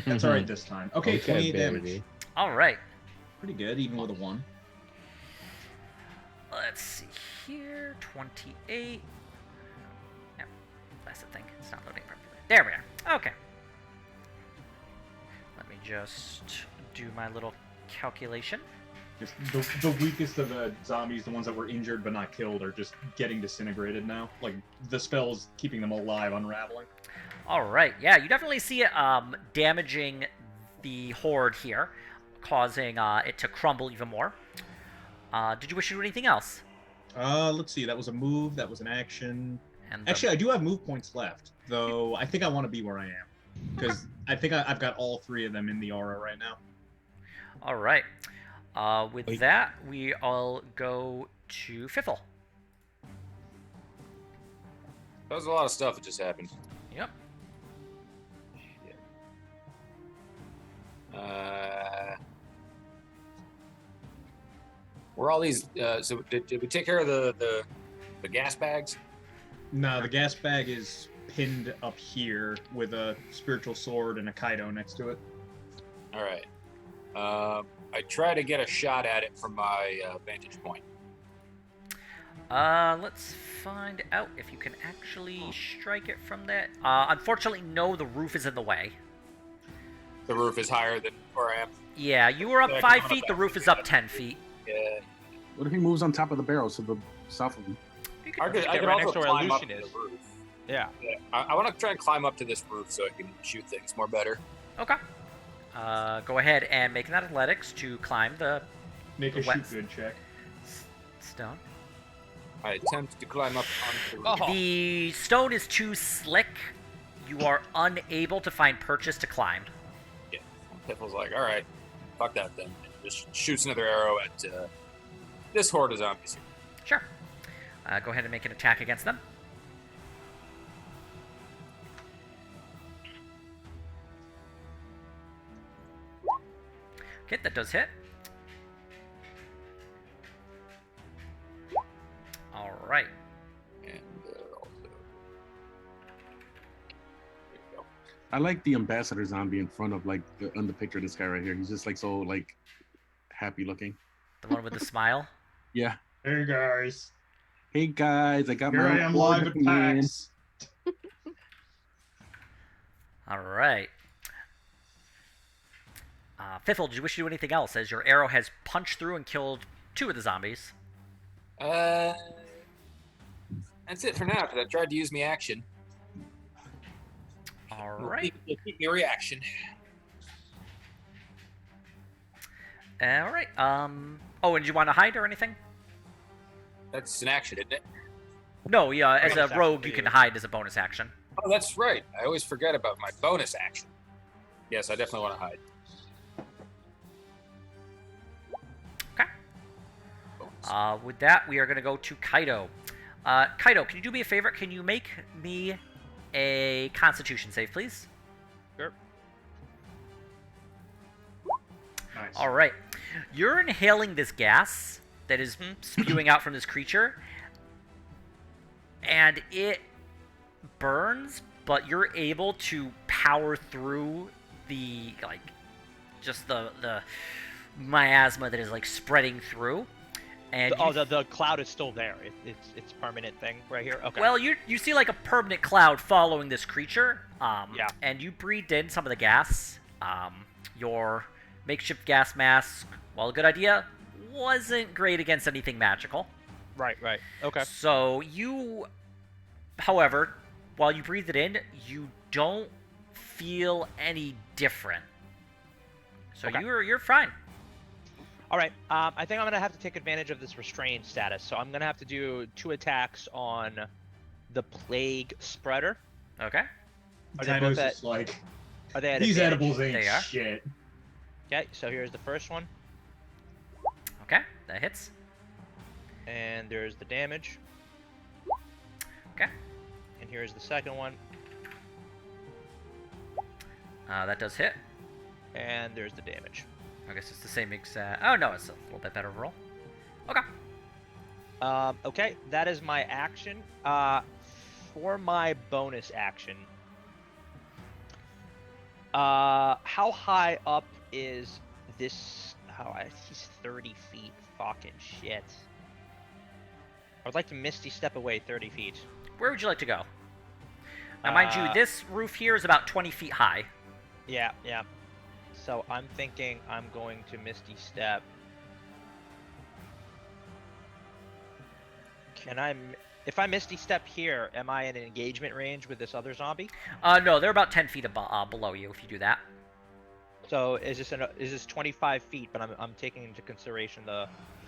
That's all right this time. Okay, 28 damage. baby. All right. Pretty good, even with a 1. Let's see here. 28. Yep, that's the thing. It's not loading properly. There we are. Okay. Let me just do my little calculation. Just the weakest of the zombies, the ones that were injured but not killed, are just getting disintegrated now. Like, the spell's keeping them alive, unraveling. All right. Yeah, you definitely see it damaging the horde here, causing it to crumble even more. Did you wish to do anything else? Let's see. That was a move. That was an action. And Actually, I do have move points left, though I think I want to be where I am. Because I think I've got all 3 of them in the aura right now. all right. With Wait. that, we all go to Fiffle. That was a lot of stuff that just happened. Yep. Were all these? So did we take care of the gas bags? No, the gas bag is pinned up here with a spiritual sword and a Kaido next to it. All right. I try to get a shot at it from my vantage point. Let's find out if you can actually strike it from that. Unfortunately, no, the roof is in the way. The roof is higher than where I am. Yeah, you were up Yeah, 5 coming up feet, the that roof is up 10 feet. Yeah. What if he moves on top of the barrel to the south of him? You I could, could, I get could right also next to where climb up Lucian to is. the roof. Yeah. Yeah. I want to try and climb up to this roof so I can shoot things more better. okay. Go ahead and make an athletics to climb the Make a Wet- shoot good check. stone. I attempt to climb up onto the roof. Oh. The stone is too slick. You are unable to find purchase to climb. Yeah. Piffle's like, all right, fuck that then. And just shoots another arrow at this horde of zombies. Sure. Go ahead and make an attack against them. Okay, that does hit. All right. And also, there you go. I like the ambassador zombie in front of like on the picture of this guy right here. He's just like so like happy looking. The one with the smile. Yeah. Hey guys, Hey guys, I got here my I own am board live at with me. PAX. All right. Fiffle, did you wish to do anything else as your arrow has punched through and killed 2 of the zombies? That's it for now, because I tried to use my action. All right. Keep your reaction. All right. Oh, and do you want to hide or anything? That's an action, isn't it? No, yeah. As a Bonus rogue, action, you can yeah. hide as a bonus action. Oh, that's right. I always forget about my bonus action. Yes, I definitely want to hide. Okay. Bonus. With that, we are going to go to Kaido. Kaido, can you do me a favor? Can you make me a Constitution save, please? Sure. Nice. All right. You're inhaling this gas that is spewing out from this creature, and it burns, but you're able to power through the just the miasma that is like spreading through. And The cloud is still there. It's permanent thing right here. Okay. well, you see like a permanent cloud following this creature. Yeah. And you breathed in some of the gas. Your makeshift gas mask, while a good idea, wasn't great against anything magical. Right. Okay. So you, however, while you breathe it in, you don't feel any different. So Okay. you're fine. All right. I think I'm gonna have to take advantage of this restrained status. So I'm gonna have to do 2 attacks on the plague spreader. Okay. Are they Kaido's both at- just like, Are they at These advantage? edibles ain't They are. shit. Okay, so here's the first one, Okay, that hits. and there's the damage. Okay. And here's the second one, That does hit. and there's the damage. I guess it's the same exact. Oh no, it's a little bit better roll. Okay. Okay, that is my action. For my bonus action, how high up is this? He's 30 feet. Fucking shit. I would like to Misty step away 30 feet. Where would you like to go? Now, mind you, this roof here is about 20 feet high. Yeah, yeah. So I'm thinking I'm going to Misty step. Can I? If I Misty step here, am I in engagement range with this other zombie? No, they're about 10 feet below you if you do that. So is this 25 feet? But I'm taking into consideration the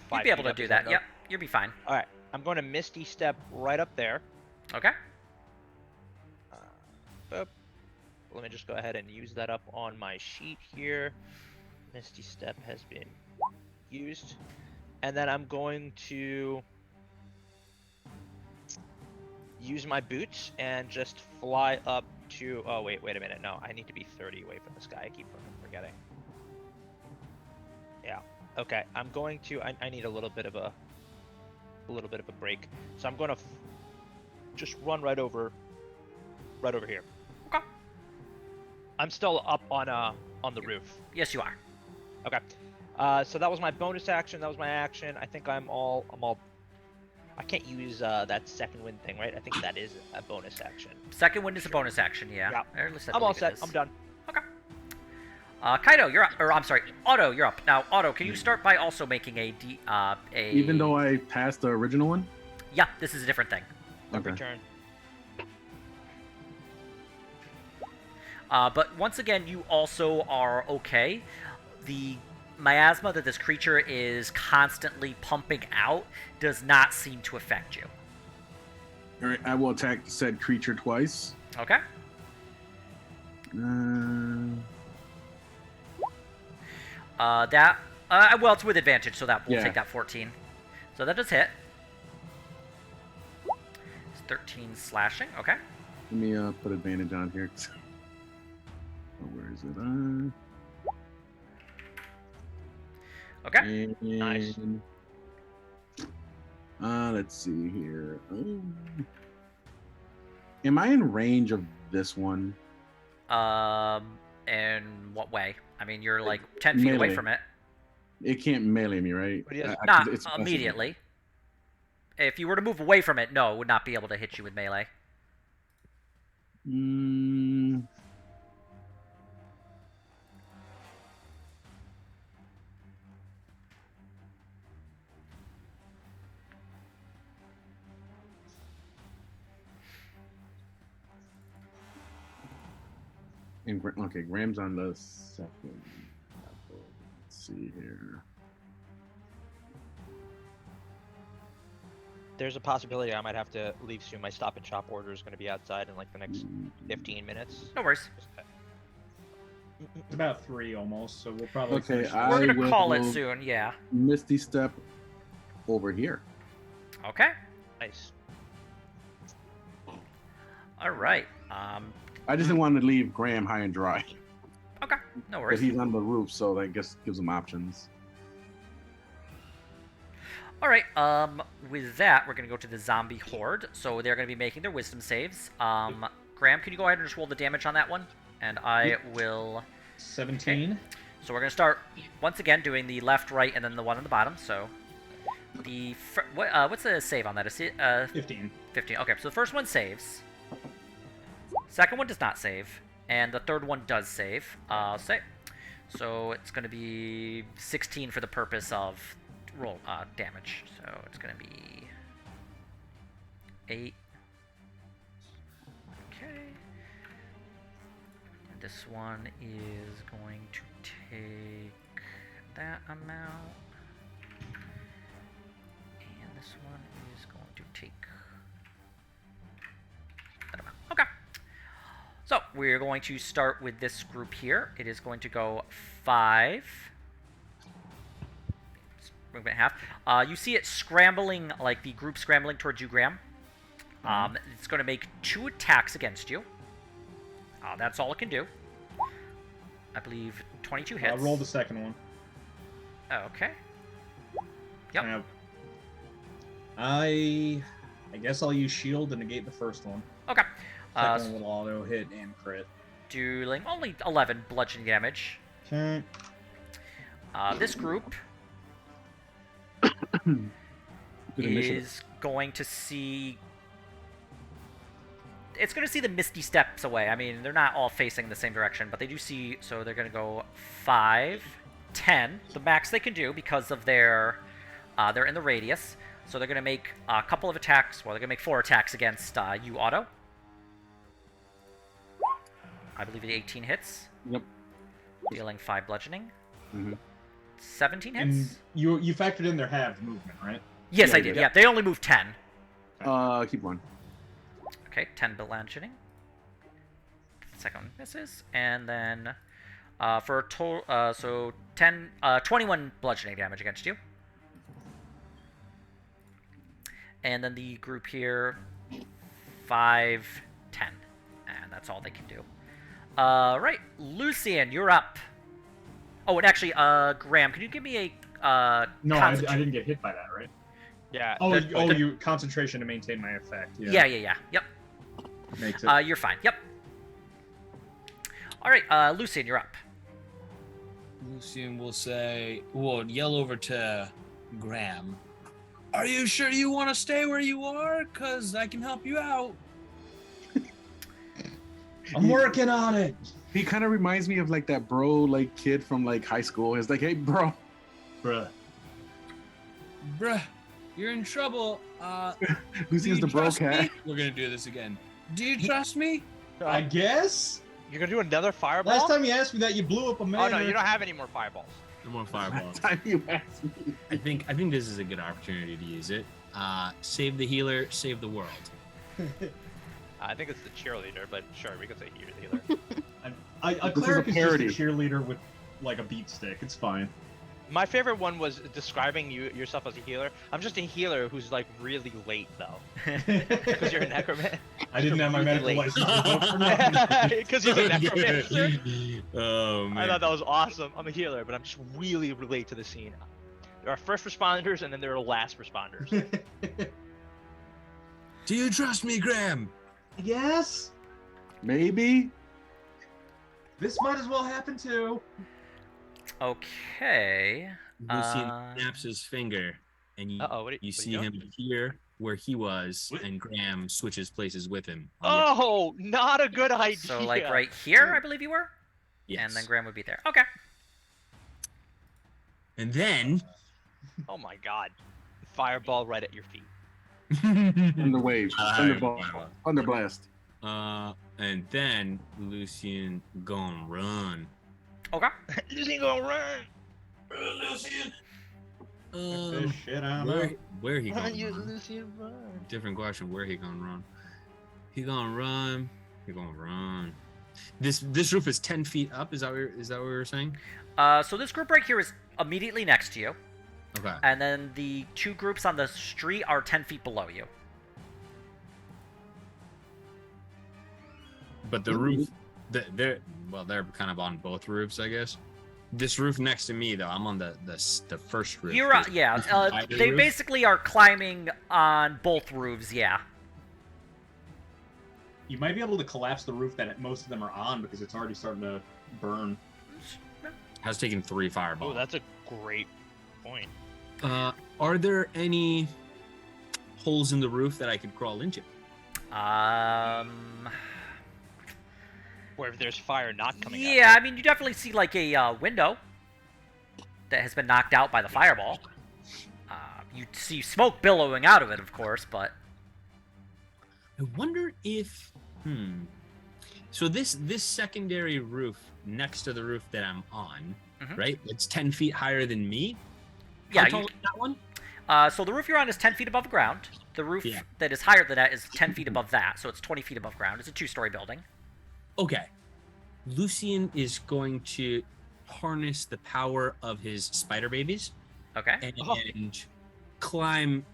5 You'd be able feet to up do is that. enough? Yep, you'll be fine. All right, I'm going to Misty step right up there. Okay. Boop. Let me just go ahead and use that up on my sheet here. Misty step has been used, and then I'm going to use my boots and just fly up to. Oh wait a minute. No, I need to be 30 away from this guy. I keep forgetting. Yeah. Okay. I'm going to. I need a little bit of a break. So I'm going to just run right over here. Okay. I'm still up on the roof. Yes, you are. Okay. So that was my bonus action. That was my action. I think I'm all. I can't use that second wind thing, right? I think that is a bonus action. Second wind is a bonus action, yeah. Yeah. Or at least I I'm all believe it set. is. I'm done. Okay. Kaido, you're up. Or I'm sorry, Otto, you're up. Now, Otto, can you start by also making a Even though I passed the original one? Yeah, this is a different thing. Okay. Return. But once again, you also are okay. The miasma that this creature is constantly pumping out does not seem to affect you. All right, I will attack said creature twice. Okay. Well, it's with advantage, so that we'll Yeah. take that 14. So that does hit. It's 13 slashing. Okay. Let me put advantage on here. Oh, where is it? Okay. Nice. Let's see here. Am I in range of this one? In what way? I mean, you're like 10 feet away Melee. from it. It can't melee me, right? But he has- Not It's possible. immediately. If you were to move away from it, no, it would not be able to hit you with melee. Okay, Graham's on the second. Let's see here. There's a possibility I might have to leave soon. My Stop and Shop order is going to be outside in like the next 15 minutes. No worries. It's about 3 almost, so we'll probably. Okay, finish I We're gonna call it will- soon, yeah. Misty step over here. Okay. Nice. All right. I just didn't want to leave Graham high and dry. Okay. No But worries. he's on the roof, so that just gives him options. All right. With that, we're gonna go to the zombie horde. So they're gonna be making their wisdom saves. Graham, can you go ahead and just roll the damage on that one? And I will. 17. So we're gonna start once again doing the left, right, and then the one on the bottom. So what's the save on that? 15. 15. Okay, so the first one saves. Second one does not save, and the third one does save. So it's going to be 16 for the purpose of roll damage. So it's going to be 8. Okay. And this one is going to take that amount. And this one is going to take that amount. Okay. So, we're going to start with this group here. It is going to go 5. Move it in half. You see it scrambling, like the group scrambling towards you, Graham. It's going to make 2 attacks against you. That's all it can do. I believe 22 hits. I'll roll the second one. Okay. Yep. I guess I'll use shield to negate the first one. Okay. Second one will auto hit and crit. Dealing only 11 bludgeoning damage. Okay. This group Good initiative. is going to see... It's going to see the misty steps away. I mean, they're not all facing the same direction, but they do see... So they're going to go 5, 10. The max they can do because of their... they're in the radius. So they're going to make a couple of attacks. Well, they're going to make 4 attacks against you, Otto. I believe the 18 hits. Yep. Dealing 5 bludgeoning. Mhm. 17 hits. And you factored in their halved movement, right? Yes, Yeah, I did. yeah. Yeah, they only move 10. Keep going. Okay, 10 bludgeoning. Second one misses. And then for a total, so 21 bludgeoning damage against you. And then the group here, 5, 10. And that's all they can do. Right, Lucian, you're up. Oh, and actually, Graham, can you give me a No, I didn't get hit by that, right? Yeah. Oh, the- you concentration to maintain my effect. Yeah. Yep. Makes it. You're fine. Yep. All right, Lucian, you're up. Lucian will yell over to Graham. Are you sure you want to stay where you are? Because I can help you out. I'm working on it. He kind of reminds me of like that bro, like kid from like high school. He's like, hey, bro. Bruh. Bruh, you're in trouble. Lucian's do the you bro trust cat. me? We're going to do this again. Do you trust me? I guess. You're gonna do another fireball? Last time you asked me that, you blew up a man. Oh no, you don't have any more fireballs. No more fireballs. Last time you asked me. I think this is a good opportunity to use it. Save the healer, save the world. I think it's the cheerleader, but sure, we could say healer. A This is cleric a is parody. just a cheerleader with like a beat stick. It's fine. My favorite one was describing yourself as a healer. I'm just a healer who's like really late though, because you're a necromancer. I didn't have my medical Really? license revoked for nothing. Because you're a necromancer. Oh man. I thought that was awesome. I'm a healer, but I'm just really relate to the scene. There are first responders and then there are last responders. Do you trust me, Graham? Yes. Maybe. This might as well happen too. Okay. Lucian snaps his finger, and you, Uh-oh, what are you what are see you him appear where he was, What? and Graham switches places with him. Oh, not a good idea. So, like, right here, I believe you were? Yes. And then Graham would be there. Okay. And then Oh my god. Fireball right at your feet. Thunder wave. Thunderball. Thunder blast. And then Lucian gonna run. Okay. Lucian gonna run. Lucian. This shit out of Where he gonna Run, you run? Lucian, run. Different question. Where he gonna run? He gonna run. He gonna run. This roof is 10 feet up. Is that what we were saying? So this group right here is immediately next to you. Okay. And then the 2 groups on the street are 10 feet below you. But the roof, they're kind of on both roofs, I guess. This roof next to me, though, I'm on the first roof. You're yeah. Either They roof? basically are climbing on both roofs. Yeah. You might be able to collapse the roof that most of them are on because it's already starting to burn. I was taking 3 fireballs. Oh, that's a great point. Are there any holes in the roof that I could crawl into? Where if there's fire not coming out. Yeah. I mean, you definitely see like a window that has been knocked out by the fireball. You see smoke billowing out of it, of course, but I wonder if. So this secondary roof next to the roof that I'm on, Mhm. right? It's 10 feet higher than me. yeah. How You, tall is that one? so the roof you're on is 10 feet above the ground. The roof Yeah. that is higher than that is 10 feet above that, so it's 20 feet above ground. It's a 2-story building. Okay. Lucian is going to harness the power of his spider babies Okay. and climb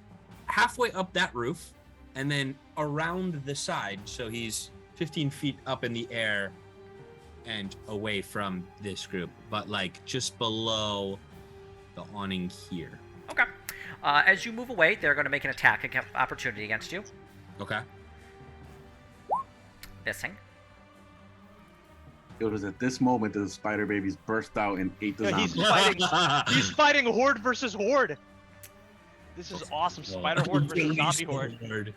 halfway up that roof and then around the side. So he's 15 feet up in the air and away from this group, but like just below the awning here. Okay. As you move away, they're going to make an attack opportunity against you. Okay. Missing. It was at this moment that the spider babies burst out and ate the Yeah, zombies. he's fighting horde versus horde. This is awesome. Spider horde versus zombie horde.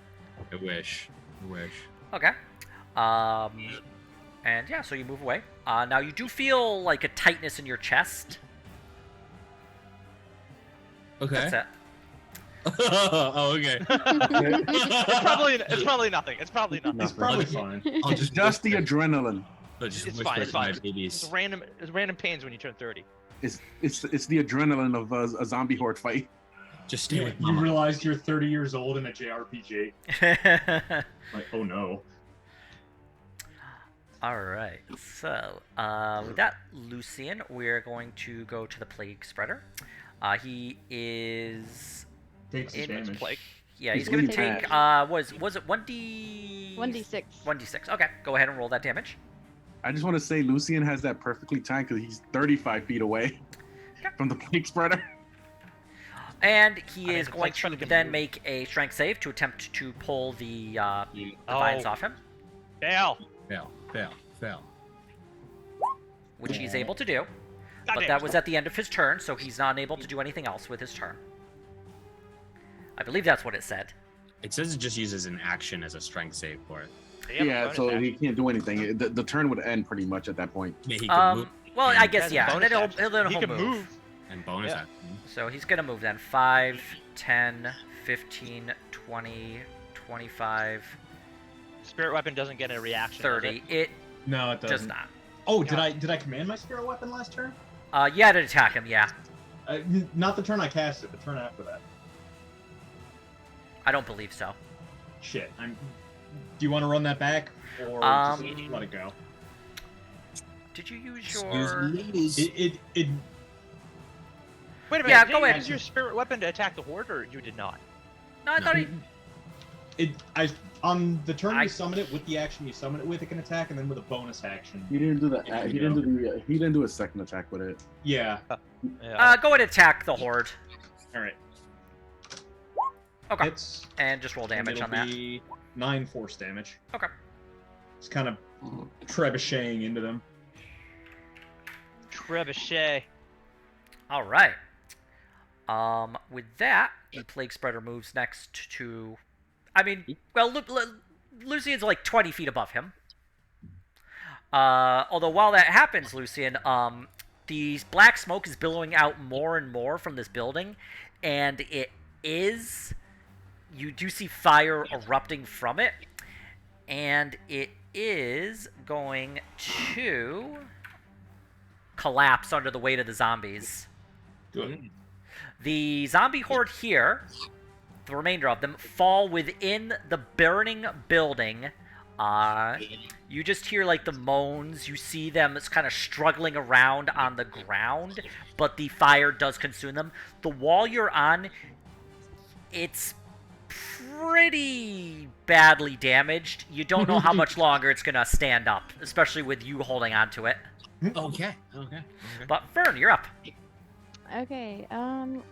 I wish. Okay. And yeah, so you move away. Now you do feel like a tightness in your chest. Okay. That's it. Oh, okay. It's probably nothing. It's probably nothing. It's probably fine. I'll just Just the adrenaline. I'll just It's whisper fine. It's to my fine. babies. It's random pains when you turn 30. It's the adrenaline of a zombie horde fight. Just stay with You mama. realize you're 30 years old in a JRPG. Like, oh no. Alright, so with that, Lucian, we're going to go to the Plague Spreader. He is... Takes In- damage. Plague. Yeah, he's He's going to bleeding take... fast. was it 1d... 1d6. 1d6. Okay, go ahead and roll that damage. I just want to say Lucian has that perfectly timed because he's 35 feet away from the plague spreader. And he I mean, is the going Plague to Spreader can then move. make a strength save to attempt to pull the vines off him, Fail. Fail. which he's able to do. God But damn that it. was at the end of his turn, so he's not able to do anything else with his turn. I believe that's what it said. It says it just uses an action as a strength save for it. They have a Yeah, bonus so action. he can't do anything. The turn would end pretty much at that point. Yeah, he can move Well, and- I guess, That's a yeah. bonus Then action. He he'll can move. move. and bonus Yeah. action. So he's going to move then. 5, 10, 15, 20, 25, Spirit weapon doesn't get a reaction. does 30. it? It No, it does doesn't. not. Oh, did I command my spirit weapon last turn? Yeah, to attack him, yeah. Not the turn I cast it, the turn after that. I don't believe so. Shit. Do you want to run that back or just let it go? Did you use Excuse your... me. It Wait a minute. Yeah, did go you ahead. use your spirit weapon to attack the horde, or you did not? No, I thought he... on the turn I- you summon it with the action you summon it with, it can attack, and then with a bonus action. He didn't do that. Yeah, He didn't do a second attack with it. Yeah. Yeah. Go ahead and attack the horde. All right. Okay. Hits. And just roll damage on that. Be 9 force damage. Okay. It's kind of trebucheting into them. Trebuchet. All right. With that, the Plague Spreader moves next to... I mean, well, Lucian's like 20 feet above him. Although while that happens, Lucian, the black smoke is billowing out more and more from this building, and it is... You do see fire erupting from it, and it is going to collapse under the weight of the zombies. Good. The zombie horde here, the remainder of them, fall within the burning building. You just hear like the moans. You see them kind of struggling around on the ground, but the fire does consume them. The wall you're on, it's pretty badly damaged. You don't know how much longer it's gonna stand up, especially with you holding on to it. Okay. But Fern, you're up. Okay, I'm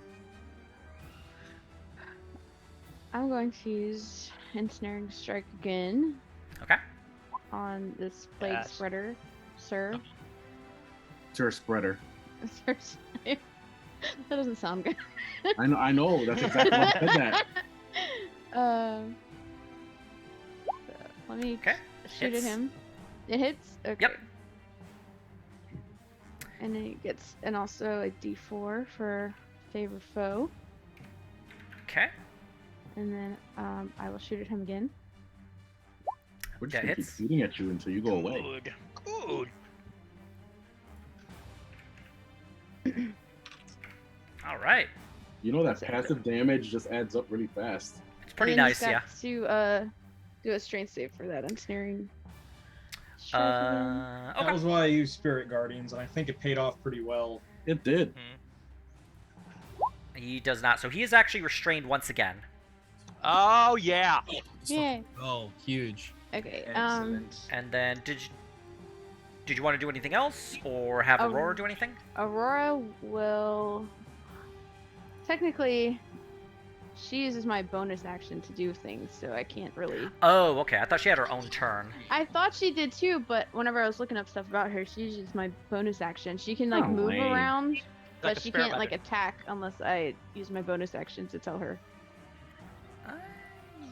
going to use Ensnaring Strike again Okay. on this Plague Yes. Spreader, sir. Sir spreader. Sir, that doesn't sound good. I know. That's exactly why I said that. So let me Okay. shoot Hits. at him. It hits? Okay. Yep. And then it gets, and also a d4 for favor foe. Okay. And then I will shoot at him again. We're just That gonna keep hits. shooting at you until you go away. Good. All right. You know that passive damage just adds up really fast. It's pretty and then nice, he's yeah. got to do a strength save for that ensnaring. strike again? That Okay. was why I used Spirit Guardians, and I think it paid off pretty well. It did. He does not. So he is actually restrained once again. Oh yeah. Yay. Oh, huge. Okay. Excellent. And then did you want to do anything else, or have Um, Aurora do anything? Aurora will technically. She uses my bonus action to do things, so I can't really. Oh, okay. I thought she had her own turn. I thought she did too, but whenever I was looking up stuff about her, she uses my bonus action. She can like Oh, move lame. around, Like but a she spirit can't like weapon. attack unless I use my bonus action to tell her.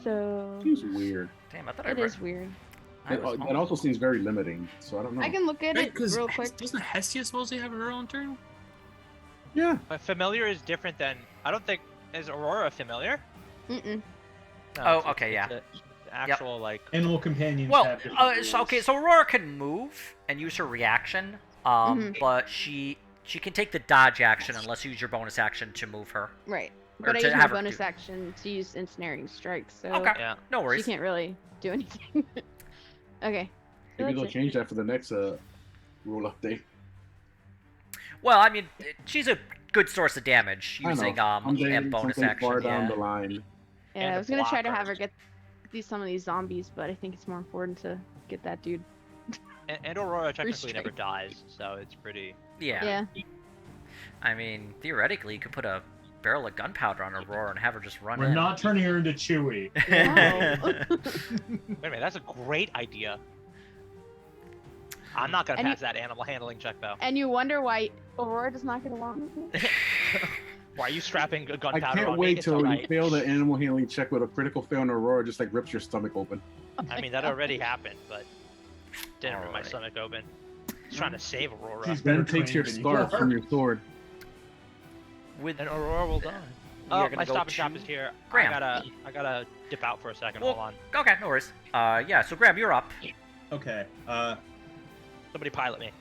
So Seems weird. Damn, I thought I it read. is weird. I It, was it also seems very limiting, so I don't know. I can look at Right, it because real quick. doesn't Hestia supposedly have her own turn? Yeah. But familiar is different than. I don't think is Aurora familiar. Mm-mm. No, Oh, it's- okay, it's yeah. a actual like. Animal companions Well, have different so, okay, rules. so Aurora can move and use her reaction, but she can take the dodge action unless you use your bonus action to move her. Right. Or But I to use my have her bonus do- action to use ensnaring strike, so Okay, Yeah. no she worries. can't really do anything. Okay. So Maybe they'll that's it. change that for the next rule update. Well, I mean, she's a good source of damage I know. using I'm getting and bonus something action. far down Yeah. the line. Yeah, And I the was gonna try to have her blockers. get some of these zombies, but I think it's more important to get that dude. And Aurora technically never Restraint. dies, so it's pretty. Yeah. Yeah. I mean, theoretically, you could put a barrel of gunpowder on Aurora and have her just run We're in. not turning her into Chewie. Wow. Wait a minute, that's a great idea. I'm not gonna And you- pass that animal handling check though. And you wonder why Aurora does not get along with me? Why are you strapping I gunpowder can't on me? wait It's till you alright. fail the animal handling check with a critical fail and Aurora just like rips your stomach open. I mean, that already happened, but didn't rip my Alright. stomach open. Just trying to save Aurora. She's Then better takes your trained than scarf you from are. your sword. With And Aurora will die. we are Oh, gonna my go stop and shop to is here. Graham. I gotta dip out for a second. Well- Hold on. Okay, no worries. Yeah, so Graham, you're up. Okay. Somebody pilot me.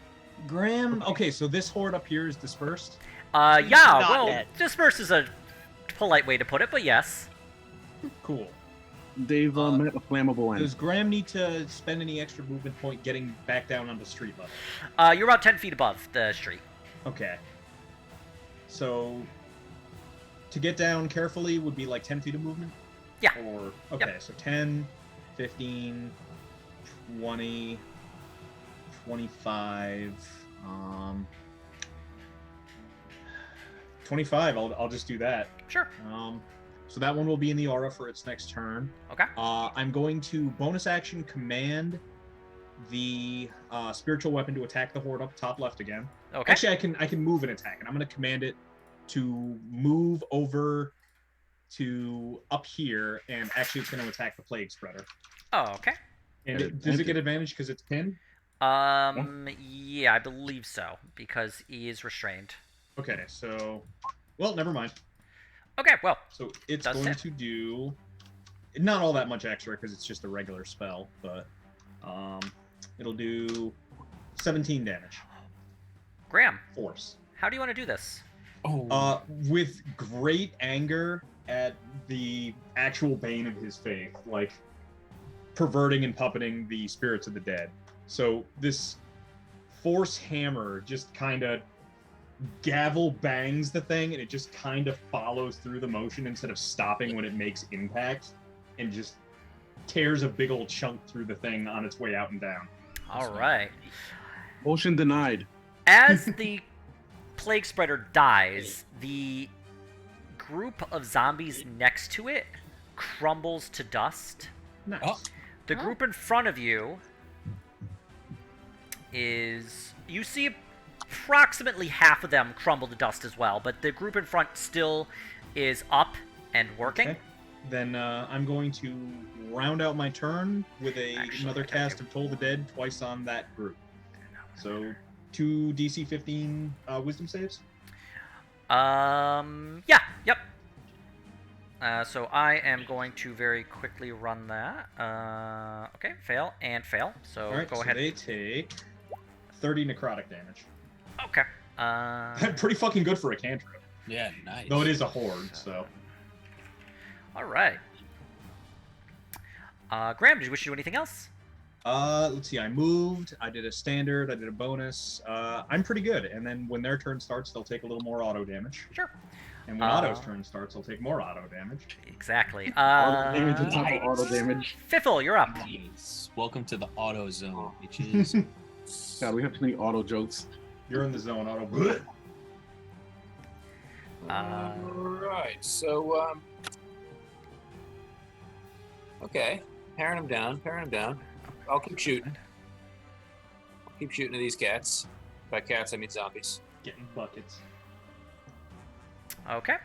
Graham. Okay, so this horde up here is dispersed. Yeah, Not well, dead. disperse is a polite way to put it, but yes. Cool. They've met a flammable end. Does Graham need to spend any extra movement point getting back down onto street level? You're about 10 feet above the street. Okay. So to get down carefully would be like 10 feet of movement? Yeah. Or okay, so 10, 15, 20, 25, 25. I'll just do that. Sure. So that one will be in the aura for its next turn. Okay. I'm going to bonus action command the spiritual weapon to attack the horde up top left again. Okay. Actually, I can move and attack, and I'm going to command it to move over to up here, and actually it's going to attack the plague spreader. Oh, okay. And Get does it get advantage because it's pinned? Yeah, I believe so, because he is restrained. Okay, so well, never mind. Okay, well, So it's Does going it? to do not all that much extra because it's just a regular spell, but it'll do 17 damage. Graham, Force. how do you want to do this? Oh. With great anger at the actual bane of his faith, like perverting and puppeting the spirits of the dead. So this force hammer just kind of gavel bangs the thing, and it just kind of follows through the motion instead of stopping when it makes impact, and just tears a big old chunk through the thing on its way out and down. All right. Motion denied. As the plague spreader dies, the group of zombies next to it crumbles to dust. Nice. Oh. The group in front of you is... You see approximately half of them crumble to dust as well, but the group in front still is up and working. Okay. Then I'm going to round out my turn with Actually, another I gotta cast do- of Toll the Dead twice on that group. So 2 DC 15 Wisdom saves. Yeah, yep. So I am going to very quickly run that. Okay, fail and fail. So All right, go so ahead. they take 30 necrotic damage. Okay. Pretty fucking good for a cantrip, Yeah, nice. though it is a horde. So All right. Graham, did you wish to do anything else? Let's see. I moved. I did a standard. I did a bonus. I'm pretty good. And then when their turn starts, they'll take a little more auto damage. Sure. And when Otto's turn starts, they'll take more auto damage. Exactly. Auto damage on top of auto damage. Fiffle, you're up. Nice. Welcome to the auto zone, bitches. God, we have too many auto jokes. You're in the zone, Otto. Right. So, okay, paring them down. I'll keep shooting. Keep shooting at these cats. By cats, I mean zombies. Getting buckets. Okay.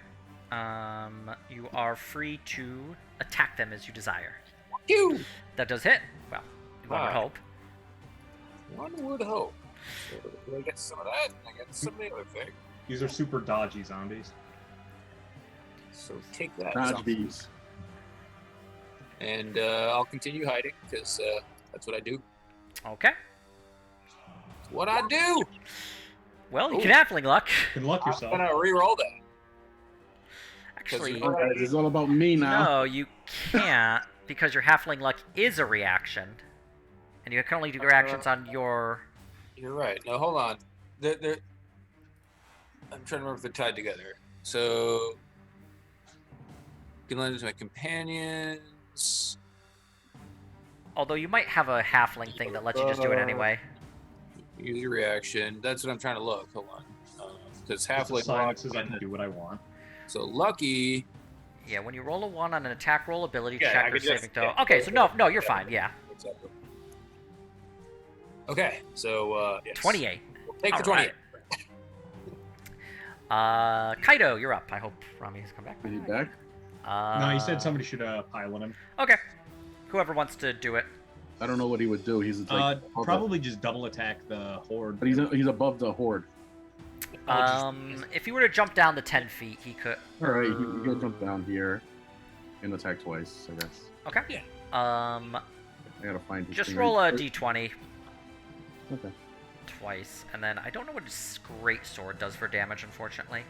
You are free to attack them as you desire. Phew! That does hit. Well, one would Wow. hope. One would hope. So I get some of that, and I get some of the other thing. These are super dodgy zombies. So take that. Dodge zombie. these. And I'll continue hiding, because that's what I do. Okay. It's what I do! Well, you Ooh. can halfling luck. You can luck I'm yourself. gonna re-roll that. Actually, Oh, Guys, it's all about me now. no, you can't because your halfling luck is a reaction, and you can only do reactions on your. You're right. No, hold on. I'm trying to remember if they're tied together. So, you can lend it to my companions. Although you might have a halfling thing that lets you just do it anyway. Use your reaction. That's what I'm trying to look. Hold on. Because It's a halfway silences, I can do what I want. So lucky. Yeah, when you roll a 1 on an attack roll, ability Yeah, I check, or could just- saving throw. yeah. Okay, so no, you're fine. Yeah, Exactly. Okay, so yes. 28. We'll take the All 28. right. Kaido, you're up. I hope Rami has come back. Is he back? No, you said somebody should pilot him. Okay. Whoever wants to do it. I don't know what he would do. He's like above Probably just double attack the horde. But he's above the horde. If he were to jump down the 10 feet, he could. All right, he'll jump down here and attack twice, I guess. Okay. Yeah. I gotta find his Just thing roll a right quick. d20 Okay. twice, and then I don't know what his great sword does for damage, unfortunately.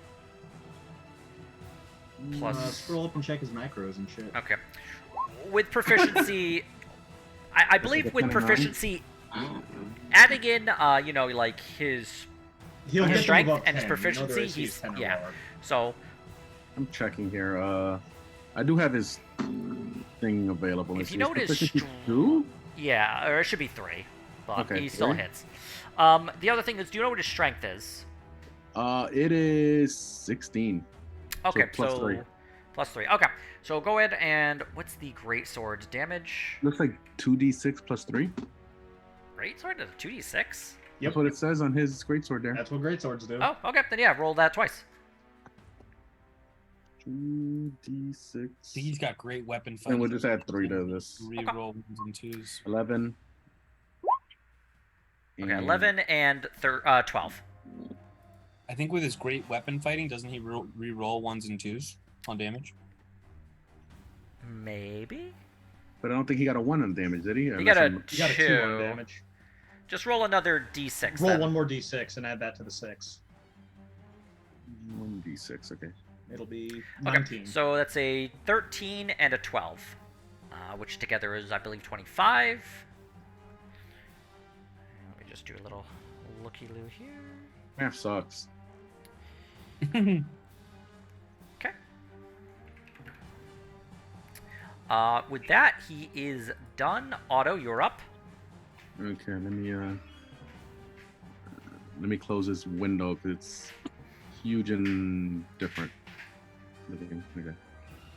Plus- Scroll up and check his macros and shit. Okay. With proficiency, I believe like a with 10 and 9? proficiency, adding in, like his He'll his get strength them above and his 10. You know their proficiency, AC is he's 10 or yeah. lower. So I'm checking here. I do have his thing available. if you know what his proficiency 2? yeah, or it should be 3, but Okay, he still 3. hits. The other thing is, do you know what his strength is? It is 16. Okay, plus 3. Plus 3. Okay, so go ahead and what's the great sword damage? Looks like 2d6 plus 3. Great sword does 2d6. That's what it says on his greatsword there. That's what greatswords do. Oh, okay, then yeah, roll that twice. 2d6. He's got great weapon fighting. And we'll just add 3 to this. Reroll ones and twos. 11. Okay, and 11 and 12. I think with his great weapon fighting, doesn't he re-roll ones and twos on damage? Maybe. But I don't think he got a 1 on damage, did he? You got a You got a 2 on 2. damage. Just roll another d6. Roll then. one more d6 and add that to the 6. 1d6, okay. It'll be Okay, 19. so that's a 13 and a 12, which together is, I believe, 25. Let me just do a little looky-loo here. Math sucks. Okay. With that, he is done. Otto, you're up. Okay, let me close this window because it's huge and different. Okay.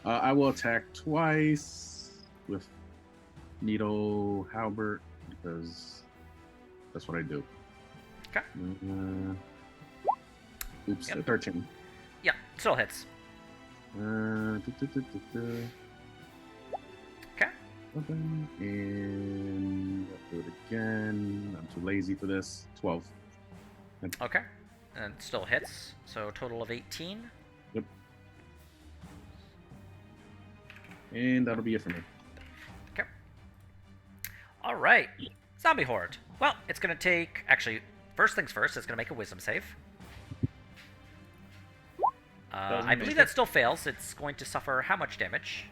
I will attack twice with Needle Halbert because that's what I do. Okay. Oops, Yep. 13. Yeah, still hits. Okay. And I'll do it again. I'm too lazy for this. 12. Okay. And still hits. So total of 18. And that'll be it for me. All right. Zombie horde. Well, it's going to take... Actually, first things first, it's going to make a wisdom save. Doesn't I make believe it. that still fails. It's going to suffer how much damage?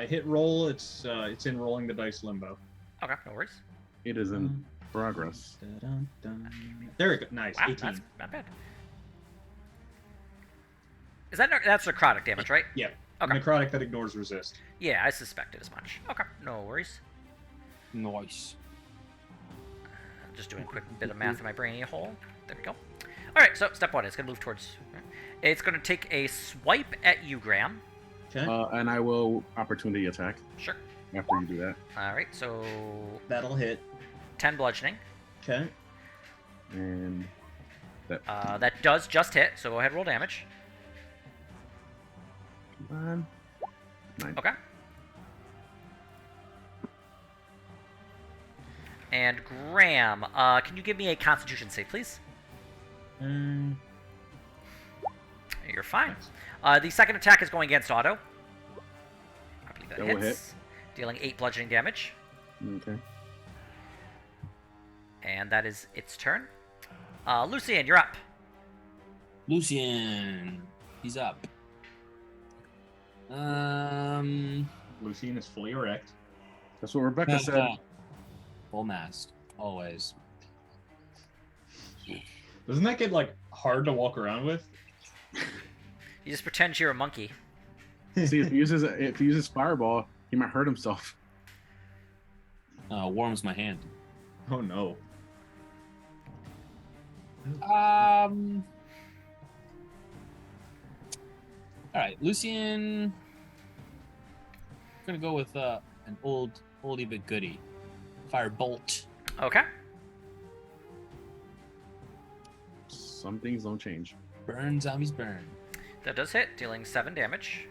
Hit roll. It's in rolling the dice limbo. Okay, no worries. It is in progress. There we go. Nice. Wow, 18. that's not bad. Is that's necrotic damage, right? Yeah. Okay. Necrotic that ignores resist. Yeah, I suspected as much. Okay, no worries. Nice. I'm just doing a quick bit of math in my brainy hole. There we go. All right, so step 1 is going to move towards. It's going to take a swipe at you, Graham. Okay. And I will opportunity attack Sure. after you do that. All right, so That'll hit. 10 bludgeoning. Okay. And That does just hit, so go ahead and roll damage. come on. 9. Okay. And Graham, can you give me a Constitution save, please? You're fine. The second attack is going against Otto. I believe that That will hits, dealing 8 bludgeoning damage, Okay. and that is its turn. Lucian, you're up. Lucian, he's up. Lucian is fully erect. That's what Rebecca said. Full mast, always. Doesn't that get like hard to walk around with? You just pretend you're a monkey. See, if he uses fireball, he might hurt himself. Warms my hand. Oh no. All right, Lucian. Gonna go with an oldie but goodie. Firebolt. Okay. Some things don't change. Burn, zombies burn. That does hit, dealing 7 damage.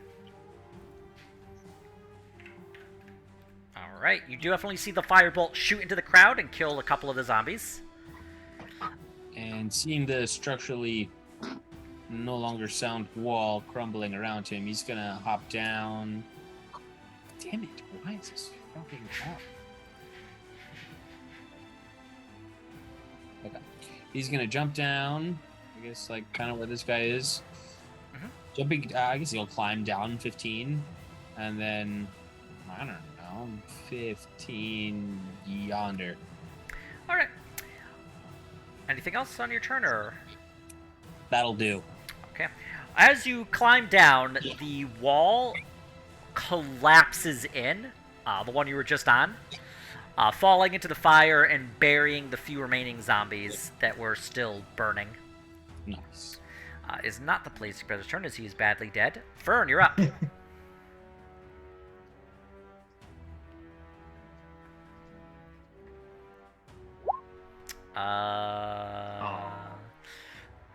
Alright, you do definitely see the firebolt shoot into the crowd and kill a couple of the zombies. And seeing the structurally no longer sound wall crumbling around him, he's gonna hop down. Damn it, why is this fucking up? Okay. He's gonna jump down, I guess, like, kind of where this guy is. Mhm. Jumping, I guess he'll climb down 15, and then, I don't know, 15 yonder. Alright. Anything else on your turn, or...? That'll do. Okay. As you climb down, the wall collapses in, the one you were just on, falling into the fire and burying the few remaining zombies that were still burning. Nice. Is not the Blazing Brother's turn, as he is badly dead. Fern, you're up.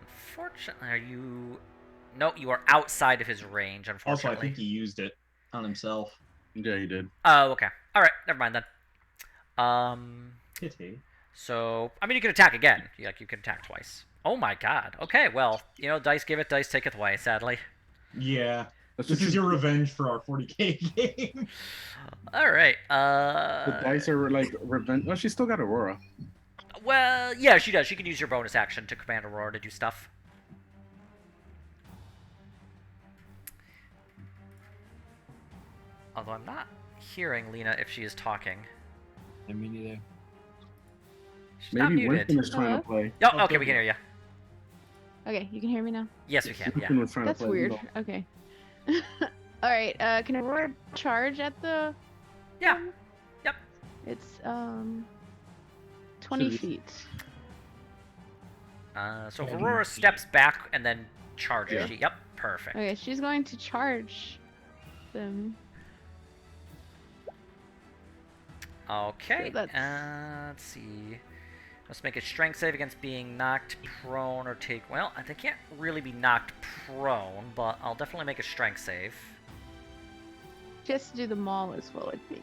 Unfortunately, are you... No, you are outside of his range, Also, I unfortunately. think he used it on himself. Yeah, he did. Oh, okay. Alright, never mind then. Kitty. So, I mean, you can attack again. You can attack twice. Oh my god. Okay, well, dice give it, dice taketh away, sadly. Yeah. That's This what is your revenge for our 40k game. Alright, The dice are like revenge. Oh, she still got Aurora. Well, yeah, she does. She can use your bonus action to command Aurora to do stuff. Although I'm not hearing Lena if she is talking. I mean, neither. She's not Maybe muted. Winston is trying Hello? to play. Oh, okay, we can hear you. Okay, you can hear me now. Yes, we can. Yeah. Winston was trying That's to play. weird. Okay. All right. Can Aurora charge at the? Yeah. Yep. It's 20 Should feet. So if Yeah, Aurora yeah. steps back and then charges. Yeah. Yep. Perfect. Okay, she's going to charge them. Okay. So that's- Let's see. Let's make a strength save against being knocked prone or take. Well, they can't really be knocked prone, but I'll definitely make a strength save. She has to do the maul as well, I think.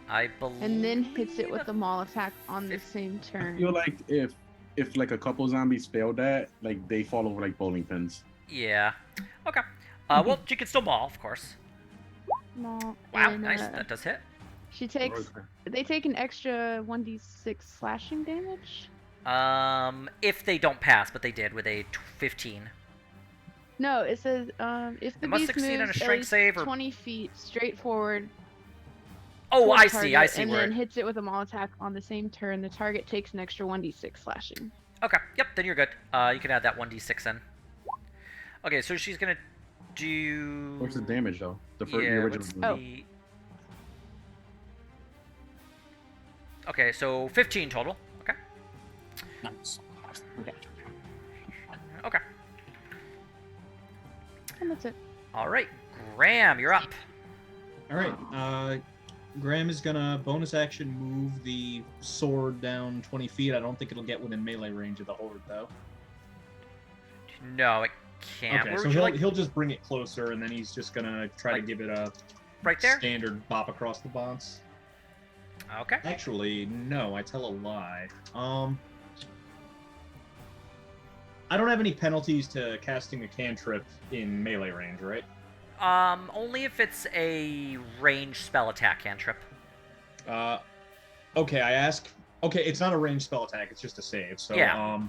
I believe. And then hits it with the maul attack on the same I turn. feel like if like a couple zombies failed that, like they fall over like bowling pins. Yeah. Okay. Well, she can still maul, of course. Maul. Wow, and, nice. That does hit. She takes. They take an extra 1d6 slashing damage. If they don't pass, but they did with a 15. No, it says if the It must beast succeed on a moves strength at least save or- 20 feet straight forward Oh, toward I target, see. I see and where. then hits it with a maul attack on the same turn. The target takes an extra 1d6 slashing. Okay. Yep. Then you're good. You can add that 1d6 in. Okay, so she's gonna do. What's the damage though? The Yeah. original. What's Oh. the? Okay, so 15 total. Okay. Nice. Okay. And that's it. All right, Graham, you're up. All right. Graham is gonna bonus action move the sword down 20 feet. I don't think it'll get within melee range of the horde though. No, it can't. Okay, Where so would you like? he'll just bring it closer, and then he's just gonna try Like, to give it a Right there. standard bop across the bonds. Okay. Actually, no, I tell a lie. I don't have any penalties to casting a cantrip in melee range, right? Only if it's a ranged spell attack cantrip. Okay, I ask. Okay, it's not a ranged spell attack; it's just a save. So, Yeah.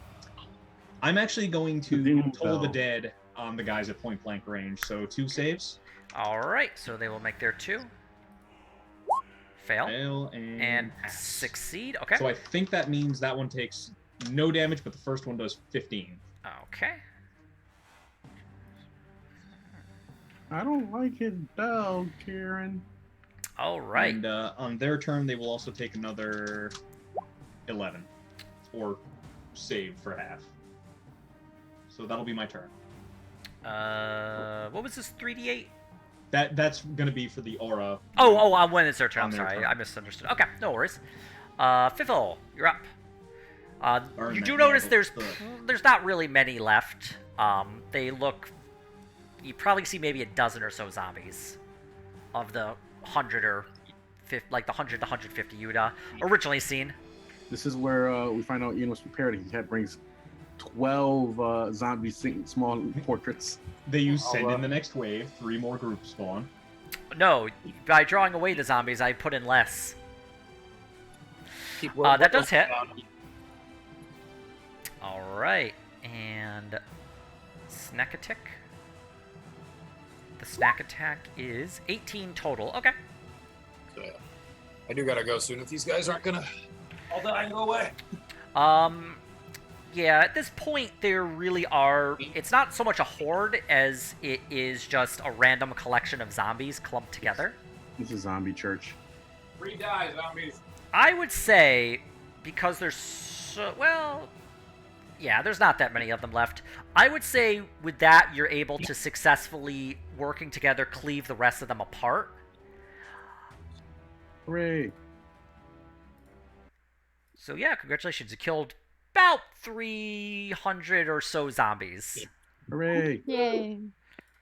I'm actually going to Doom toll the bell. dead on the guys at point blank range. So 2 saves, All right, so they will make their 2. Fail. fail, and And pass. succeed. Okay. So I think that means that one takes no damage, but the first one does 15. Okay. I don't like it, though, Kieran. All right. And on their turn, they will also take another 11, or save for half. So that'll be my turn. What was this? 3d8? That's gonna be for the aura. When it's their turn. I'm On their sorry, turn. I misunderstood. Okay, no worries. Fiffle, you're up. Burn You that do notice navel. there's not really many left. They look. You probably see maybe a dozen or so zombies, of the 100 or 50, like the 100 to 150 you'd originally seen. This is where we find out Ian was prepared. He brings 12 zombie small portraits. They send in the next wave. 3 more groups spawn. No, by drawing away the zombies, I put in less. Keep That does hit. down. All right, and snack attack. The snack attack is 18 total. Okay. So, yeah. I do gotta go soon if these guys aren't gonna all die and go away. Yeah, at this point, there really are. It's not so much a horde as it is just a random collection of zombies clumped together. This is zombie church. Free die, zombies. I would say, because there's so. Well. Yeah, there's not that many of them left. I would say with that, you're able to successfully, working together, cleave the rest of them apart. Hooray! So yeah, congratulations. You killed about 300 or so zombies. Hooray! Yay.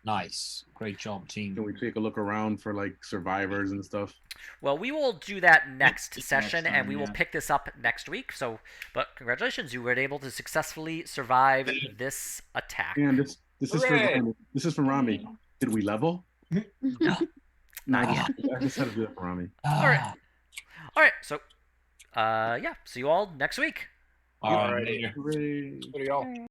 Nice. Great job, team. Can we take a look around for like survivors and stuff? Well, we will do that next session, time, and we will yeah. pick this up next week. So, but congratulations, you were able to successfully survive this attack. And this is for Hooray! Rami. This is from Rami. Did we level? No, not yet. I just had to do that for Rami. All right. All right. So, yeah. See you all next week. All right. Alrighty. Later. Hooray! What do y'all? Alright.